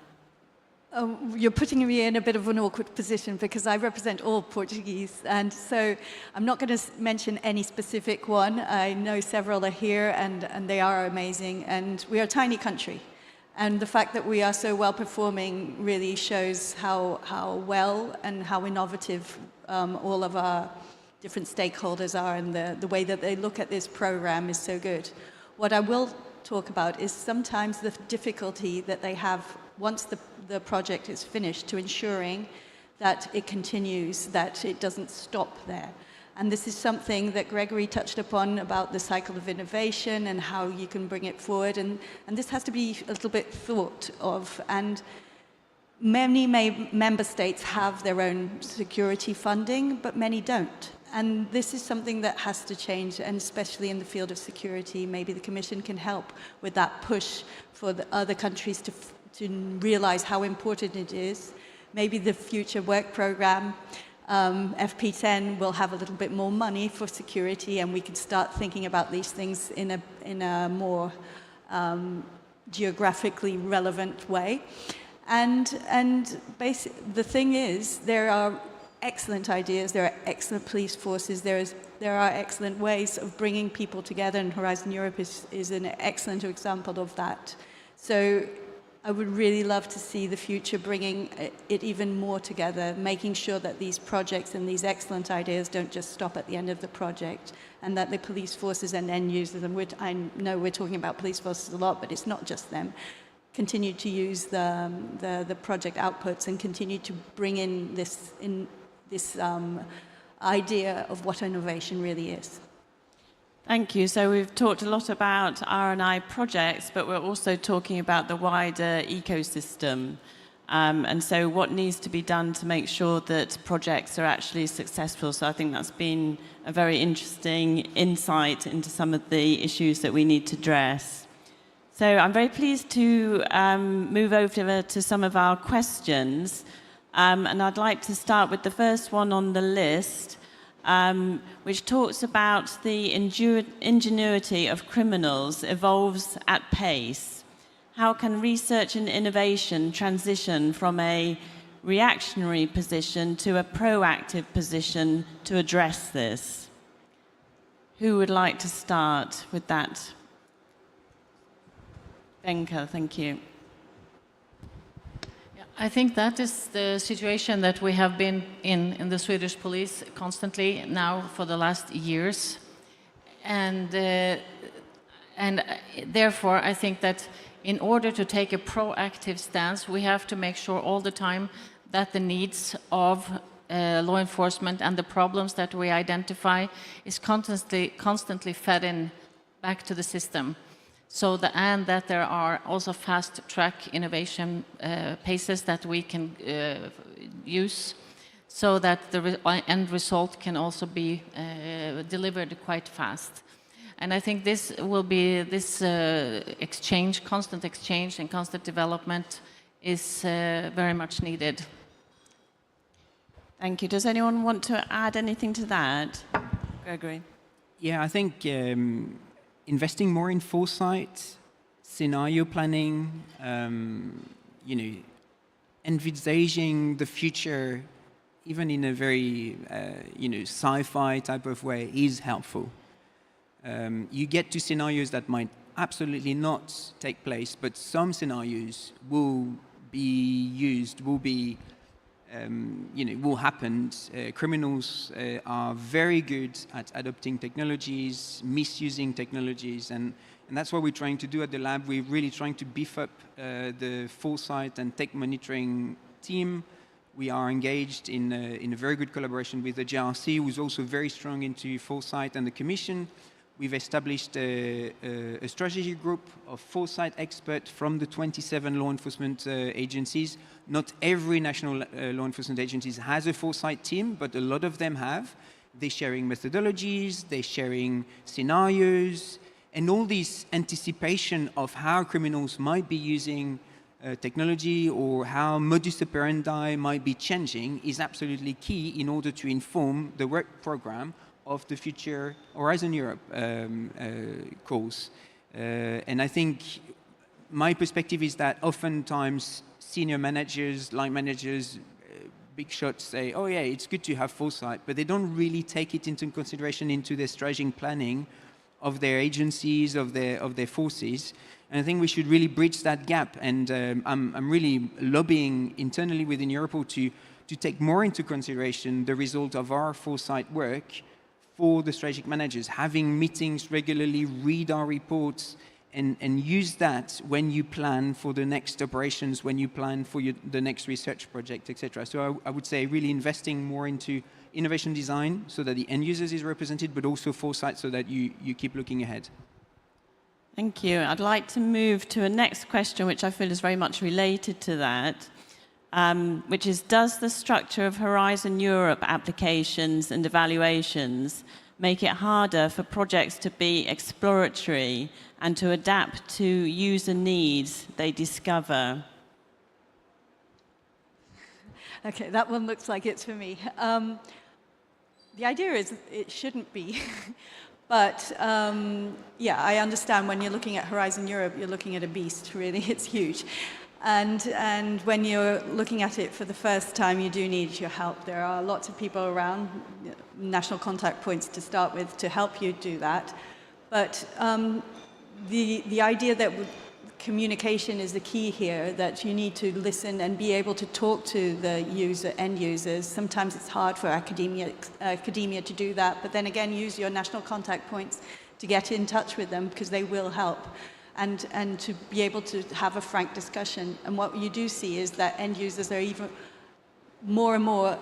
You're putting me in a bit of an awkward position because I represent all Portuguese, and so I'm not going to mention any specific one. I know several are here, and they are amazing, and we are a tiny country. And the fact that we are so well performing really shows how well and how innovative all of our different stakeholders are, and the way that they look at this program is so good. What I will talk about is sometimes the difficulty that they have once the project is finished to ensuring that it continues, that it doesn't stop there. And this is something that Gregory touched upon about the cycle of innovation and how you can bring it forward. And this has to be a little bit thought of. And many member states have their own security funding, but many don't. And this is something that has to change, and especially in the field of security, maybe the Commission can help with that push for the other countries to realize how important it is. Maybe the future work program, FP10, will have a little bit more money for security, and we can start thinking about these things in a more geographically relevant way. And the thing is, there are excellent ideas, there are excellent police forces, there are excellent ways of bringing people together, and Horizon Europe is an excellent example of that. So I would really love to see the future bringing it even more together, making sure that these projects and these excellent ideas don't just stop at the end of the project, and that the police forces and end users, and I know we're talking about police forces a lot, but it's not just them, continue to use the project outputs and continue to bring in this idea of what innovation really is. Thank you. So we've talked a lot about R&I projects, but we're also talking about the wider ecosystem. And so what needs to be done to make sure that projects are actually successful? So I think that's been a very interesting insight into some of the issues that we need to address. So I'm very pleased to move over to some of our questions. And I'd like to start with the first one on the list, which talks about the ingenuity of criminals evolves at pace. How can research and innovation transition from a reactionary position to a proactive position to address this? Who would like to start with that? Wenke, thank you. I think that is the situation that we have been in the Swedish police constantly now for the last years. And therefore, I think that in order to take a proactive stance, we have to make sure all the time that the needs of law enforcement and the problems that we identify is constantly fed in back to the system. And that there are also fast-track innovation paces that we can use so that the end result can also be delivered quite fast. And I think this will be, this exchange, constant exchange and constant development is very much needed. Thank you. Does anyone want to add anything to that? Gregory. Yeah, I think investing more in foresight, scenario planning, envisaging the future, even in a very, sci-fi type of way, is helpful. You get to scenarios that might absolutely not take place, but some scenarios will be used, will be, will happen. Criminals are very good at adopting technologies, misusing technologies, and that's what we're trying to do at the lab. We're really trying to beef up the foresight and tech monitoring team. We are engaged in a very good collaboration with the JRC, who's also very strong into foresight, and the Commission. We've established a strategy group of foresight experts from the 27 law enforcement agencies. Not every national law enforcement agency has a foresight team, but a lot of them have. They're sharing methodologies, they're sharing scenarios, and all this anticipation of how criminals might be using technology or how modus operandi might be changing is absolutely key in order to inform the work program of the future Horizon Europe course. And I think my perspective is that oftentimes senior managers, line managers, big shots say, oh yeah, it's good to have foresight, but they don't really take it into consideration into their strategic planning of their agencies, of their forces. And I think we should really bridge that gap. And I'm really lobbying internally within Europol to take more into consideration the result of our foresight work for the strategic managers, having meetings regularly, read our reports, and use that when you plan for the next operations, when you plan for the next research project, etc. So I would say really investing more into innovation design so that the end users is represented, but also foresight so that you keep looking ahead. Thank you. I'd like to move to a next question, which I feel is very much related to that, which is, does the structure of Horizon Europe applications and evaluations make it harder for projects to be exploratory and to adapt to user needs they discover? Okay, that one looks like it's for me. The idea is it shouldn't be. But yeah, I understand when you're looking at Horizon Europe, you're looking at a beast, really. It's huge. And when you're looking at it for the first time, you do need your help. There are lots of people around, national contact points to start with, to help you do that. But the idea that communication is the key here, that you need to listen and be able to talk to the end users. Sometimes it's hard for academia to do that, but then again, use your national contact points to get in touch with them because they will help. And to be able to have a frank discussion. And what you do see is that end users are even more and more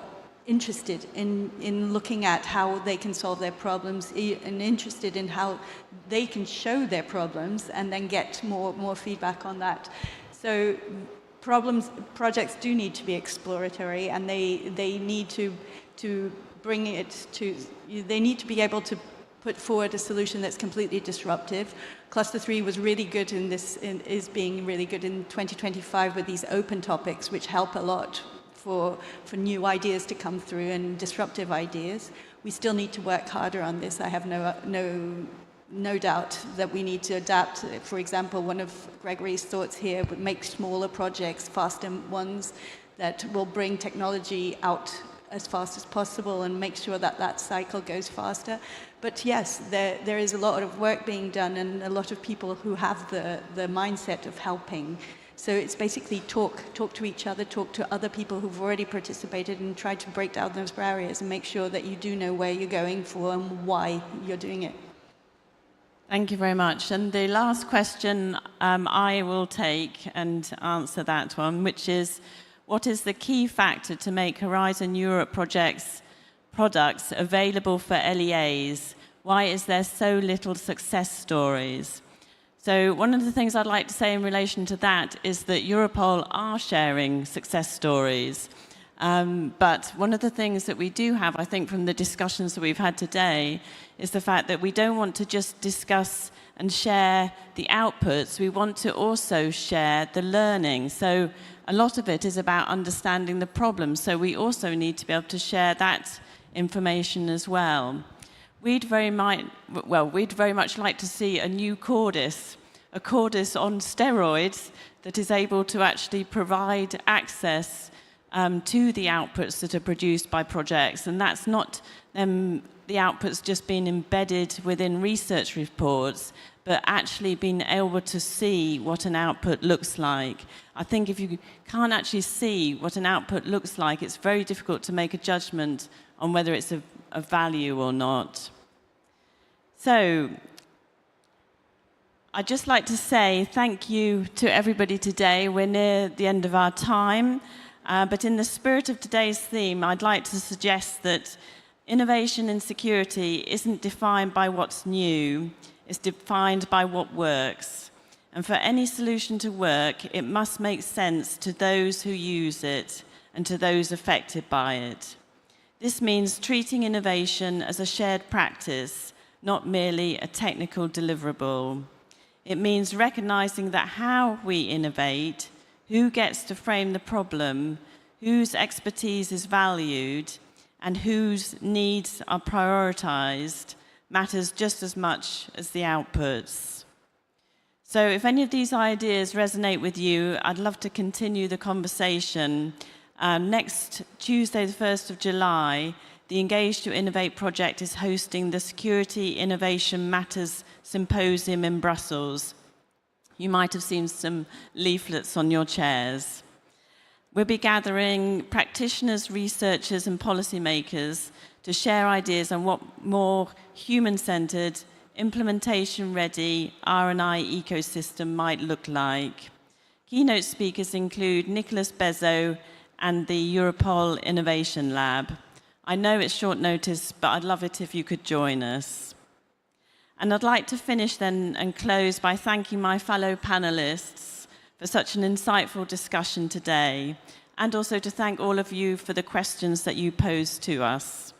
interested in looking at how they can solve their problems and interested in how they can show their problems and then get more feedback on that. So projects do need to be exploratory, and they need to bring it to, they need to be able to put forward a solution that's completely disruptive. Cluster 3 was really good in this, is being really good in 2025 with these open topics, which help a lot for new ideas to come through and disruptive ideas. We still need to work harder on this. I have no doubt that we need to adapt. For example, one of Gregory's thoughts here would make smaller projects, faster ones that will bring technology out as fast as possible and make sure that that cycle goes faster. But yes, there is a lot of work being done and a lot of people who have the mindset of helping. So it's basically talk to each other, talk to other people who've already participated, and try to break down those barriers and make sure that you do know where you're going for and why you're doing it. Thank you very much. And the last question I will take and answer that one, which is, what is the key factor to make Horizon Europe products available for LEAs? Why is there so little success stories? So one of the things I'd like to say in relation to that is that Europol are sharing success stories. But one of the things that we do have, I think, from the discussions that we've had today, is the fact that we don't want to just discuss and share the outputs. We want to also share the learning. So a lot of it is about understanding the problem. So we also need to be able to share that information as well. We'd very much like to see a new Cordis, a Cordis on steroids that is able to actually provide access to the outputs that are produced by projects. And that's not the outputs just being embedded within research reports, but actually being able to see what an output looks like. I think if you can't actually see what an output looks like, it's very difficult to make a judgment on whether it's of value or not. So I'd just like to say thank you to everybody today. We're near the end of our time, but in the spirit of today's theme, I'd like to suggest that innovation in security isn't defined by what's new, it's defined by what works. And for any solution to work, it must make sense to those who use it and to those affected by it. This means treating innovation as a shared practice, not merely a technical deliverable. It means recognizing that how we innovate, who gets to frame the problem, whose expertise is valued, and whose needs are prioritized matters just as much as the outputs. So if any of these ideas resonate with you, I'd love to continue the conversation. Next Tuesday, the 1st of July, the Engage to Innovate project is hosting the Security Innovation Matters Symposium in Brussels. You might have seen some leaflets on your chairs. We'll be gathering practitioners, researchers, and policymakers to share ideas on what more human-centered, implementation-ready R&I ecosystem might look like. Keynote speakers include Nicolas Bezo and the Europol Innovation Lab. I know it's short notice, but I'd love it if you could join us. And I'd like to finish then and close by thanking my fellow panelists for such an insightful discussion today, and also to thank all of you for the questions that you posed to us.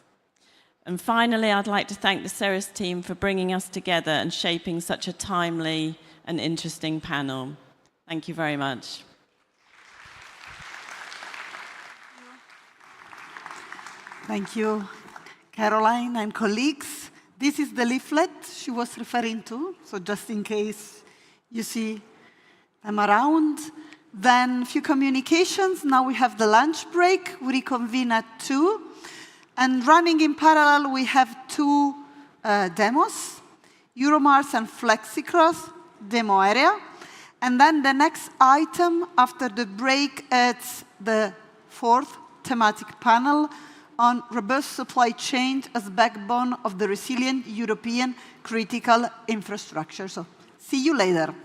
And finally, I'd like to thank the CERIS team for bringing us together and shaping such a timely and interesting panel. Thank you very much. Thank you, Caroline and colleagues. This is the leaflet she was referring to, so just in case you see them around. Then a few communications. Now we have the lunch break. We reconvene at 2. And running in parallel, we have 2 demos, Euromars and Flexicross demo area. And then the next item after the break is the 4th thematic panel on robust supply chain as backbone of the resilient European critical infrastructure. So see you later.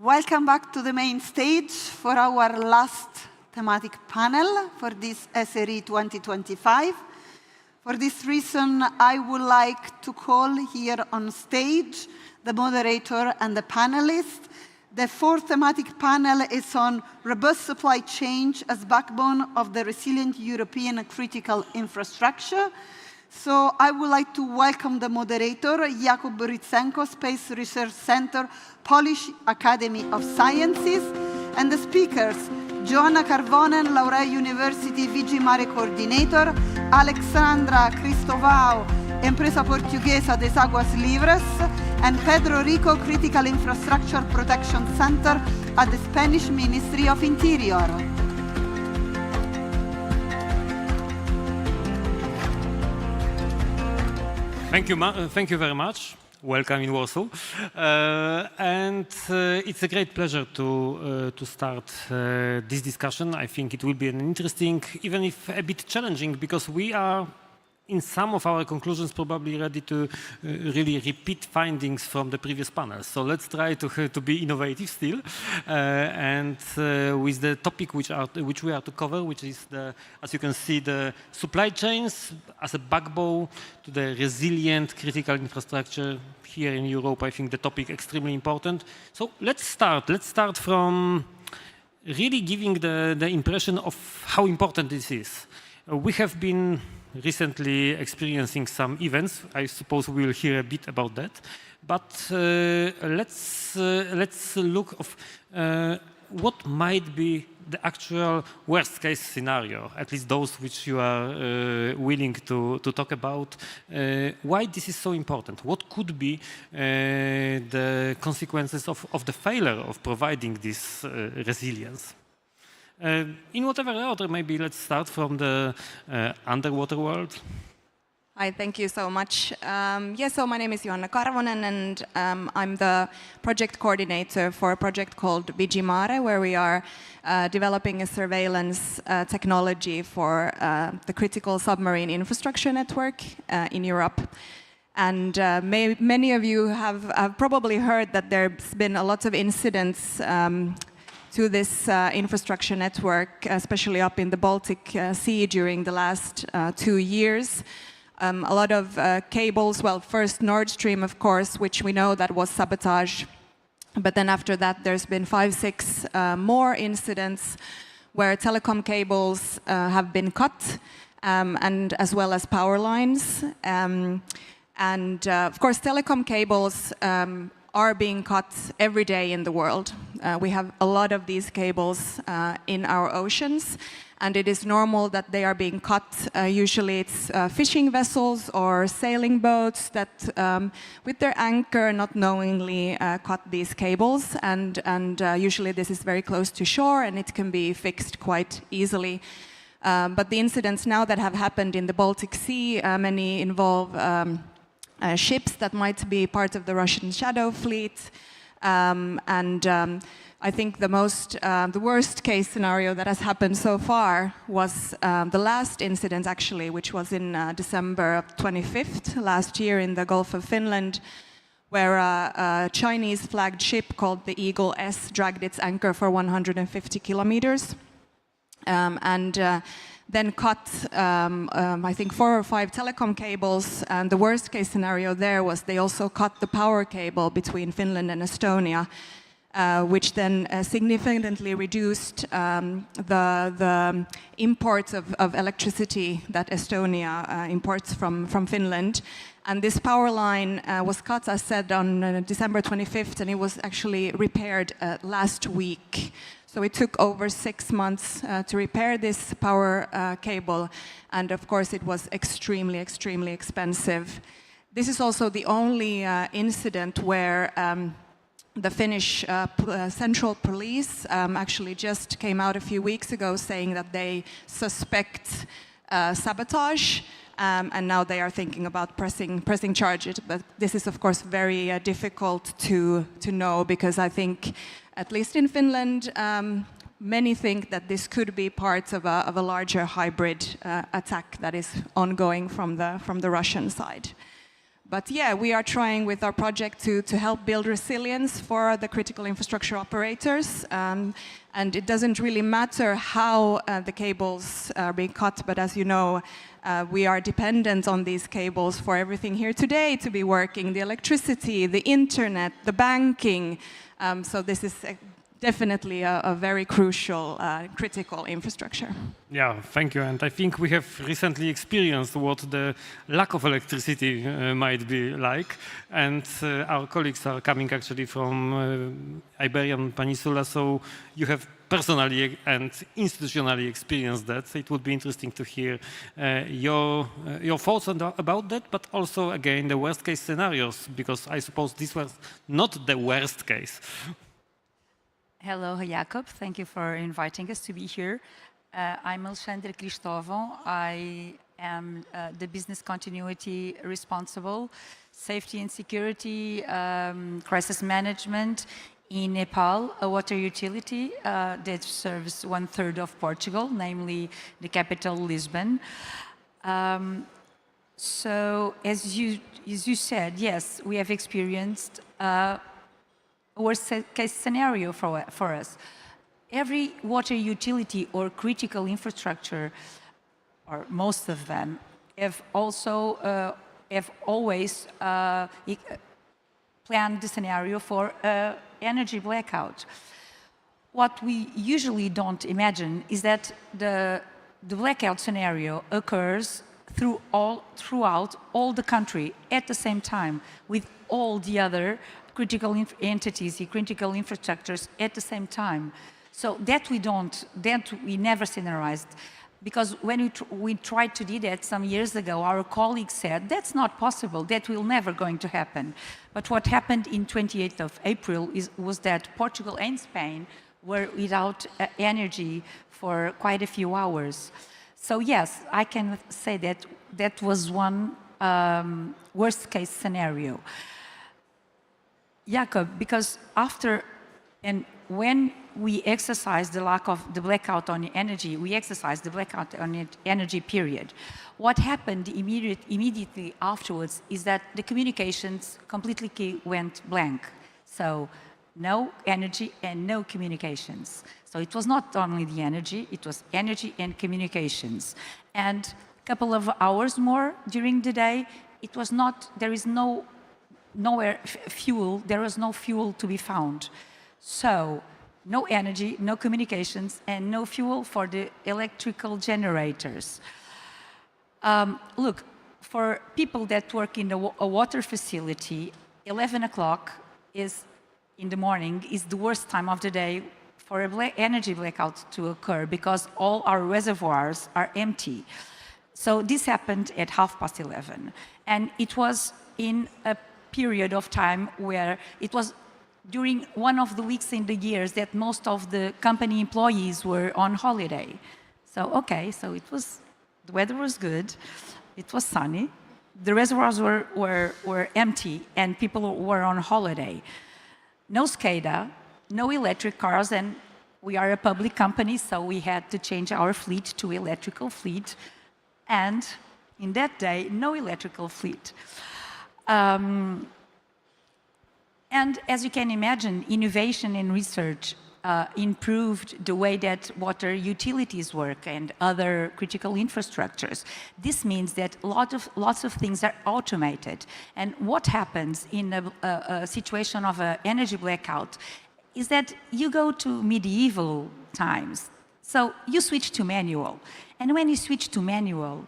Welcome back to the main stage for our last thematic panel for this SRE 2025. For this reason, I would like to call here on stage the moderator and the panelists. The fourth thematic panel is on robust supply chain as backbone of the resilient European critical infrastructure. So I would like to welcome the moderator, Jakub Rytsenko, Space Research Center, Polish Academy of Sciences, and the speakers, Joanna Carvonen, Laurea University VG Mare Coordinator, Alexandra Cristovao, Empresa Portuguesa des Aguas Libres, and Pedro Rico, Critical Infrastructure Protection Center at the Spanish Ministry of Interior. Thank you very much. Welcome in Warsaw. It's a great pleasure to start this discussion. I think it will be an interesting, even if a bit challenging, because we are, in some of our conclusions, probably ready to really repeat findings from the previous panels. So let's try to be innovative still, with the topic which we are to cover, which is as you can see, the supply chains as a backbone to the resilient critical infrastructure here in Europe. I think the topic extremely important. So let's start. Let's start from really giving the impression of how important this is. We have been recently experiencing some events. I suppose we will hear a bit about that. But let's look of what might be the actual worst-case scenario, at least those which you are willing to talk about. Why this is so important? What could be the consequences of the failure of providing this resilience? In whatever order, maybe let's start from the underwater world. Hi, thank you so much. So my name is Joanna Carvonen, and I'm the project coordinator for a project called VG Mare, where we are developing a surveillance technology for the critical submarine infrastructure network in Europe. And many of you have probably heard that there's been a lot of incidents to this infrastructure network, especially up in the Baltic Sea during the last 2 years. A lot of cables, well, first Nord Stream, of course, which we know that was sabotage. But then after that, there's been 5-6 more incidents where telecom cables have been cut, and as well as power lines. Of course, telecom cables are being cut every day in the world. We have a lot of these cables in our oceans, and it is normal that they are being cut. Usually it's fishing vessels or sailing boats that, with their anchor, not knowingly cut these cables, and usually this is very close to shore, and it can be fixed quite easily. But the incidents now that have happened in the Baltic Sea, many involve ships that might be part of the Russian shadow fleet. I think the worst case scenario that has happened so far was the last incident, actually, which was in December 25th last year in the Gulf of Finland, where a Chinese flagged ship called the Eagle S dragged its anchor for 150 kilometers. Then cut, I think, 4 or 5 telecom cables. And the worst case scenario there was they also cut the power cable between Finland and Estonia, which then significantly reduced the imports of electricity that Estonia imports from Finland. And this power line was cut, as said, on December 25th, and it was actually repaired last week. So it took over 6 months to repair this power cable, and of course it was extremely, extremely expensive. This is also the only incident where the Finnish Central Police actually just came out a few weeks ago saying that they suspect sabotage, and now they are thinking about pressing charges. But this is, of course, very difficult to know, because I think, at least in Finland, many think that this could be part of a larger hybrid attack that is ongoing from the Russian side. But yeah, we are trying with our project to help build resilience for the critical infrastructure operators. And it doesn't really matter how the cables are being cut, but as you know, we are dependent on these cables for everything here today to be working, the electricity, the internet, the banking. So this is definitely a very crucial, critical infrastructure. Yeah, thank you. And I think we have recently experienced what the lack of electricity might be like. And our colleagues are coming actually from Iberian Peninsula, so you have personally and institutionally experienced that. So it would be interesting to hear your thoughts about that, but also, again, the worst case scenarios, because I suppose this was not the worst case. Hello, Jacob. Thank you for inviting us to be here. I'm Alexandra Cristóvão. I am the business continuity responsible, safety and security, crisis management in Nepal, a water utility that serves 1/3 of Portugal, namely the capital, Lisbon. So, as you said, yes, we have experienced worst case scenario for us. Every water utility or critical infrastructure, or most of them, have always planned the scenario for energy blackout. What we usually don't imagine is that the blackout scenario occurs throughout all the country at the same time, with all the other critical entities, critical infrastructures at the same time. So that we never scenarized. Because when we tried to do that some years ago, our colleagues said, that's not possible, that will never going to happen. But what happened in 28th of April was that Portugal and Spain were without energy for quite a few hours. So yes, I can say that that was one worst case scenario. Jacob, because after and when we exercised the blackout on energy, we exercised the blackout on energy period. What happened immediately afterwards is that the communications completely went blank. So no energy and no communications. So it was not only the energy, it was energy and communications. And a couple of hours more during the day, it was not, there is nowhere fuel, there was no fuel to be found. So no energy, no communications, and no fuel for the electrical generators. Look, for people that work in a water facility, 11 o'clock in the morning is the worst time of the day for an energy blackout to occur because all our reservoirs are empty. So this happened at 11:30. And it was in a period of time where it was during one of the weeks in the years that most of the company employees were on holiday. So, okay, so the weather was good, it was sunny, the reservoirs were empty and people were on holiday. No SCADA, no electric cars, and we are a public company, so we had to change our fleet to electrical fleet. And in that day, no electrical fleet. And as you can imagine, innovation and research improved the way that water utilities work and other critical infrastructures. This means that lots of things are automated. And what happens in a situation of an energy blackout is that you go to medieval times. So you switch to manual. And when you switch to manual,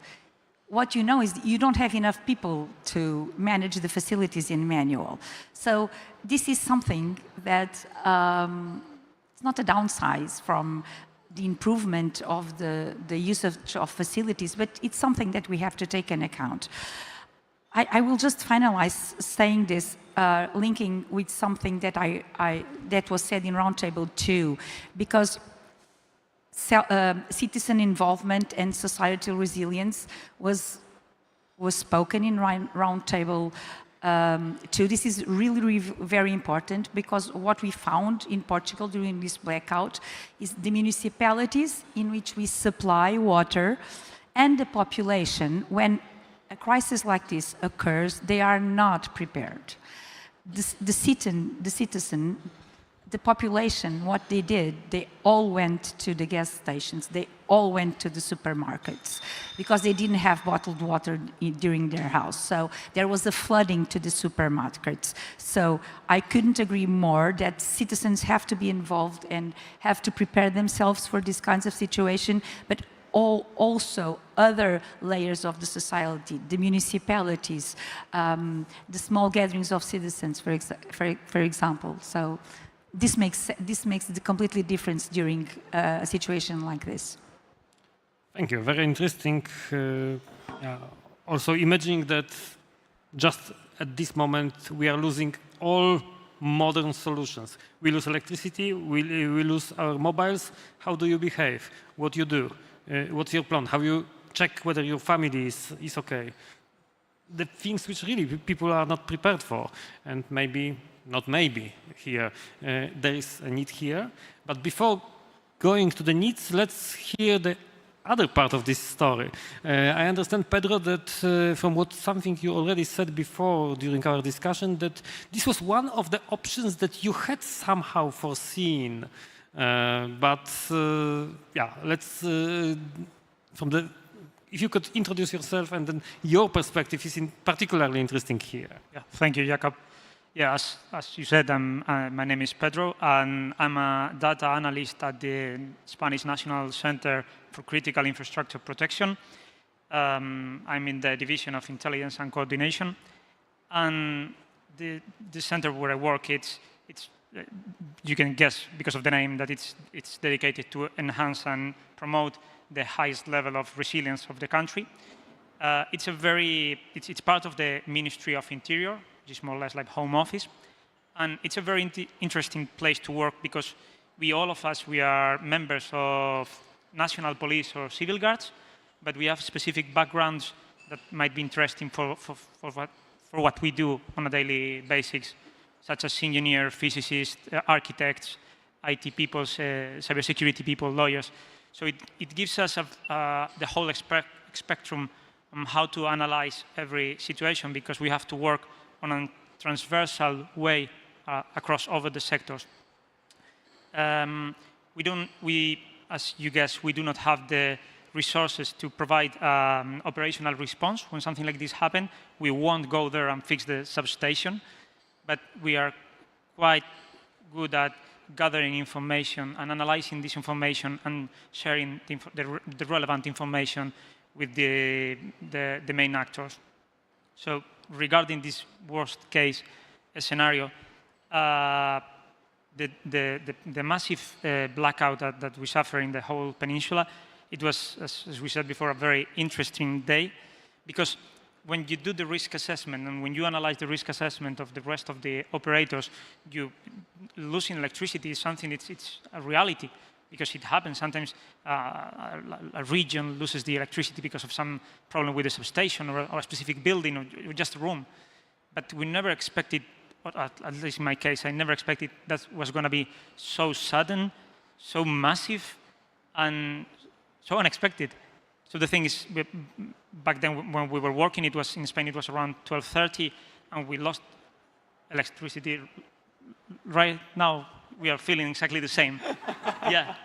what you know is you don't have enough people to manage the facilities in manual. So this is something that it's not a downsize from the improvement of the use of facilities, but it's something that we have to take into account. I will just finalize saying this, linking with something that that was said in Roundtable 2, because citizen involvement and societal resilience was spoken in Roundtable 2. This is really very important because what we found in Portugal during this blackout is the municipalities in which we supply water and the population, when a crisis like this occurs, they are not prepared. The citizen, the population, what they did, they all went to the gas stations, they all went to the supermarkets because they didn't have bottled water during their house. So there was a flooding to the supermarkets. So I couldn't agree more that citizens have to be involved and have to prepare themselves for this kinds of situation, but also other layers of the society, the municipalities, the small gatherings of citizens, for example. So this makes the completely difference during a situation like this. Thank you. Very interesting. Also imagining that just at this moment we are losing all modern solutions. We lose electricity, we lose our mobiles. How do you behave? What you do? What's your plan? How you check whether your family is okay? The things which really people are not prepared for. And maybe, not maybe, here, there is a need here. But before going to the needs, let's hear the other part of this story. I understand, Pedro, that from something you already said before during our discussion, that this was one of the options that you had somehow foreseen. Let's if you could introduce yourself, and then your perspective is particularly interesting here. Yeah, thank you, Jakob. Yeah, as you said, my name is Pedro, and I'm a data analyst at the Spanish National Center for Critical Infrastructure Protection. I'm in the Division of Intelligence and Coordination, and the center where I work, it's you can guess because of the name that it's dedicated to enhance and promote the highest level of resilience of the country. It's part of the Ministry of Interior, which is more or less like home office, and it's a very interesting place to work because all of us are members of national police or civil guards, but we have specific backgrounds that might be interesting for what we do on a daily basis, such as engineers, physicists, architects, IT people, cybersecurity people, lawyers. So it gives us the whole spectrum on how to analyze every situation, because we have to work on a transversal way across all the sectors. As you guess, we do not have the resources to provide operational response when something like this happens. We won't go there and fix the substation, but we are quite good at gathering information and analyzing this information and sharing the relevant information with the main actors. So regarding this worst case scenario, the massive blackout that we suffer in the whole peninsula, it was, as we said before, a very interesting day, because when you do the risk assessment and when you analyze the risk assessment of the rest of the operators, losing electricity is something, it's a reality, because it happens. Sometimes a region loses the electricity because of some problem with the substation or a specific building or just a room. But we never expected, at least in my case, I never expected that was going to be so sudden, so massive, and so unexpected. So the thing is, back then when we were working, it was in Spain, it was around 12:30, and we lost electricity. Right now, we are feeling exactly the same. Yeah,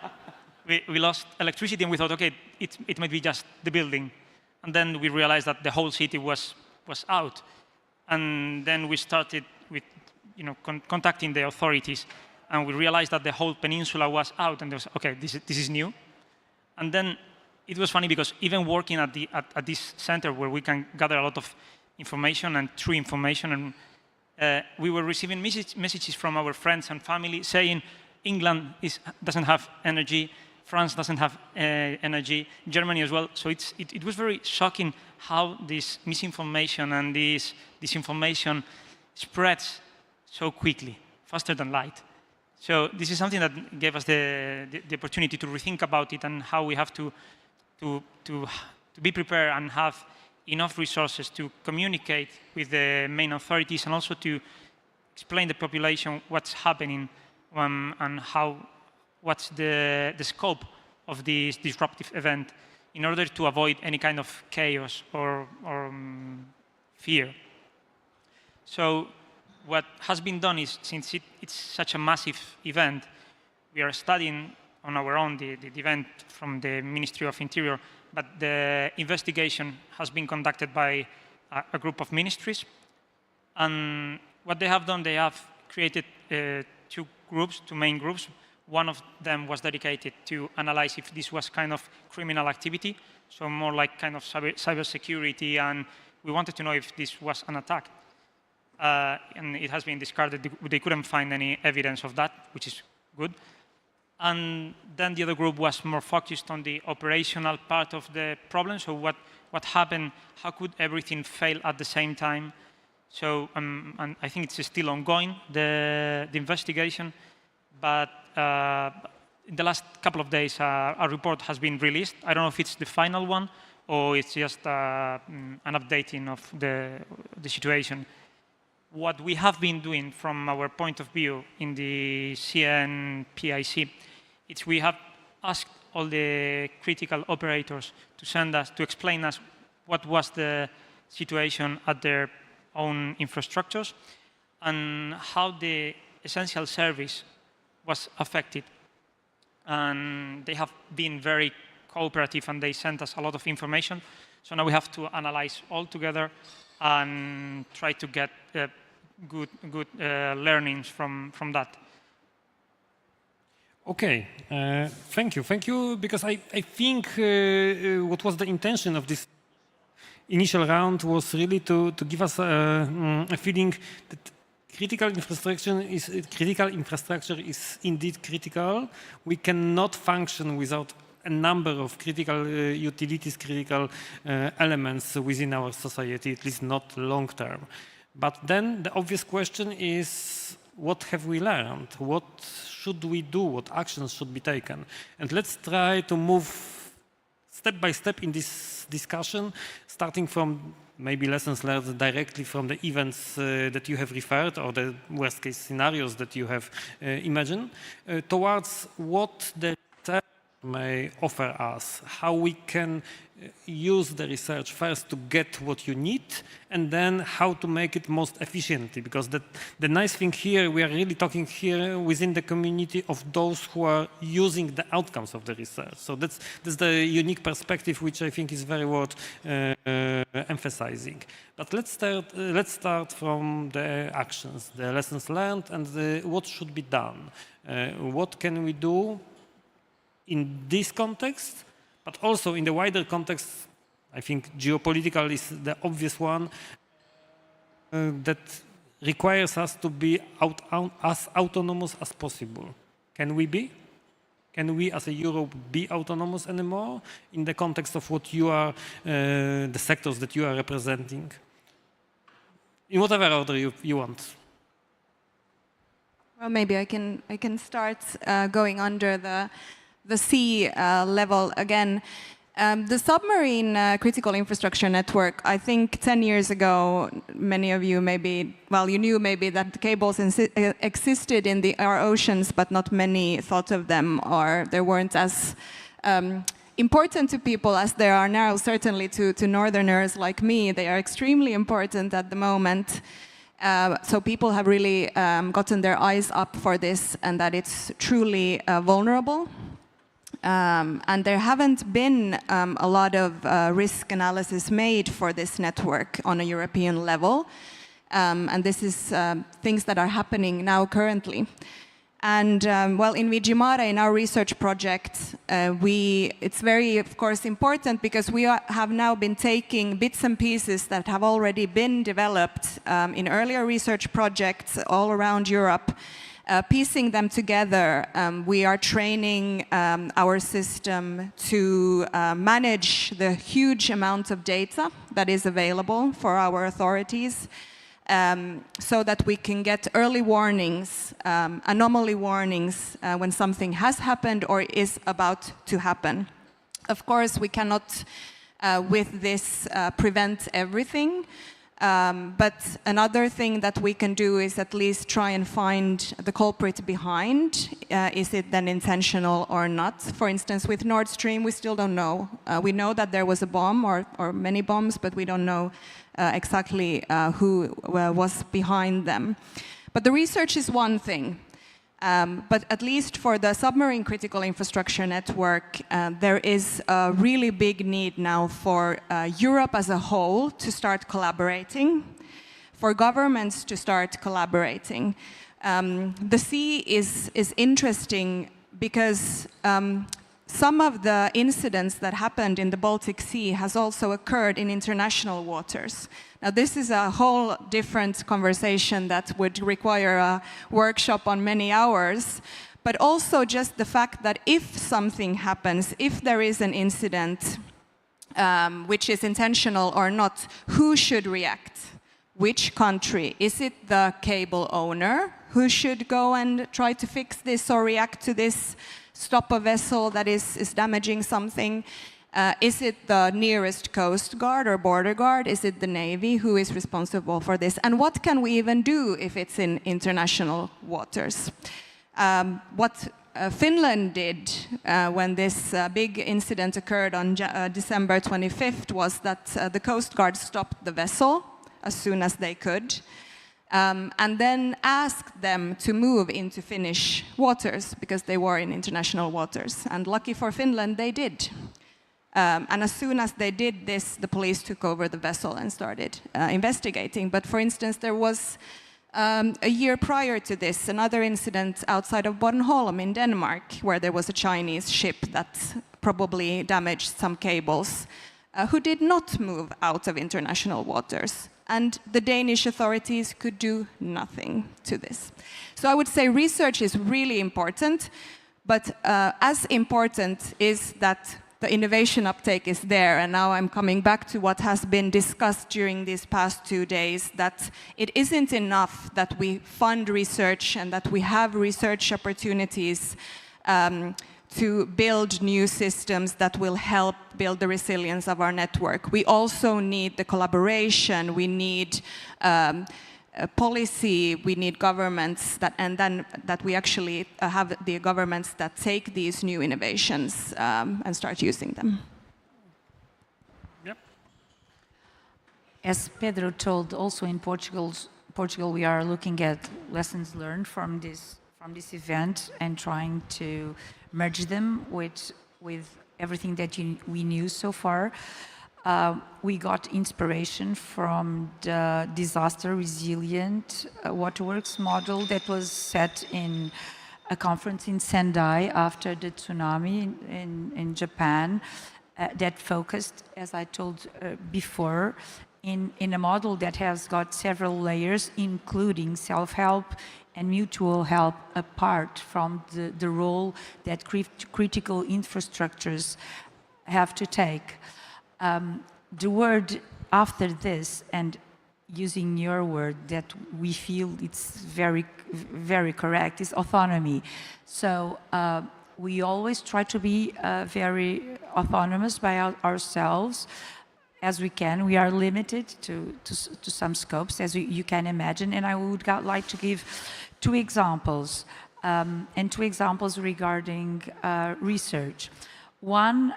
we lost electricity, and we thought, okay, it might be just the building. And then we realized that the whole city was out. And then we started with, contacting the authorities, and we realized that the whole peninsula was out, and there was, okay, this is new. And then it was funny because even working at this center where we can gather a lot of information and true information, and we were receiving messages from our friends and family saying England doesn't have energy, France doesn't have energy, Germany as well. So it was very shocking how this misinformation and this disinformation spreads so quickly, faster than light. So this is something that gave us the opportunity to rethink about it and how we have to be prepared and have enough resources to communicate with the main authorities, and also to explain the population what's happening and what's the scope of this disruptive event. in order to avoid any kind of chaos or fear. So what has been done is, since it's such a massive event, we are studying on our own the event from the Ministry of Interior, but the investigation has been conducted by a group of ministries. And what they have done, they have created two main groups. One of them was dedicated to analyze if this was kind of criminal activity, so more like kind of cybersecurity, and we wanted to know if this was an attack. And it has been discarded. They couldn't find any evidence of that, which is good. And then the other group was more focused on the operational part of the problem. So what happened, how could everything fail at the same time? So and I think it's still ongoing, the investigation. But in the last couple of days, a report has been released. I don't know if it's the final one or it's just an updating of the situation. What we have been doing from our point of view in the CNPIC, is we have asked all the critical operators to explain us what was the situation at their own infrastructures and how the essential service was affected. And they have been very cooperative and they sent us a lot of information. So now we have to analyze all together and try to get good learnings from that. Okay, thank you, because I think what was the intention of this initial round was really to give us a feeling that critical infrastructure is indeed critical. We cannot function without a number of critical utilities, critical elements within our society, at least not long term. But then the obvious question is, what have we learned? What should we do? What actions should be taken? And let's try to move step by step in this discussion, starting from maybe lessons learned directly from the events that you have referred or the worst case scenarios that you have imagined, towards what the research may offer us, how we can use the research first to get what you need and then how to make it most efficiently, because the nice thing here, we are really talking here within the community of those who are using the outcomes of the research. So that's the unique perspective which I think is very worth emphasizing. But let's start from the actions, the lessons learned, and what should be done. What can we do in this context, but also in the wider context? I think geopolitical is the obvious one that requires us to be as autonomous as possible. Can we be? Can we as a Europe be autonomous anymore in the context of what you are, the sectors that you are representing? In whatever order you want. Well, maybe I can start going under the sea level again. The submarine critical infrastructure network, I think 10 years ago, many of you maybe, well, you knew maybe that the cables existed in our oceans, but not many thought of them, or they weren't as important to people as they are now, certainly to northerners like me. They are extremely important at the moment. So people have really gotten their eyes up for this and that it's truly vulnerable. And there haven't been a lot of risk analysis made for this network on a European level. And this is things that are happening now currently. And well, in Vigimare, in our research project, it's very, of course, important because we have now been taking bits and pieces that have already been developed in earlier research projects all around Europe, piecing them together. We are training our system to manage the huge amount of data that is available for our authorities, so that we can get early warnings, anomaly warnings, when something has happened or is about to happen. Of course, we cannot, with this, prevent everything. But another thing that we can do is at least try and find the culprit behind. Is it then intentional or not? For instance, with Nord Stream, we still don't know. We know that there was a bomb or many bombs, but we don't know exactly who was behind them. But the research is one thing. But at least for the submarine critical infrastructure network, there is a really big need now for Europe as a whole to start collaborating, for governments to start collaborating. The sea is interesting because some of the incidents that happened in the Baltic Sea has also occurred in international waters. Now, this is a whole different conversation that would require a workshop on many hours, but also just the fact that if something happens, if there is an incident, which is intentional or not, who should react? Which country? Is it the cable owner who should go and try to fix this or react to this, stop a vessel that is damaging something? Is it the nearest Coast Guard or Border Guard? Is it the Navy who is responsible for this? And what can we even do if it's in international waters? What Finland did when this big incident occurred on December 25th was that the Coast Guard stopped the vessel as soon as they could, and then asked them to move into Finnish waters because they were in international waters. And lucky for Finland, they did. And as soon as they did this, the police took over the vessel and started investigating. But for instance, there was a year prior to this, another incident outside of Bornholm in Denmark, where there was a Chinese ship that probably damaged some cables, who did not move out of international waters. And the Danish authorities could do nothing to this. So I would say research is really important, but as important is that the innovation uptake is there. And now I'm coming back to what has been discussed during these past 2 days, that it isn't enough that we fund research and that we have research opportunities to build new systems that will help build the resilience of our network. We also need the collaboration, we need policy, we need governments and then that we actually have the governments that take these new innovations and start using them. Yep. As Pedro told, also in Portugal we are looking at lessons learned from this event and trying to merge them with everything that we knew so far. We got inspiration from the disaster resilient waterworks model that was set in a conference in Sendai after the tsunami in Japan that focused, as I told before, in a model that has got several layers, including self-help and mutual help, apart from the role that critical infrastructures have to take. The word after this, and using your word that we feel it's very, very correct, is autonomy. So we always try to be very autonomous by ourselves as we can. We are limited to some scopes, as you can imagine, and I would like to give 2 examples, and 2 examples regarding research. One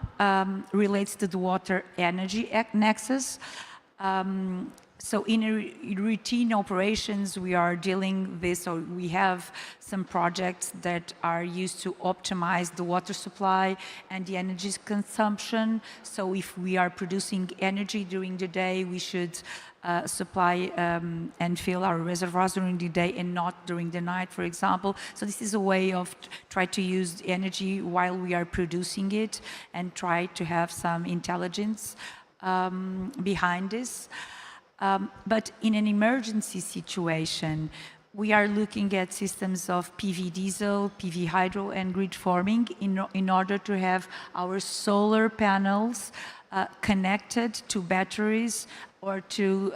relates to the water energy nexus. So in routine operations, we are dealing with, or we have some projects that are used to optimize the water supply and the energy consumption. So if we are producing energy during the day, we should supply and fill our reservoirs during the day and not during the night, for example. So this is a way of try to use energy while we are producing it and try to have some intelligence behind this. But in an emergency situation, we are looking at systems of PV diesel, PV hydro, and grid forming in order to have our solar panels connected to batteries or to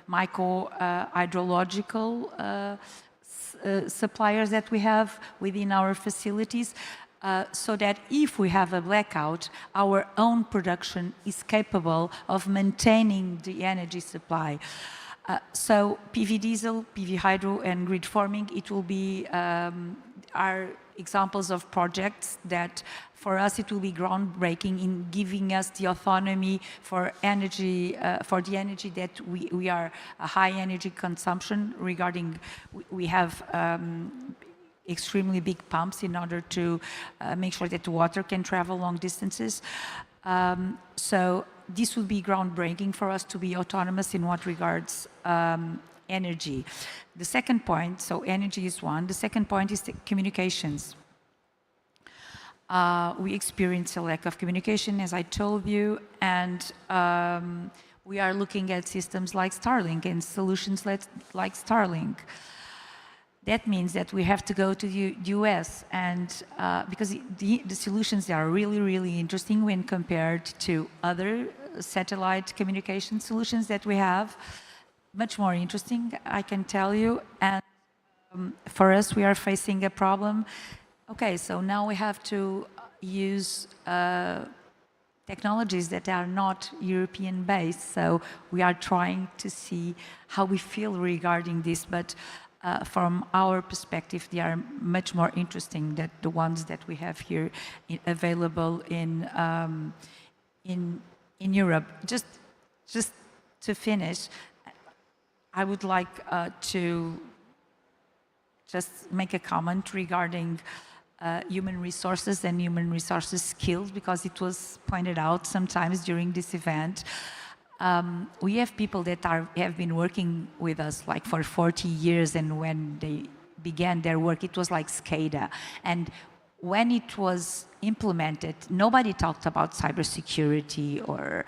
micro hydrological suppliers that we have within our facilities. so that if we have a blackout, our own production is capable of maintaining the energy supply. So PV diesel, PV hydro, and grid forming, it will be are examples of projects that for us it will be groundbreaking in giving us the autonomy for energy, for the energy that we are a high energy consumption regarding, we have extremely big pumps in order to make sure that the water can travel long distances. So this would be groundbreaking for us to be autonomous in what regards energy. The second point, so energy is one. The second point is the communications. We experience a lack of communication, as I told you, and we are looking at systems like Starlink and solutions like Starlink. That means that we have to go to the US, and because the solutions are really, really interesting when compared to other satellite communication solutions that we have. Much more interesting, I can tell you. And for us, we are facing a problem. Okay, so now we have to use technologies that are not European-based. So we are trying to see how we feel regarding this, but from our perspective, they are much more interesting than the ones that we have here available in Europe. Just to finish, I would like to just make a comment regarding human resources and human resources skills, because it was pointed out sometimes during this event. We have people that have been working with us like for 40 years, and when they began their work, it was like SCADA. And when it was implemented, nobody talked about cybersecurity or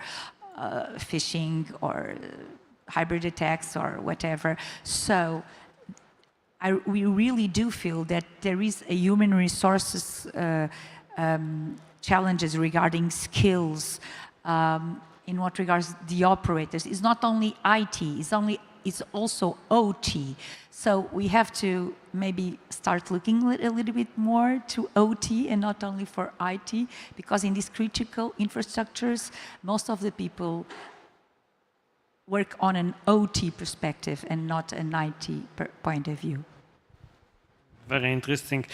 phishing or hybrid attacks or whatever. So we really do feel that there is a human resources challenges regarding skills in what regards the operators. It's not only IT, it's also OT. So we have to maybe start looking a little bit more to OT and not only for IT, because in these critical infrastructures, most of the people work on an OT perspective and not an IT point of view. Very interesting.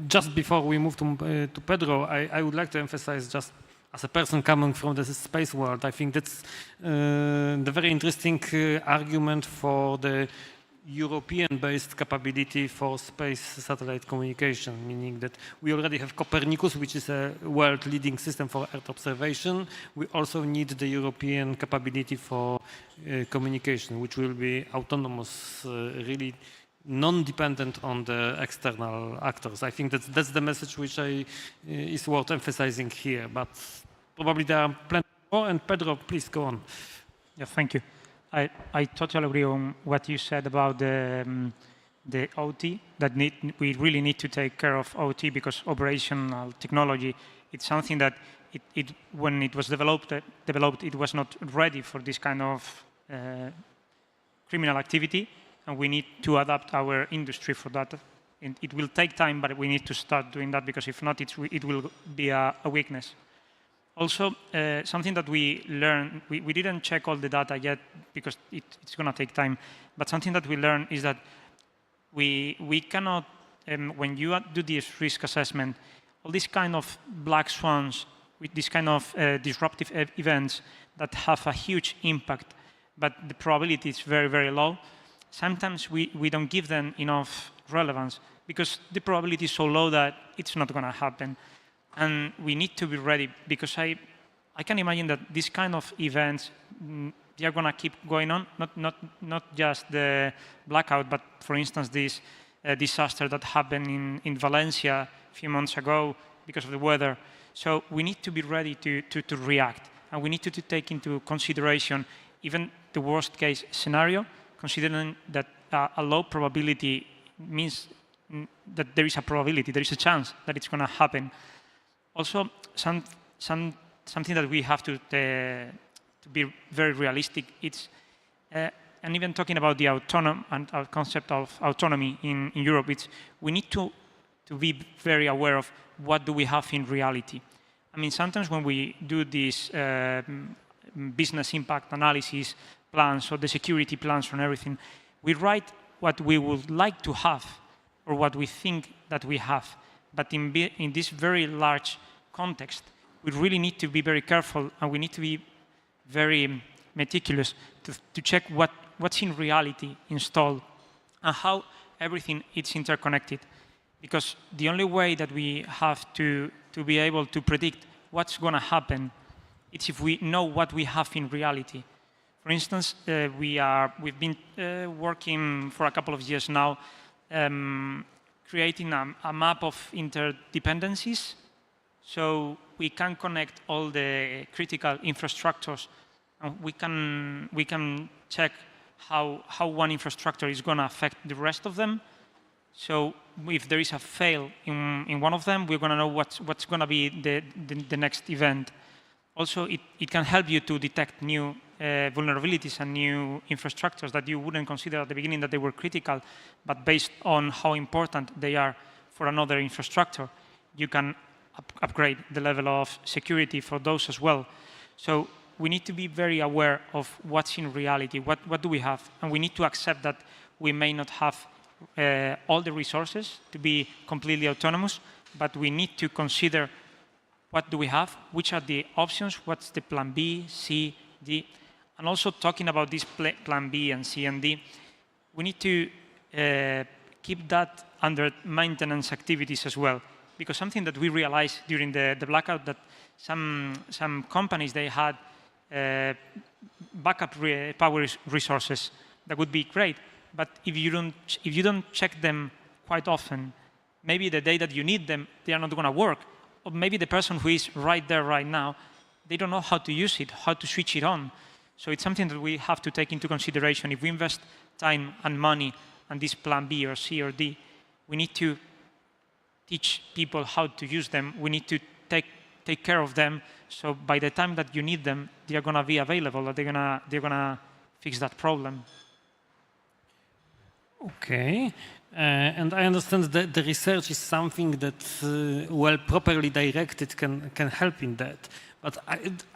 Just before we move to Pedro, I would like to emphasize, just as a person coming from the space world, I think that's the very interesting argument for the European-based capability for space satellite communication, meaning that we already have Copernicus, which is a world-leading system for Earth observation. We also need the European capability for communication, which will be autonomous, really non-dependent on the external actors. I think that's the message which is worth emphasizing here, but probably there are plenty more. And Pedro, please go on. Yeah, thank you. I totally agree on what you said about the OT, that we really need to take care of OT, because operational technology, it's something that when it was developed, it was not ready for this kind of criminal activity, and we need to adapt our industry for that. And it will take time, but we need to start doing that, because if not, it will be a weakness. Also, something that we learned, we didn't check all the data yet because it's going to take time, but something that we learned is that we cannot, when you do this risk assessment, all these kind of black swans, with this kind of disruptive events that have a huge impact, but the probability is very, very low, sometimes we don't give them enough relevance because the probability is so low that it's not going to happen. And we need to be ready, because I can imagine that these kind of events, they are going to keep going on, not just the blackout, but for instance, this disaster that happened in Valencia a few months ago because of the weather. So we need to be ready to react, and we need to take into consideration even the worst case scenario, considering that a low probability means that there is a probability, there is a chance that it's going to happen. Also, something that we have to be very realistic. It's and even talking about the concept of autonomy in Europe, we need to to be very aware of what do we have in reality. I mean, sometimes when we do these business impact analysis plans or the security plans and everything, we write what we would like to have or what we think that we have. But in this very large context, we really need to be very careful and we need to be very meticulous to check what's in reality installed and how everything is interconnected. Because the only way that we have to be able to predict what's going to happen is if we know what we have in reality. For instance, we've been working for a couple of years now creating a map of interdependencies so we can connect all the critical infrastructures and we can check how one infrastructure is going to affect the rest of them. So if there is a fail in one of them, we're going to know what's going to be the next event. Also, it can help you to detect new vulnerabilities and new infrastructures that you wouldn't consider at the beginning that they were critical, but based on how important they are for another infrastructure, you can upgrade the level of security for those as well. So we need to be very aware of what's in reality, what do we have, and we need to accept that we may not have all the resources to be completely autonomous, but we need to consider what do we have, which are the options, what's the plan B, C, D, and also talking about this plan B and C and D, we need to keep that under maintenance activities as well, because something that we realized during the blackout that some companies, they had backup power resources that would be great, but if you don't check them quite often, maybe the day that you need them, they are not going to work. Or maybe the person who is right there right now, they don't know how to use it, how to switch it on. So it's something that we have to take into consideration. If we invest time and money on this plan B or C or D, we need to teach people how to use them. We need to take care of them. So by the time that you need them, they are going to be available. They're gonna fix that problem. Okay. And I understand that the research is something that, well, properly directed can help in that. But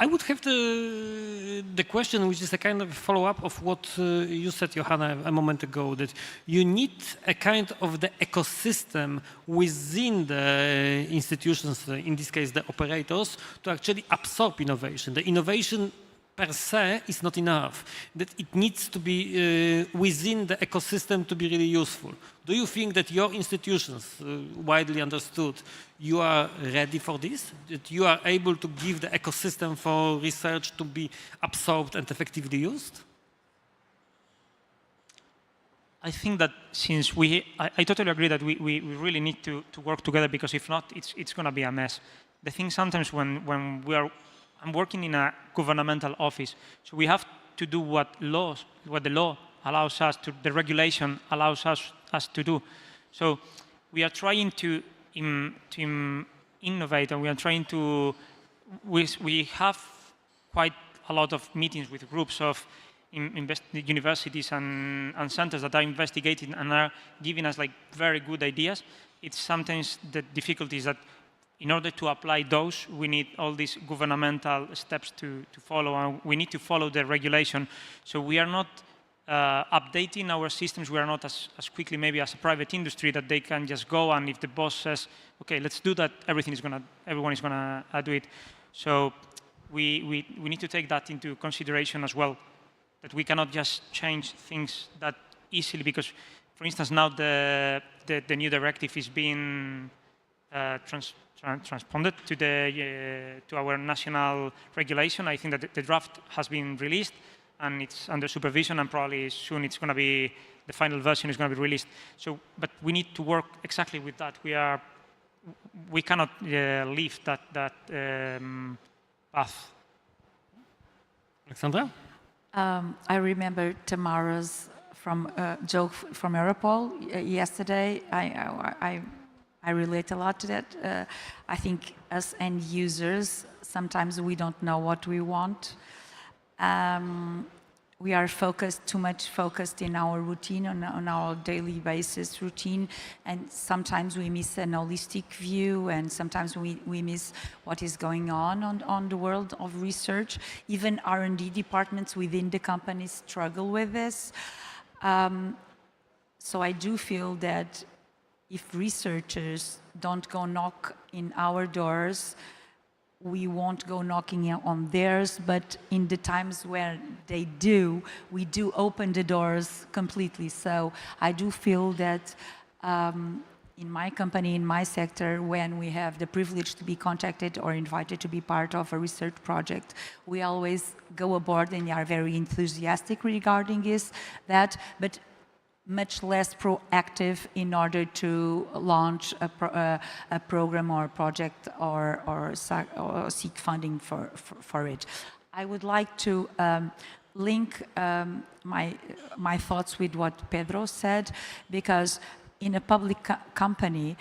I would have the question, which is a kind of follow-up of what you said, Johanna, a moment ago, that you need a kind of the ecosystem within the institutions, in this case the operators, to actually absorb innovation. The innovation per se is not enough, that it needs to be within the ecosystem to be really useful. Do you think that your institutions, widely understood, you are ready for this? That you are able to give the ecosystem for research to be absorbed and effectively used? I think that since I totally agree that we really need to work together, because if not, it's going to be a mess. The thing sometimes when I'm working in a governmental office, so we have to do what the law allows us to, the regulation allows us to do. So we are trying to innovate, and we are trying to, we have quite a lot of meetings with groups of universities and centers that are investigating and are giving us like very good ideas. It's sometimes the difficulty is that in order to apply those, we need all these governmental steps to follow, and we need to follow the regulation. So we are not updating our systems. We are not as quickly maybe as a private industry that they can just go, and if the boss says, okay, let's do that, everyone is gonna do it. So we need to take that into consideration as well, that we cannot just change things that easily, because, for instance, now the new directive is being transponded to our national regulation. I think that the draft has been released and it's under supervision, and probably soon it's going to be, the final version is going to be released. So, but we need to work exactly with that. We cannot leave that path. Alexandra? I remember Tamara's joke from Europol yesterday. I relate a lot to that. I think as end users, sometimes we don't know what we want. we are too much focused in our routine, on our daily basis routine, and sometimes we miss an holistic view, and sometimes we miss what is going on the world of research. Even R&D departments within the companies struggle with this. So I do feel that if researchers don't go knock in our doors, we won't go knocking on theirs, but in the times where they do, we do open the doors completely. So I do feel that in my company, in my sector, when we have the privilege to be contacted or invited to be part of a research project, we always go aboard and are very enthusiastic regarding that, but much less proactive in order to launch a program or a project or seek funding for it. I would like to link my thoughts with what Pedro said, because in a public company,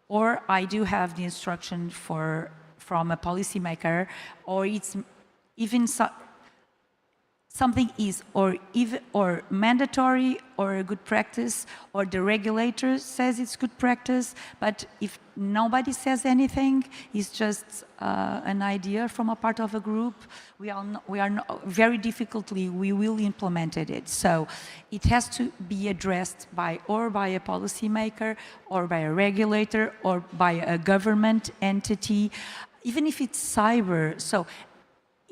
or I do have the instruction from a policymaker, or it's even something is or mandatory or a good practice, or the regulator says it's good practice, but if nobody says anything, it's just an idea from a part of a group, we are not, very difficultly we will implement it. So it has to be addressed by a policymaker, or by a regulator, or by a government entity, even if it's cyber. So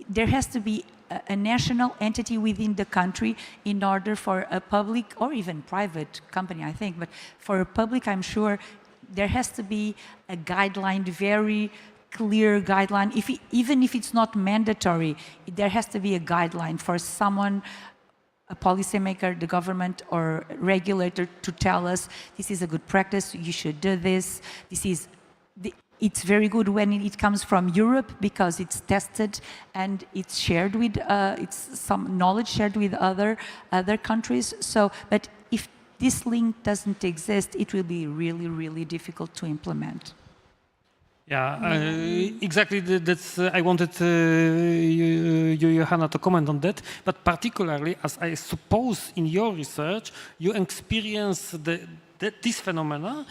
there has to be a national entity within the country in order for a public or even private company, I think, but for a public, I'm sure there has to be a guideline, very clear guideline. Even if it's not mandatory, there has to be a guideline for someone, a policymaker, the government or regulator, to tell us this is a good practice, you should do this. It's very good when it comes from Europe because it's tested and it's shared with, it's some knowledge shared with other countries. So, but if this link doesn't exist, it will be really, really difficult to implement. Yeah, exactly. That's I wanted you, Johanna, to comment on that. But particularly, as I suppose in your research, you experience this phenomena,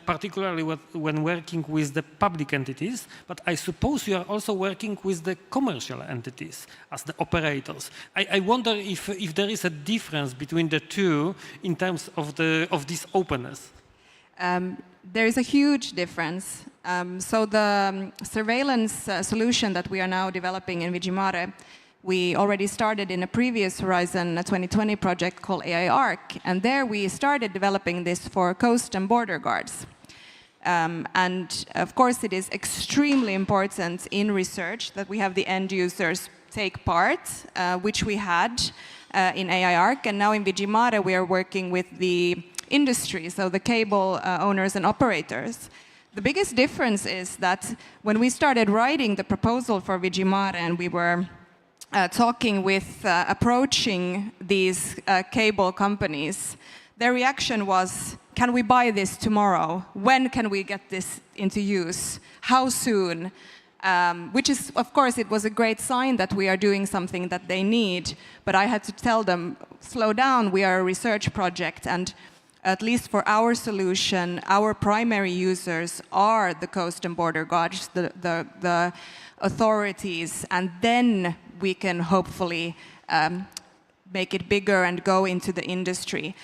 particularly when working with the public entities, but I suppose you are also working with the commercial entities as the operators. I wonder if there is a difference between the two in terms of this openness. There is a huge difference. So the surveillance solution that we are now developing in Vigimare, we already started in a previous Horizon 2020 project called AI-ARC, and there we started developing this for coast and border guards. And of course it is extremely important in research that we have the end users take part, which we had in AI-ARC, and now in Vigimare we are working with the industry, so the cable owners and operators. The biggest difference is that when we started writing the proposal for Vigimare and we were talking with, approaching these cable companies, their reaction was, can we buy this tomorrow? When can we get this into use? How soon? Which is, of course, it was a great sign that we are doing something that they need, but I had to tell them, slow down, we are a research project, and at least for our solution, our primary users are the coast and border guards, the authorities, and then we can hopefully make it bigger and go into the industry.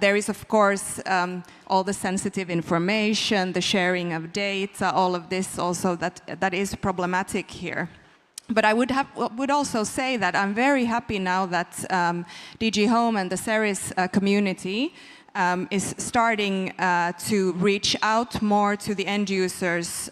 There is, of course, all the sensitive information, the sharing of data, all of this also that is problematic here. But I would also say that I'm very happy now that DG Home and the CERIS community is starting to reach out more to the end users.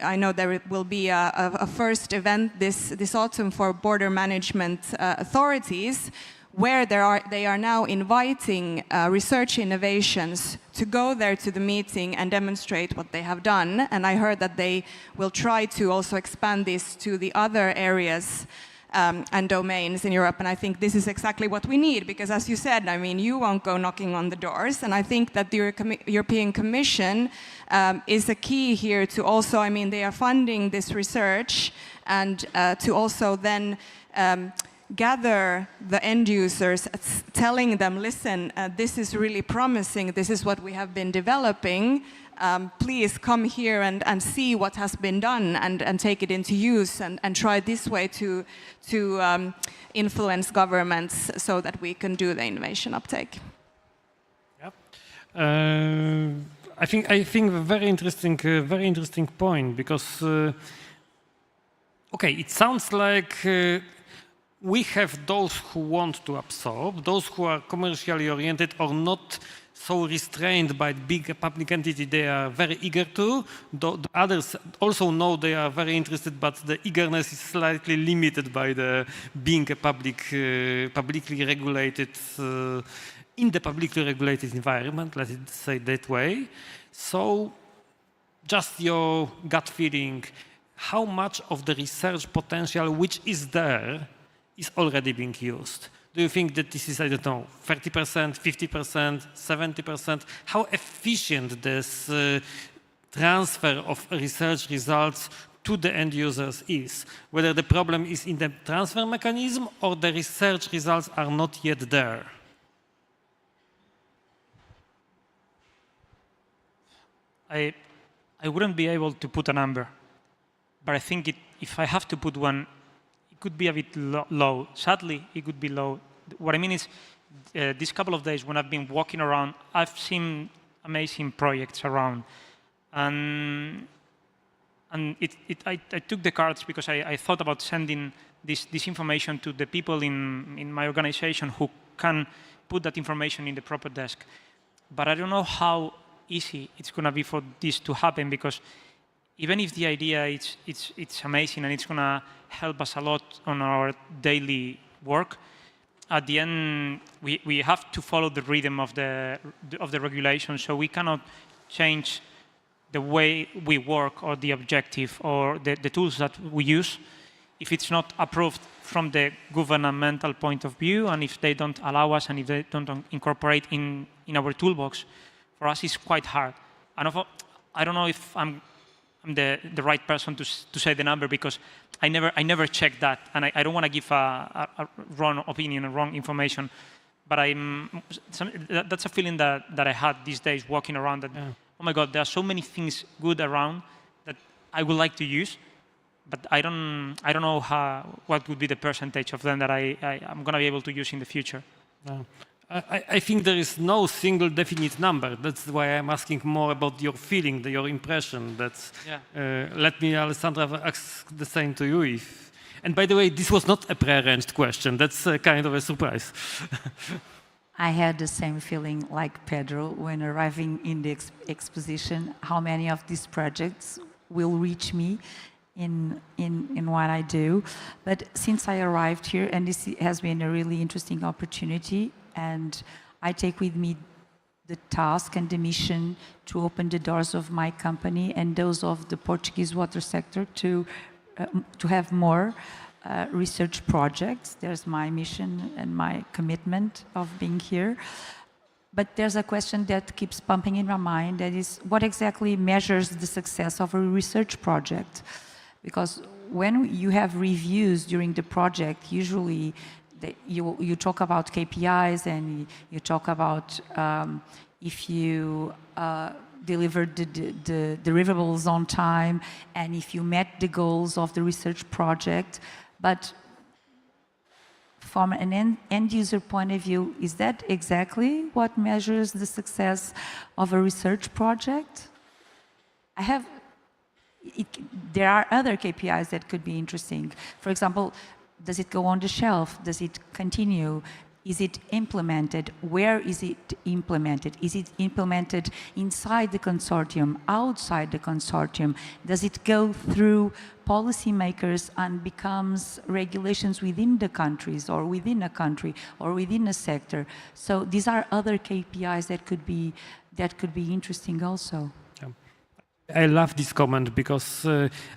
I know there will be a first event this autumn for border management authorities, where they are now inviting research innovations to go there to the meeting and demonstrate what they have done. And I heard that they will try to also expand this to the other areas and domains in Europe. And I think this is exactly what we need, because as you said, I mean, you won't go knocking on the doors. And I think that the European Commission is a key here to also, I mean, they are funding this research and to also then gather the end users, telling them, listen, this is really promising, this is what we have been developing, please come here and see what has been done and take it into use and try this way to influence governments so that we can do the innovation uptake. Yep. I think a very interesting point, because okay, it sounds like we have those who want to absorb, those who are commercially oriented or not so restrained by big public entity, they are very eager to. The others also know they are very interested, but the eagerness is slightly limited by the being a publicly regulated, in the publicly regulated environment, let's say that way. So just your gut feeling, how much of the research potential which is there is already being used? Do you think that this is, I don't know, 30%, 50%, 70%? How efficient this transfer of research results to the end users is? Whether the problem is in the transfer mechanism or the research results are not yet there? I wouldn't be able to put a number, but I think if I have to put one, it could be a bit low. Sadly, it could be low. What I mean is, these couple of days when I've been walking around, I've seen amazing projects around. And I took the cards because I thought about sending this information to the people in my organization who can put that information in the proper desk. But I don't know how easy it's going to be for this to happen, because even if the idea it's amazing and it's going to help us a lot on our daily work, at the end we have to follow the rhythm of the regulation. So we cannot change the way we work or the objective or the tools that we use if it's not approved from the governmental point of view, and if they don't allow us and if they don't incorporate in our toolbox. For us, it's quite hard. And I don't know if I'm the right person to say the number, because I never checked that, and I don't want to give a wrong opinion or wrong information. But that's a feeling that I had these days walking around. That oh my God, there are so many things good around that I would like to use, but I don't know what would be the percentage of them that I'm going to be able to use in the future. I think there is no single definite number. That's why I'm asking more about your feeling, your impression. Let me, Alessandra, ask the same to you. And by the way, this was not a prearranged question. That's kind of a surprise. I had the same feeling like Pedro when arriving in the exposition, how many of these projects will reach me in what I do. But since I arrived here, and this has been a really interesting opportunity, and I take with me the task and the mission to open the doors of my company and those of the Portuguese water sector to have more research projects. There's my mission and my commitment of being here. But there's a question that keeps pumping in my mind, that is, what exactly measures the success of a research project? Because when you have reviews during the project, usually you talk about KPIs, and you talk about if you delivered the deliverables on time, and if you met the goals of the research project. But from an end user point of view, is that exactly what measures the success of a research project? There are other KPIs that could be interesting. For example, does it go on the shelf? Does it continue? Is it implemented? Where is it implemented? Is it implemented inside the consortium, outside the consortium? Does it go through policymakers and becomes regulations within the countries, or within a country, or within a sector? So these are other KPIs that could be interesting also. I love this comment because,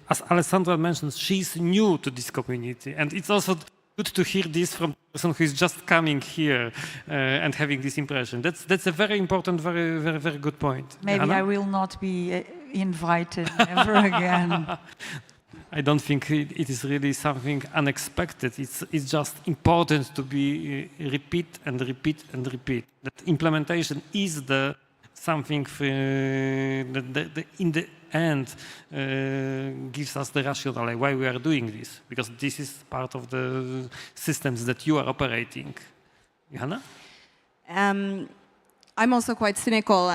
as Alessandra mentioned, she's new to this community. And it's also good to hear this from a person who is just coming here and having this impression. That's a very important, very good point. Maybe Anna? I will not be invited ever again. I don't think it is really something unexpected. It's just important to be repeat and repeat and repeat. That implementation is the something that in the end gives us the rationale why we are doing this, because this is part of the systems that you are operating. Johanna? I'm also quite cynical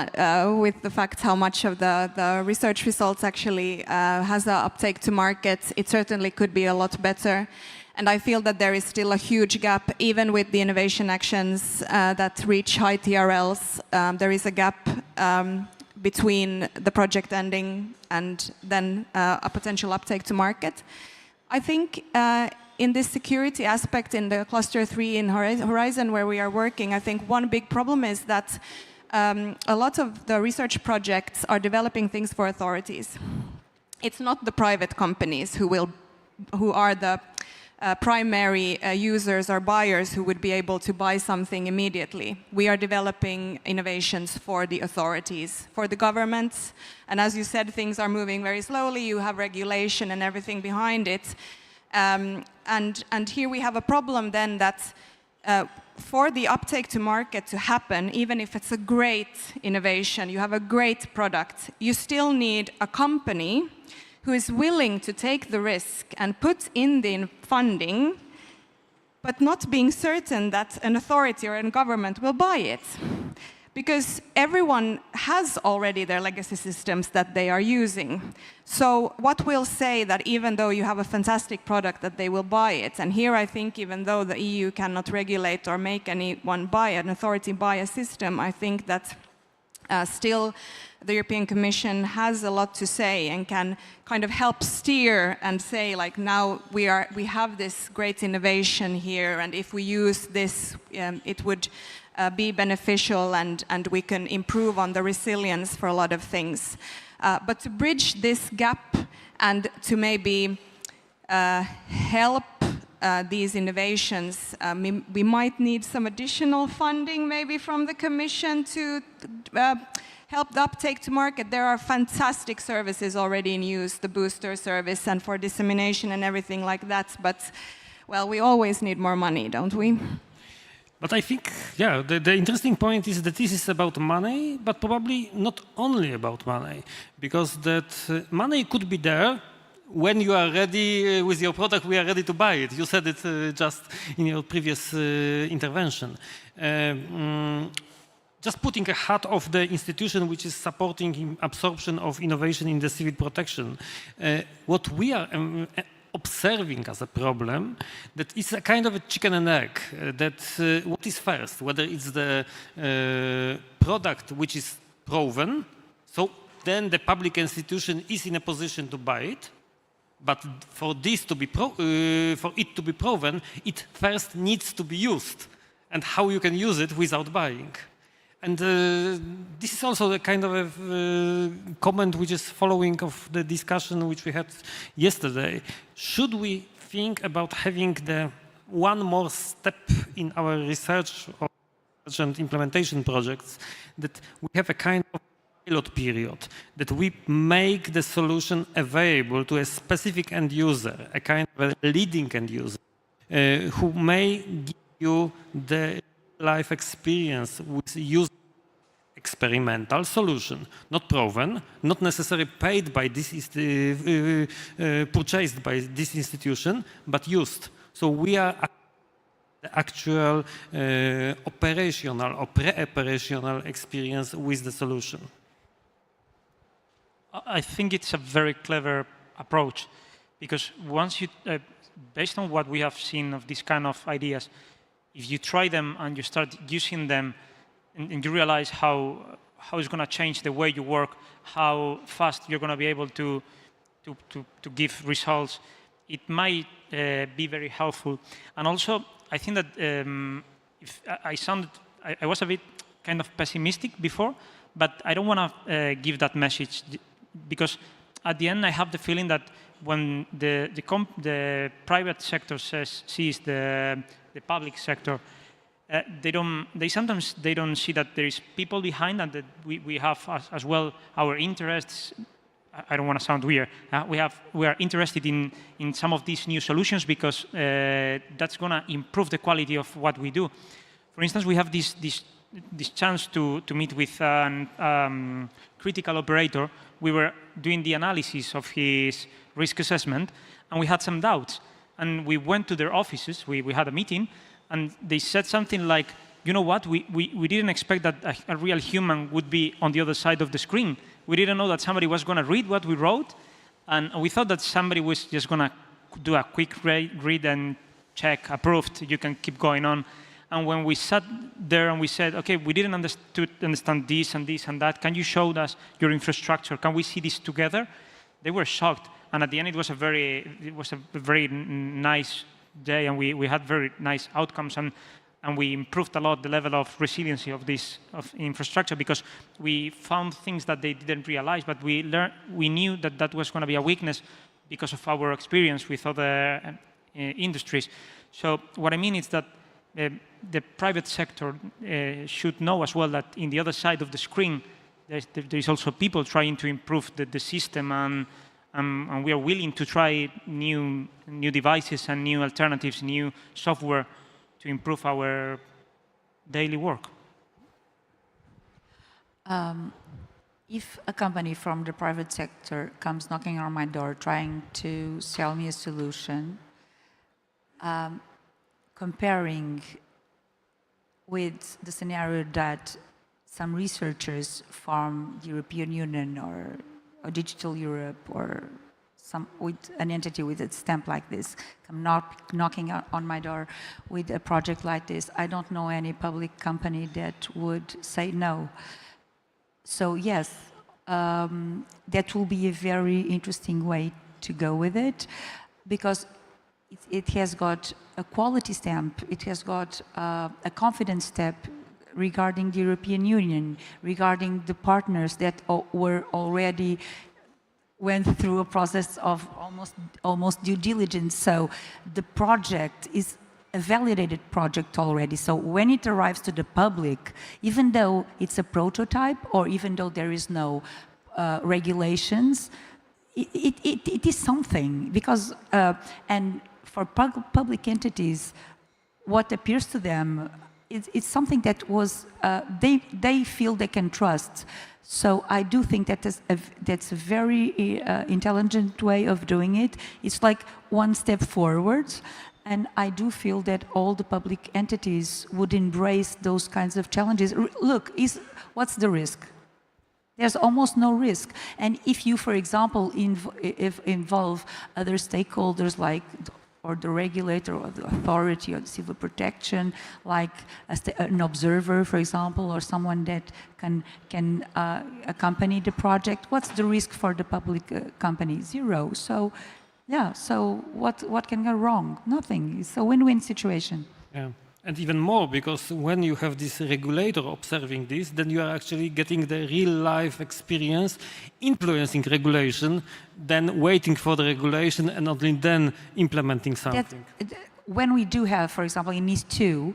with the fact how much of the research results actually has an uptake to market. It certainly could be a lot better. And I feel that there is still a huge gap, even with the innovation actions that reach high TRLs. There is a gap between the project ending and then a potential uptake to market. I think in this security aspect in the cluster 3 in Horizon where we are working, I think one big problem is that a lot of the research projects are developing things for authorities. It's not the private companies who are the primary users or buyers who would be able to buy something immediately. We are developing innovations for the authorities, for the governments. And as you said, things are moving very slowly. You have regulation and everything behind it. And here we have a problem then that for the uptake to market to happen, even if it's a great innovation, you have a great product, you still need a company who is willing to take the risk and put in the funding, but not being certain that an authority or a government will buy it. Because everyone has already their legacy systems that they are using. So what will say that even though you have a fantastic product that they will buy it? And here I think even though the EU cannot regulate or make anyone buy an authority buy a system, I think that still the European Commission has a lot to say and can kind of help steer and say, like, now we have this great innovation here, and if we use this, it would be beneficial, and we can improve on the resilience for a lot of things. But to bridge this gap and to maybe help these innovations, we might need some additional funding maybe from the Commission to help the uptake to market. There are fantastic services already in use, the booster service and for dissemination and everything like that. But, well, we always need more money, don't we? But I think, yeah, the interesting point is that this is about money, but probably not only about money, because that money could be there when you are ready with your product, we are ready to buy it. You said it just in your previous intervention. Just putting a hat of the institution which is supporting absorption of innovation in the civil protection, what we are observing as a problem, that it's a kind of a chicken and egg, that what is first, whether it's the product which is proven, so then the public institution is in a position to buy it, but for this to be for it to be proven, it first needs to be used, and how you can use it without buying. And this is also a kind of a comment which is following of the discussion which we had yesterday. Should we think about having the one more step in our research and implementation projects, that we have a kind of pilot period, that we make the solution available to a specific end user, a kind of a leading end user, who may give you the life experience with use experimental solution, not proven, not necessarily paid by this, purchased by this institution, but used. So we are the actual operational or pre-operational experience with the solution. I think it's a very clever approach, because once you, based on what we have seen of these kind of ideas, if you try them and you start using them, and you realize how it's going to change the way you work, how fast you're going to be able to give results, it might be very helpful. And also, I think that if I was a bit kind of pessimistic before, but I don't want to give that message because at the end I have the feeling that when the private sector sees the public sector, they sometimes don't see that there is people behind and that we have as well our interests. I don't want to sound weird. We are interested in some of these new solutions because that's going to improve the quality of what we do. For instance, we have this chance to meet with a critical operator. We were doing the analysis of his risk assessment, and we had some doubts. And we went to their offices. We had a meeting, and they said something like, you know what, we didn't expect that a real human would be on the other side of the screen. We didn't know that somebody was going to read what we wrote, and we thought that somebody was just going to do a quick read and check, approved, you can keep going on. And when we sat there and we said, okay, we didn't understand this and this and that, can you show us your infrastructure? Can we see this together? They were shocked. And at the end, it was a very nice day, and we had very nice outcomes. And we improved a lot the level of resiliency of this infrastructure because we found things that they didn't realize, but we knew that that was going to be a weakness because of our experience with other industries. So what I mean is that the private sector should know as well that in the other side of the screen, there is also people trying to improve the system, and we are willing to try new devices and new alternatives, new software to improve our daily work. If a company from the private sector comes knocking on my door trying to sell me a solution, comparing with the scenario that some researchers from the European Union or Digital Europe or with an entity with a stamp like this come knocking on my door with a project like this, I don't know any public company that would say no. So yes, that will be a very interesting way to go with it, because it has got a quality stamp, it has got a confidence step regarding the European Union, regarding the partners that were already went through a process of almost due diligence. So the project is a validated project already. So when it arrives to the public, even though it's a prototype or even though there is no regulations, it is something. Because, and for public entities, what appears to them, it's something that was, they feel they can trust. So I do think that that's a very intelligent way of doing it. It's like one step forward. And I do feel that all the public entities would embrace those kinds of challenges. Look, what's the risk? There's almost no risk. And if you, for example, involve other stakeholders like or the regulator or the authority or the civil protection, like an observer, for example, or someone that can accompany the project, what's the risk for the public company? Zero. So, yeah, so what can go wrong? Nothing. It's a win-win situation. Yeah. And even more, because when you have this regulator observing this, then you are actually getting the real-life experience influencing regulation, then waiting for the regulation and only then implementing something. When we do have, for example, in NIS2,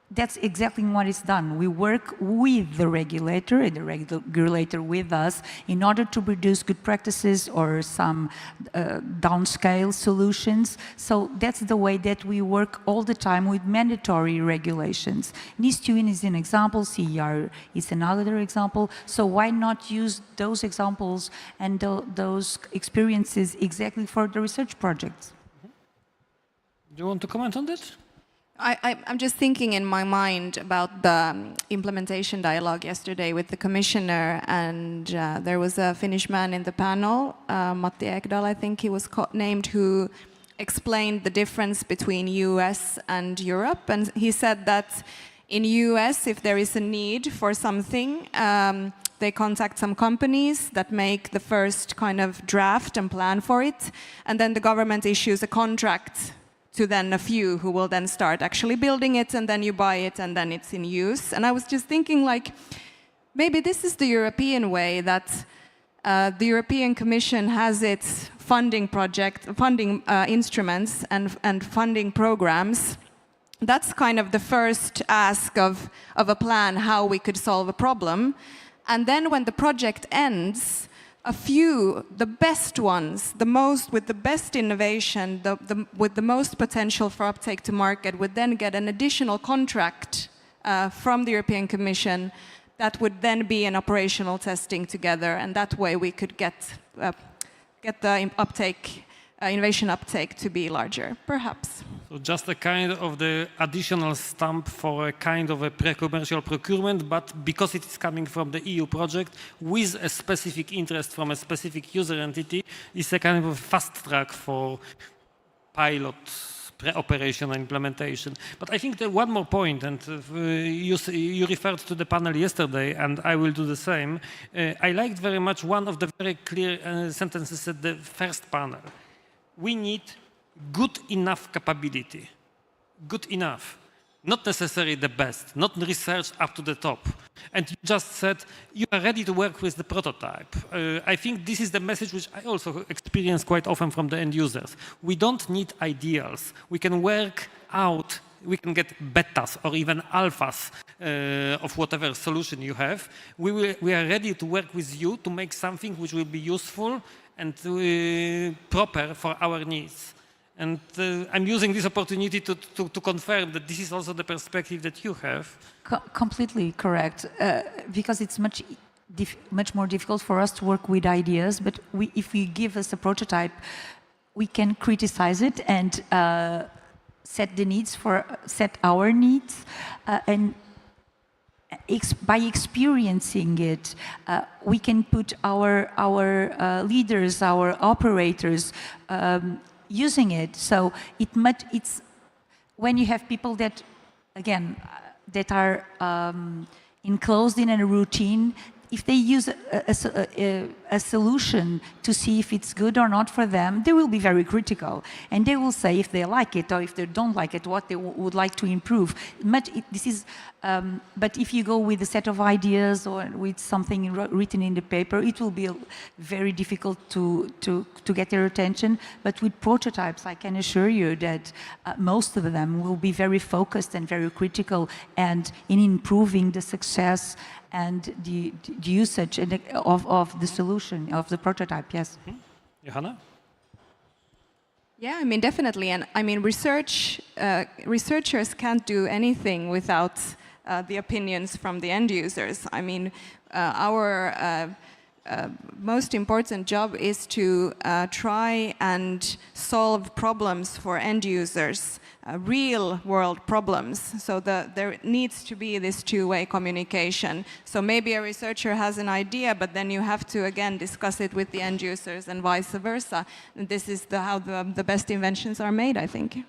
that's exactly what is done. We work with the regulator and the regulator with us in order to produce good practices or some downscale solutions. So that's the way that we work all the time with mandatory regulations. NIS2 is an example, CER is another example. So why not use those examples and those experiences exactly for the research projects? Do you want to comment on that? I'm just thinking in my mind about the implementation dialogue yesterday with the commissioner, and there was a Finnish man in the panel, Matti Ekdahl, I think he was named, who explained the difference between US and Europe. And he said that in US, if there is a need for something, they contact some companies that make the first kind of draft and plan for it, and then the government issues a contract to then a few who will then start actually building it, and then you buy it and then it's in use. And I was just thinking, like, maybe this is the European way, that the European Commission has its funding instruments and funding programs. That's kind of the first ask of a plan how we could solve a problem. And then when the project ends, a few, the best ones, with the best innovation, with the most potential for uptake to market, would then get an additional contract from the European Commission that would then be an operational testing together, and that way we could get the innovation uptake to be larger, perhaps. So just a kind of the additional stamp for a kind of a pre-commercial procurement, but because it is coming from the EU project with a specific interest from a specific user entity, it's a kind of a fast track for pilot pre-operational implementation. But I think that one more point, and you referred to the panel yesterday, and I will do the same. I liked very much one of the very clear sentences at the first panel. We need good enough capability. Good enough. Not necessarily the best, not research up to the top. And you just said you are ready to work with the prototype. I think this is the message which I also experience quite often from the end users. We don't need ideals. We can work out, we can get betas or even alphas of whatever solution you have. We are ready to work with you to make something which will be useful and proper for our needs. And I'm using this opportunity to confirm that this is also the perspective that you have. Completely correct, because it's much more difficult for us to work with ideas, but if we give us a prototype, we can criticize it and set our needs, and by experiencing it, we can put our leaders, our operators, using it. So it's when you have people that, again, that are enclosed in a routine, if they use a solution to see if it's good or not for them, they will be very critical. And they will say if they like it or if they don't like it, what they would like to improve. But if you go with a set of ideas or with something written in the paper, it will be very difficult to get their attention. But with prototypes, I can assure you that most of them will be very focused and very critical and in improving the success and the usage of the solution, of the prototype, yes. Mm-hmm. Johanna? Yeah, I mean, definitely. And I mean, researchers can't do anything without the opinions from the end users. I mean, our most important job is to try and solve problems for end users, real world problems. So there needs to be this two-way communication. So maybe a researcher has an idea, but then you have to again discuss it with the end users and vice versa. And this is how the best inventions are made, I think.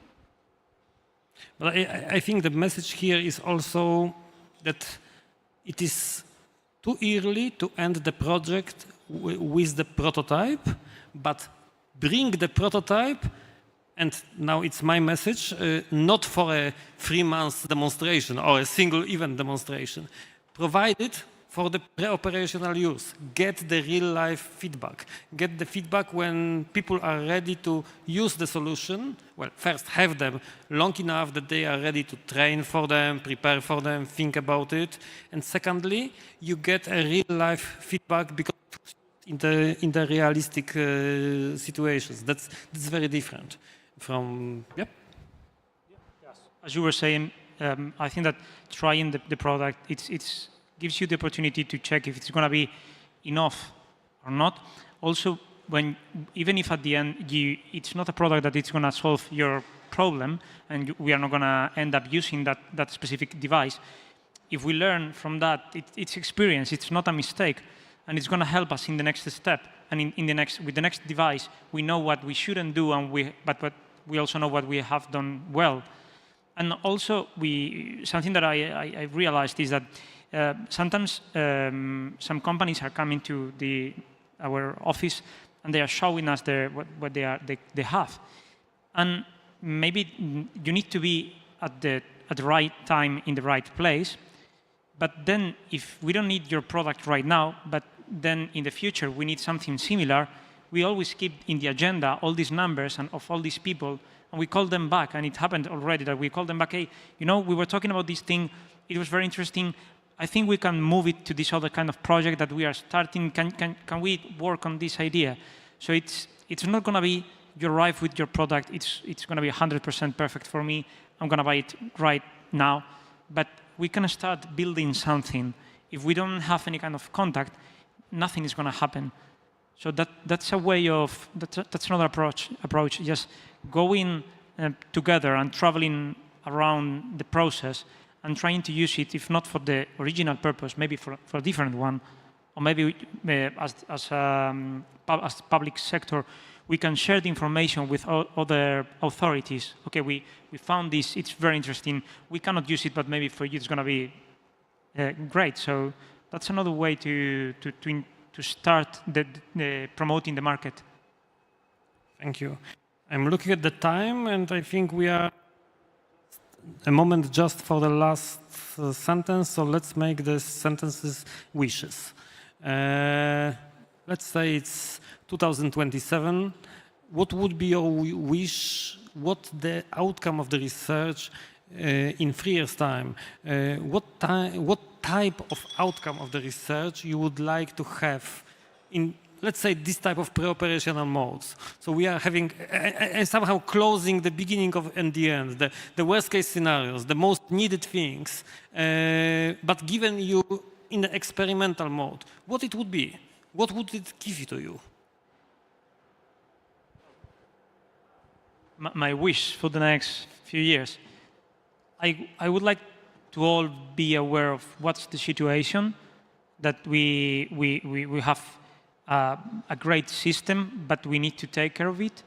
But I think the message here is also that it is too early to end the project with the prototype, but bring the prototype, and now it's my message, not for a 3-month demonstration or a single event demonstration. Provide it for the pre-operational use. Get the real-life feedback. Get the feedback when people are ready to use the solution. Well, first have them long enough that they are ready to train for them, prepare for them, think about it. And secondly, you get a real-life feedback because in the realistic situations. That's very different from, yep. Yes. As you were saying, I think that trying the product, it's gives you the opportunity to check if it's going to be enough or not. Also, even if at the end it's not a product that it's going to solve your problem, and we are not going to end up using that specific device, if we learn from that, it's experience, it's not a mistake, and it's going to help us in the next step. And with the next device, we know what we shouldn't do, but we also know what we have done well. And also, something that I realized is that sometimes some companies are coming to our office and they are showing us what they have. And maybe you need to be at the right time in the right place. But then if we don't need your product right now, but then in the future we need something similar, we always keep in the agenda all these numbers and of all these people, and we call them back. And it happened already that we called them back. Hey, you know, we were talking about this thing. It was very interesting. I think we can move it to this other kind of project that we are starting. Can we work on this idea? So it's not going to be you arrive with your product. It's going to be 100% perfect for me. I'm going to buy it right now. But we can start building something. If we don't have any kind of contact, nothing is going to happen. So that's a way of, that's another approach, just going together and traveling around the process and trying to use it, if not for the original purpose, maybe for a different one, or maybe as public sector, we can share the information with other authorities. Okay, we found this, it's very interesting. We cannot use it, but maybe for you it's going to be great. So that's another way to start promoting the market. Thank you. I'm looking at the time, and I think we are a moment just for the last sentence, so let's make the sentences wishes. Let's say it's 2027. What would be your wish? What the outcome of the research in 3 years' time? What type of outcome of the research you would like to have in, let's say, this type of pre-operational modes? So we are having somehow closing the beginning and the end, the worst case scenarios, the most needed things, but given you in the experimental mode, what it would be? What would it give to you? My wish for the next few years, I would like to all be aware of what's the situation, that we have a great system, but we need to take care of it.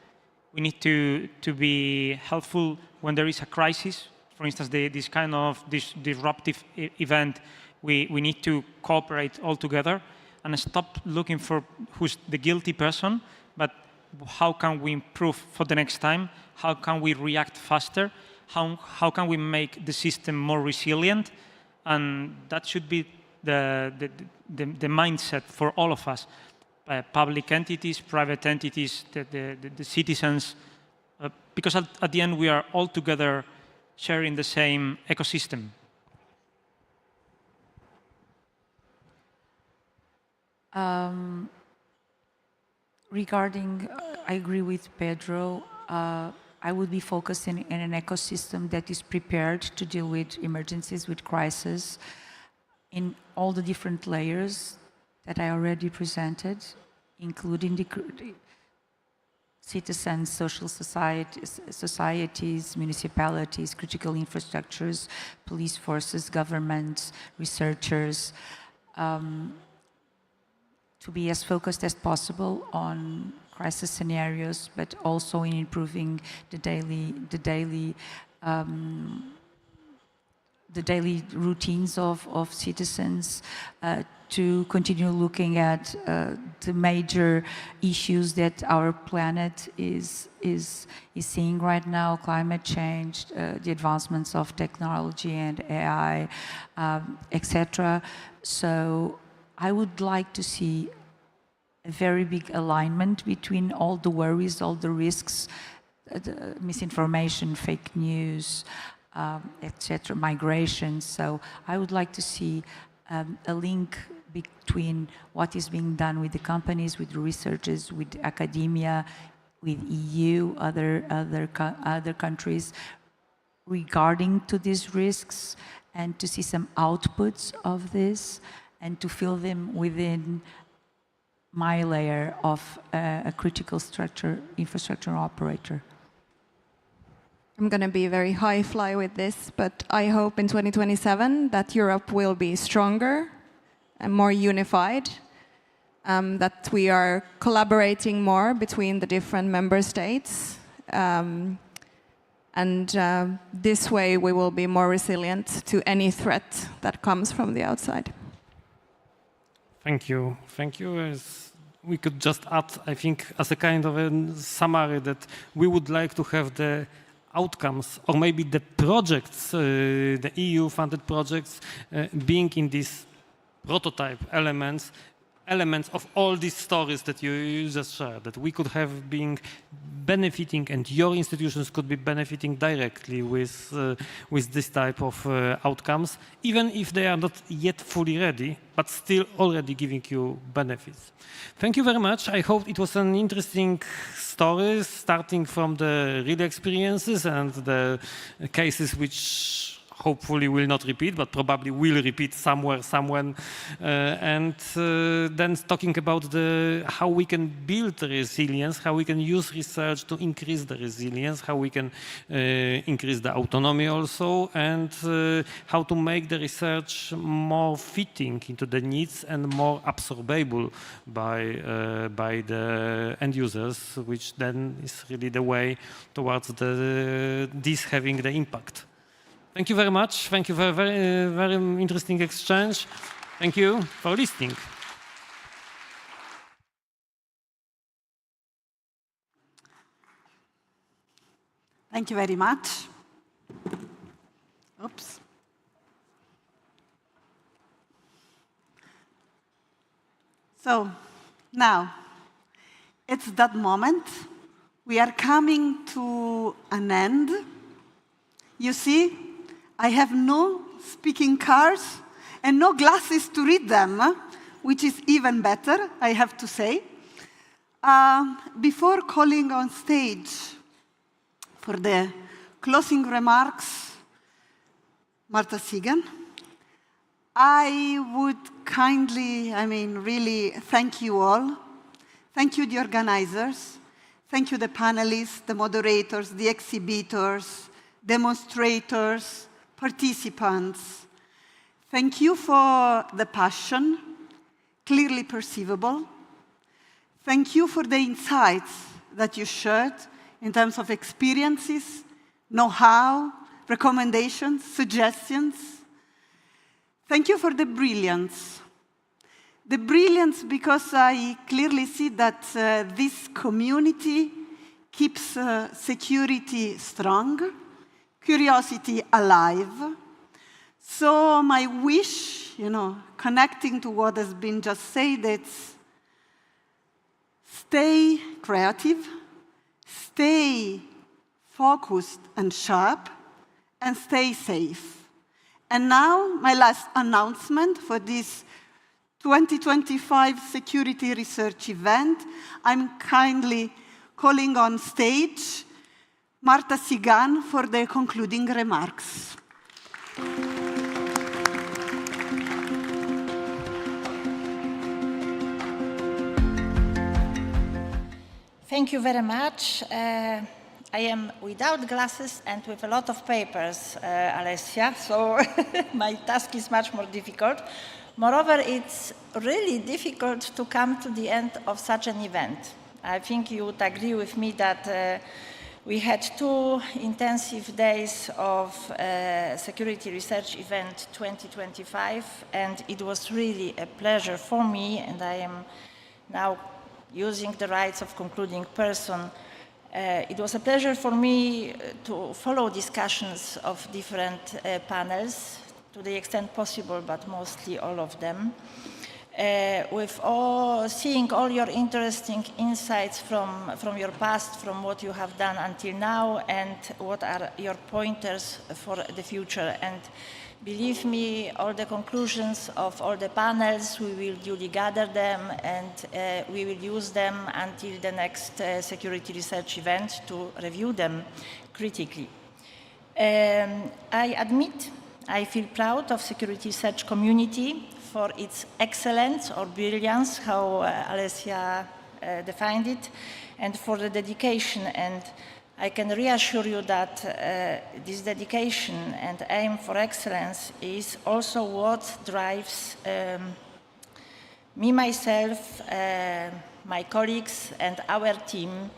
We need to be helpful when there is a crisis. For instance, this kind of disruptive event, we need to cooperate all together and stop looking for who's the guilty person, but how can we improve for the next time? How can we react faster? How can we make the system more resilient? And that should be the mindset for all of us. Public entities, private entities, the citizens, because at the end we are all together sharing the same ecosystem. Regarding, I agree with Pedro. I would be focusing in an ecosystem that is prepared to deal with emergencies, with crises, in all the different layers that I already presented, including the citizens, social societies, municipalities, critical infrastructures, police forces, governments, researchers, to be as focused as possible on crisis scenarios, but also in improving the daily routines of citizens, to continue looking at the major issues that our planet is seeing right now: climate change, the advancements of technology and AI, etc. So I would like to see a very big alignment between all the worries, all the risks, the misinformation, fake news, etc., migration. So I would like to see a link between what is being done with the companies, with the researchers, with academia, with EU, other countries, regarding to these risks, and to see some outputs of this, and to fill them within my layer of a critical infrastructure operator. I'm going to be very high fly with this, but I hope in 2027 that Europe will be stronger and more unified, that we are collaborating more between the different member states, and this way we will be more resilient to any threat that comes from the outside. Thank you. Thank you. We could just add, I think, as a kind of a summary, that we would like to have the outcomes, or maybe the projects, the EU-funded projects, being in these prototype elements, elements of all these stories that you just shared, that we could have been benefiting and your institutions could be benefiting directly with this type of outcomes, even if they are not yet fully ready, but still already giving you benefits. Thank you very much. I hope it was an interesting story, starting from the real experiences and the cases which hopefully will not repeat, but probably will repeat somewhere, someone, and then talking about how we can build the resilience, how we can use research to increase the resilience, how we can increase the autonomy also, and how to make the research more fitting into the needs and more absorbable by the end users, which then is really the way towards this having the impact. Thank you very much. Thank you for a very interesting exchange. Thank you for listening. Thank you very much. Oops. So now, it's that moment. We are coming to an end. You see, I have no speaking cards and no glasses to read them, which is even better, I have to say. Before calling on stage for the closing remarks, Marta Sigan, I would kindly, really thank you all. Thank you, the organizers. Thank you, the panelists, the moderators, the exhibitors, demonstrators, participants. Thank you for the passion, clearly perceivable. Thank you for the insights that you shared in terms of experiences, know-how, recommendations, suggestions. Thank you for the brilliance. The brilliance because I clearly see that this community keeps security strong, curiosity alive. So my wish, connecting to what has been just said, it's stay creative, stay focused and sharp, and stay safe. And now, my last announcement for this 2025 Security Research event, I'm kindly calling on stage Marta Sigan for the concluding remarks. Thank you very much. I am without glasses and with a lot of papers, Alessia, so my task is much more difficult. Moreover, it's really difficult to come to the end of such an event. I think you would agree with me that we had 2 intensive days of Security Research Event 2025, and it was really a pleasure for me, and I am now using the rights of concluding person. It was a pleasure for me to follow discussions of different panels to the extent possible, but mostly all of them. Seeing all your interesting insights from your past, from what you have done until now, and what are your pointers for the future. And believe me, all the conclusions of all the panels, we will duly gather them, and we will use them until the next security research event to review them critically. I admit I feel proud of security research community for its excellence or brilliance, how Alessia defined it, and for the dedication. And I can reassure you that this dedication and aim for excellence is also what drives me, myself, my colleagues, and our team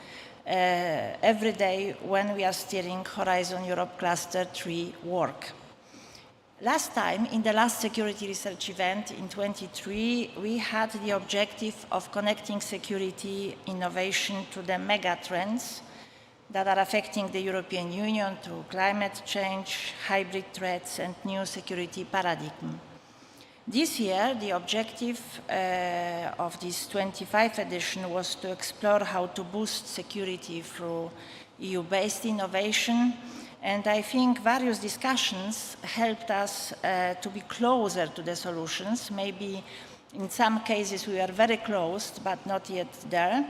every day when we are steering Horizon Europe Cluster 3 work. Last time, in the last security research event in 2023, we had the objective of connecting security innovation to the mega trends that are affecting the European Union, to climate change, hybrid threats, and new security paradigm. This year, the objective of this 25th edition was to explore how to boost security through EU-based innovation. And I think various discussions helped us to be closer to the solutions. Maybe in some cases we are very close, but not yet there.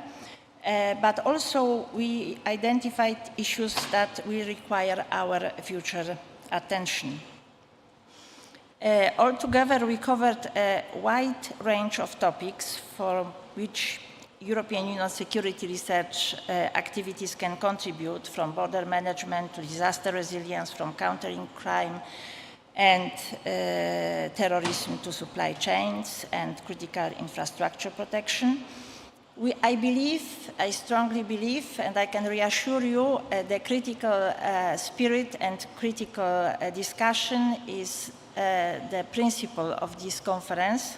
But also we identified issues that will require our future attention. Altogether, we covered a wide range of topics for which European Union security research activities can contribute, from border management to disaster resilience, from countering crime and terrorism to supply chains and critical infrastructure protection. I strongly believe, and I can reassure you, the critical spirit and critical discussion is the principle of this conference.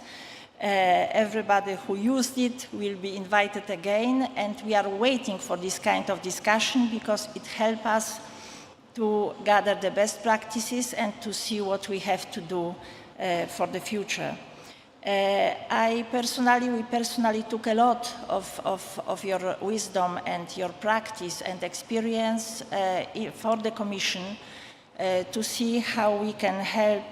Everybody who used it will be invited again, and we are waiting for this kind of discussion because it helps us to gather the best practices and to see what we have to do for the future. We personally took a lot of your wisdom and your practice and experience for the Commission to see how we can help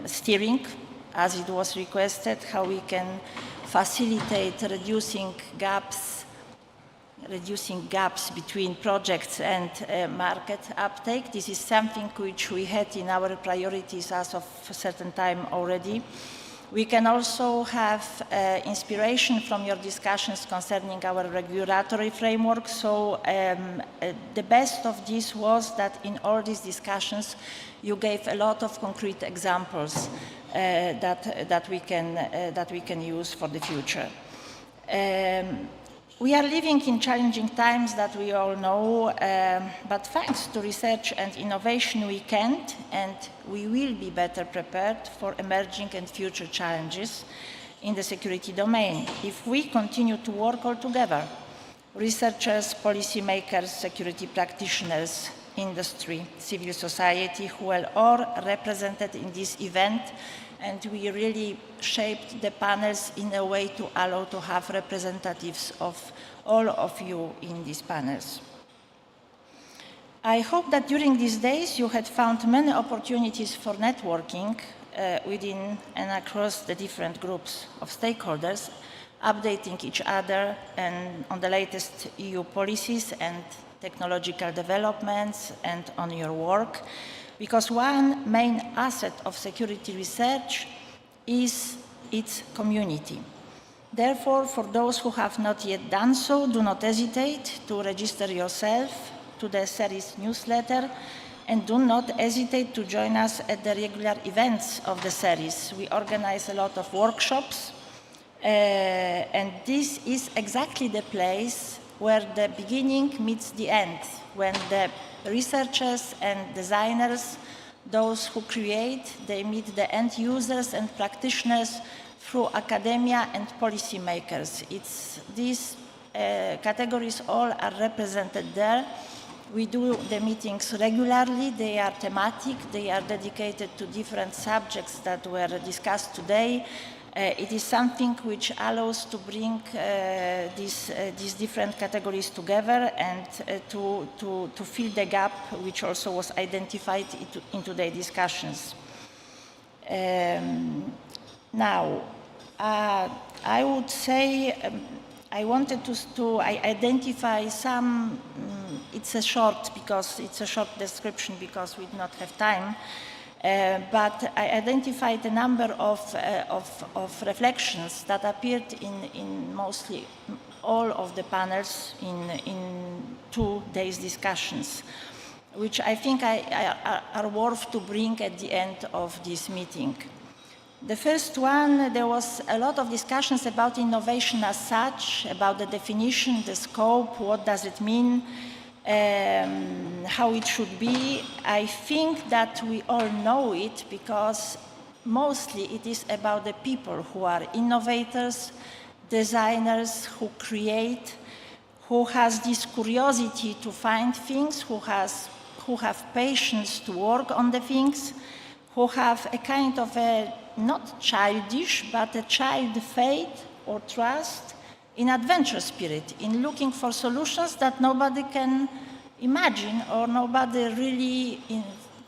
steering, as it was requested, how we can facilitate reducing gaps between projects and market uptake. This is something which we had in our priorities as of a certain time already. We can also have inspiration from your discussions concerning our regulatory framework. So the best of this was that in all these discussions, you gave a lot of concrete examples that we can use for the future. We are living in challenging times that we all know, but thanks to research and innovation we can and we will be better prepared for emerging and future challenges in the security domain if we continue to work all together. Researchers, policymakers, security practitioners, industry, civil society, who are all represented in this event, and we really shaped the panels in a way to allow to have representatives of all of you in these panels. I hope that during these days you had found many opportunities for networking within and across the different groups of stakeholders, updating each other and on the latest EU policies and technological developments and on your work. Because one main asset of security research is its community. Therefore, for those who have not yet done so, do not hesitate to register yourself to the series newsletter, and do not hesitate to join us at the regular events of the series. We organize a lot of workshops, and this is exactly the place where the beginning meets the end, when the researchers and designers, those who create, they meet the end users and practitioners through academia and policymakers. These categories all are represented there. We do the meetings regularly. They are thematic. They are dedicated to different subjects that were discussed today. It is something which allows to bring these different categories together and to fill the gap which also was identified in today's discussions. Now, I would say I wanted to identify some, it's a short description because we do not have time. But I identified a number of reflections that appeared in mostly all of the panels in 2 days' discussions, which I think are worth to bring at the end of this meeting. The first one, there was a lot of discussions about innovation as such, about the definition, the scope, what does it mean, how it should be. I think that we all know it because mostly it is about the people who are innovators, designers, who create, who has this curiosity to find things, who have patience to work on the things, who have a kind of a not childish, but a child faith or trust in adventure spirit, in looking for solutions that nobody can imagine or nobody really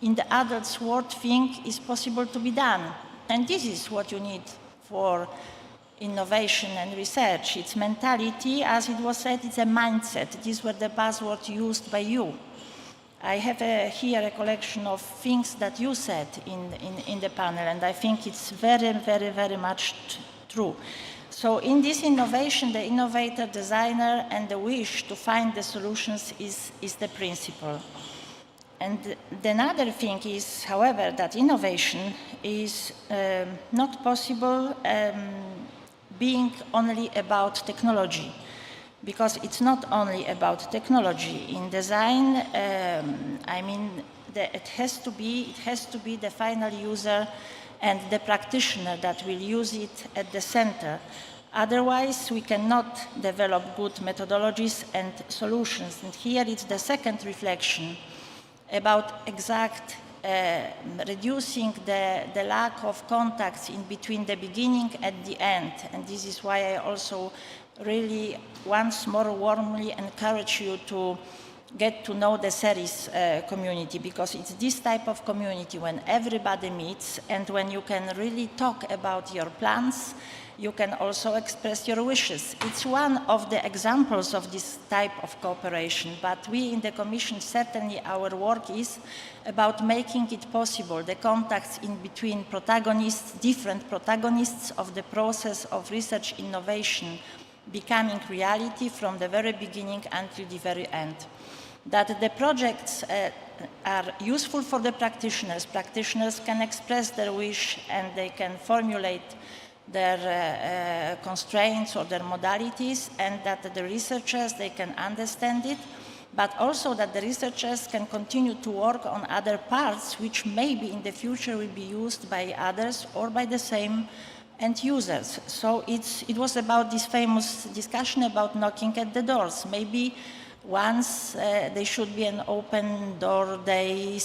in the adult's world think is possible to be done. And this is what you need for innovation and research. It's mentality, as it was said, it's a mindset. These were the buzzwords used by you. I have here a collection of things that you said in the panel, and I think it's very, very, very much true. So in this innovation, the innovator, designer, and the wish to find the solutions is the principle. And the another thing is, however, that innovation is not possible being only about technology, because it's not only about technology. In design, I mean, it has to be the final user and the practitioner that will use it at the center. Otherwise, we cannot develop good methodologies and solutions. And here it's the second reflection about exact reducing the lack of contacts in between the beginning and the end. And this is why I also really once more warmly encourage you to get to know the CERIS community, because it's this type of community when everybody meets and when you can really talk about your plans, you can also express your wishes. It's one of the examples of this type of cooperation, but we in the Commission, certainly our work is about making it possible, the contacts in between protagonists, different protagonists of the process of research innovation becoming reality from the very beginning until the very end. That the projects are useful for the practitioners. Practitioners can express their wish and they can formulate their constraints or their modalities, and that the researchers, they can understand it, but also that the researchers can continue to work on other parts which maybe in the future will be used by others or by the same end users. So it was about this famous discussion about knocking at the doors. Maybe once there should be an open door day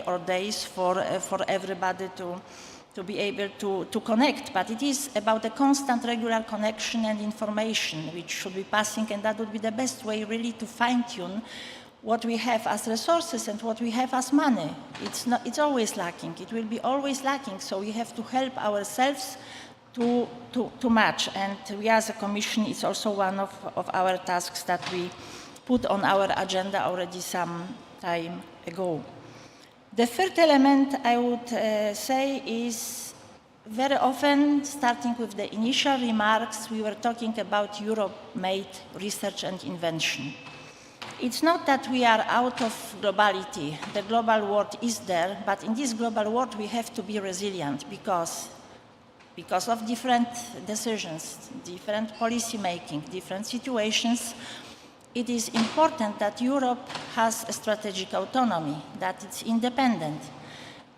or days for everybody to be able to connect, but it is about a constant regular connection and information which should be passing, and that would be the best way really to fine-tune what we have as resources and what we have as money. It's always lacking, it will be always lacking, so we have to help ourselves to match, and we as a Commission, it's also one of our tasks that we put on our agenda already some time ago. The third element I would say is very often, starting with the initial remarks, we were talking about Europe-made research and invention. It's not that we are out of globality. The global world is there, but in this global world we have to be resilient because of different decisions, different policy making, different situations. It is important that Europe has a strategic autonomy, that it's independent.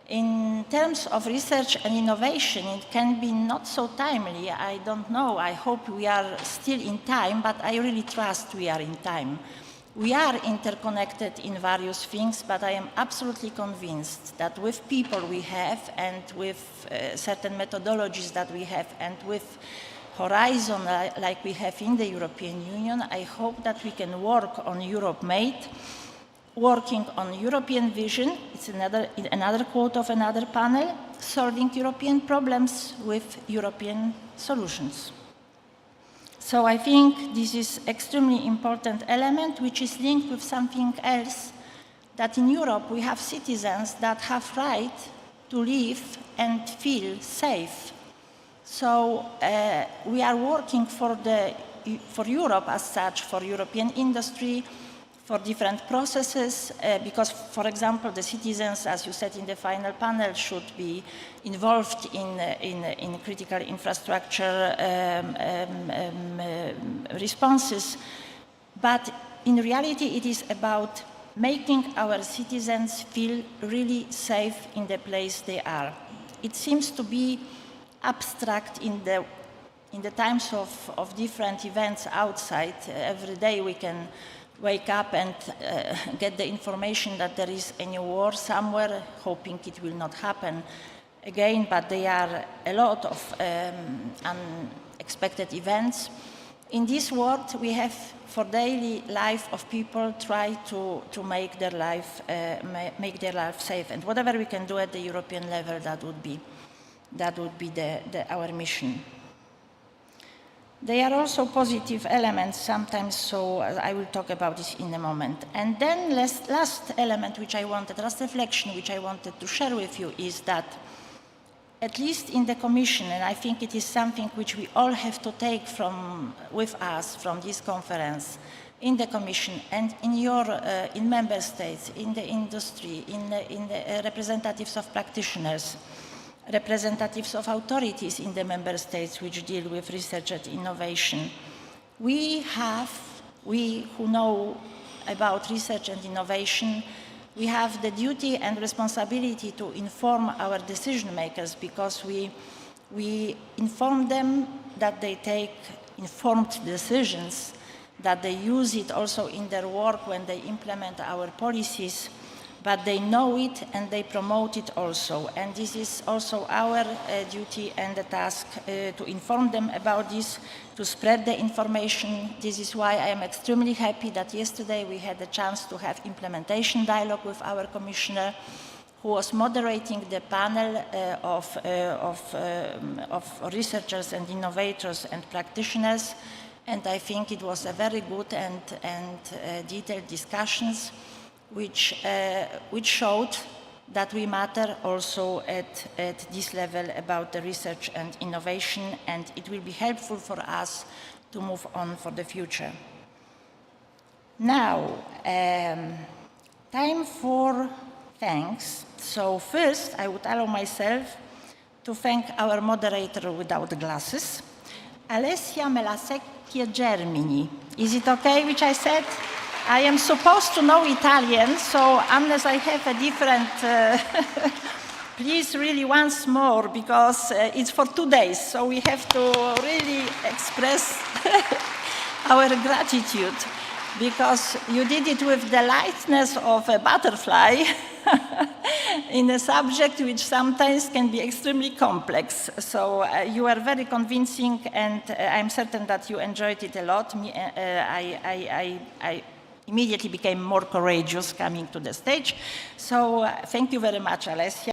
In terms of research and innovation, it can be not so timely. I don't know. I hope we are still in time, but I really trust we are in time. We are interconnected in various things, but I am absolutely convinced that with people we have and with certain methodologies that we have and with horizon like we have in the European Union, I hope that we can work on Europe-made, working on European vision, it's another quote of another panel, solving European problems with European solutions. So I think this is extremely important element, which is linked with something else, that in Europe we have citizens that have right to live and feel safe. So we are working for Europe as such, for European industry, for different processes, because, for example, the citizens, as you said in the final panel, should be involved in critical infrastructure responses. But in reality, it is about making our citizens feel really safe in the place they are. It seems to be abstract in the times of different events outside. Every day we can wake up and get the information that there is a new war somewhere, hoping it will not happen. again, but they are a lot of unexpected events. In this world, we have, for daily life of people, try to make their life safe. And whatever we can do at the European level, that would be our mission. There are also positive elements sometimes, so I will talk about this in a moment. And then last reflection which I wanted to share with you is that at least in the Commission, and I think it is something which we all have to take with us from this conference, in the Commission and in Member States, in the industry, in the representatives of practitioners, representatives of authorities in the Member States which deal with research and innovation. We who know about research and innovation, we have the duty and responsibility to inform our decision makers, because we inform them that they take informed decisions, that they use it also in their work when they implement our policies, but they know it and they promote it also. And this is also our duty and the task to inform them about this, to spread the information. This is why I am extremely happy that yesterday we had the chance to have implementation dialogue with our commissioner, who was moderating the panel of researchers and innovators and practitioners. And I think it was a very good and detailed discussions, which showed that we matter also at this level about the research and innovation, and it will be helpful for us to move on for the future. Now, time for thanks. So first, I would allow myself to thank our moderator without glasses, Alessia Melasecchia Germini. Is it okay, which I said? I am supposed to know Italian, so unless I have a different, please really once more, because it's for 2 days, so we have to really express our gratitude, because you did it with the lightness of a butterfly in a subject which sometimes can be extremely complex. So you are very convincing, and I'm certain that you enjoyed it a lot. I immediately became more courageous coming to the stage. So thank you very much, Alessia.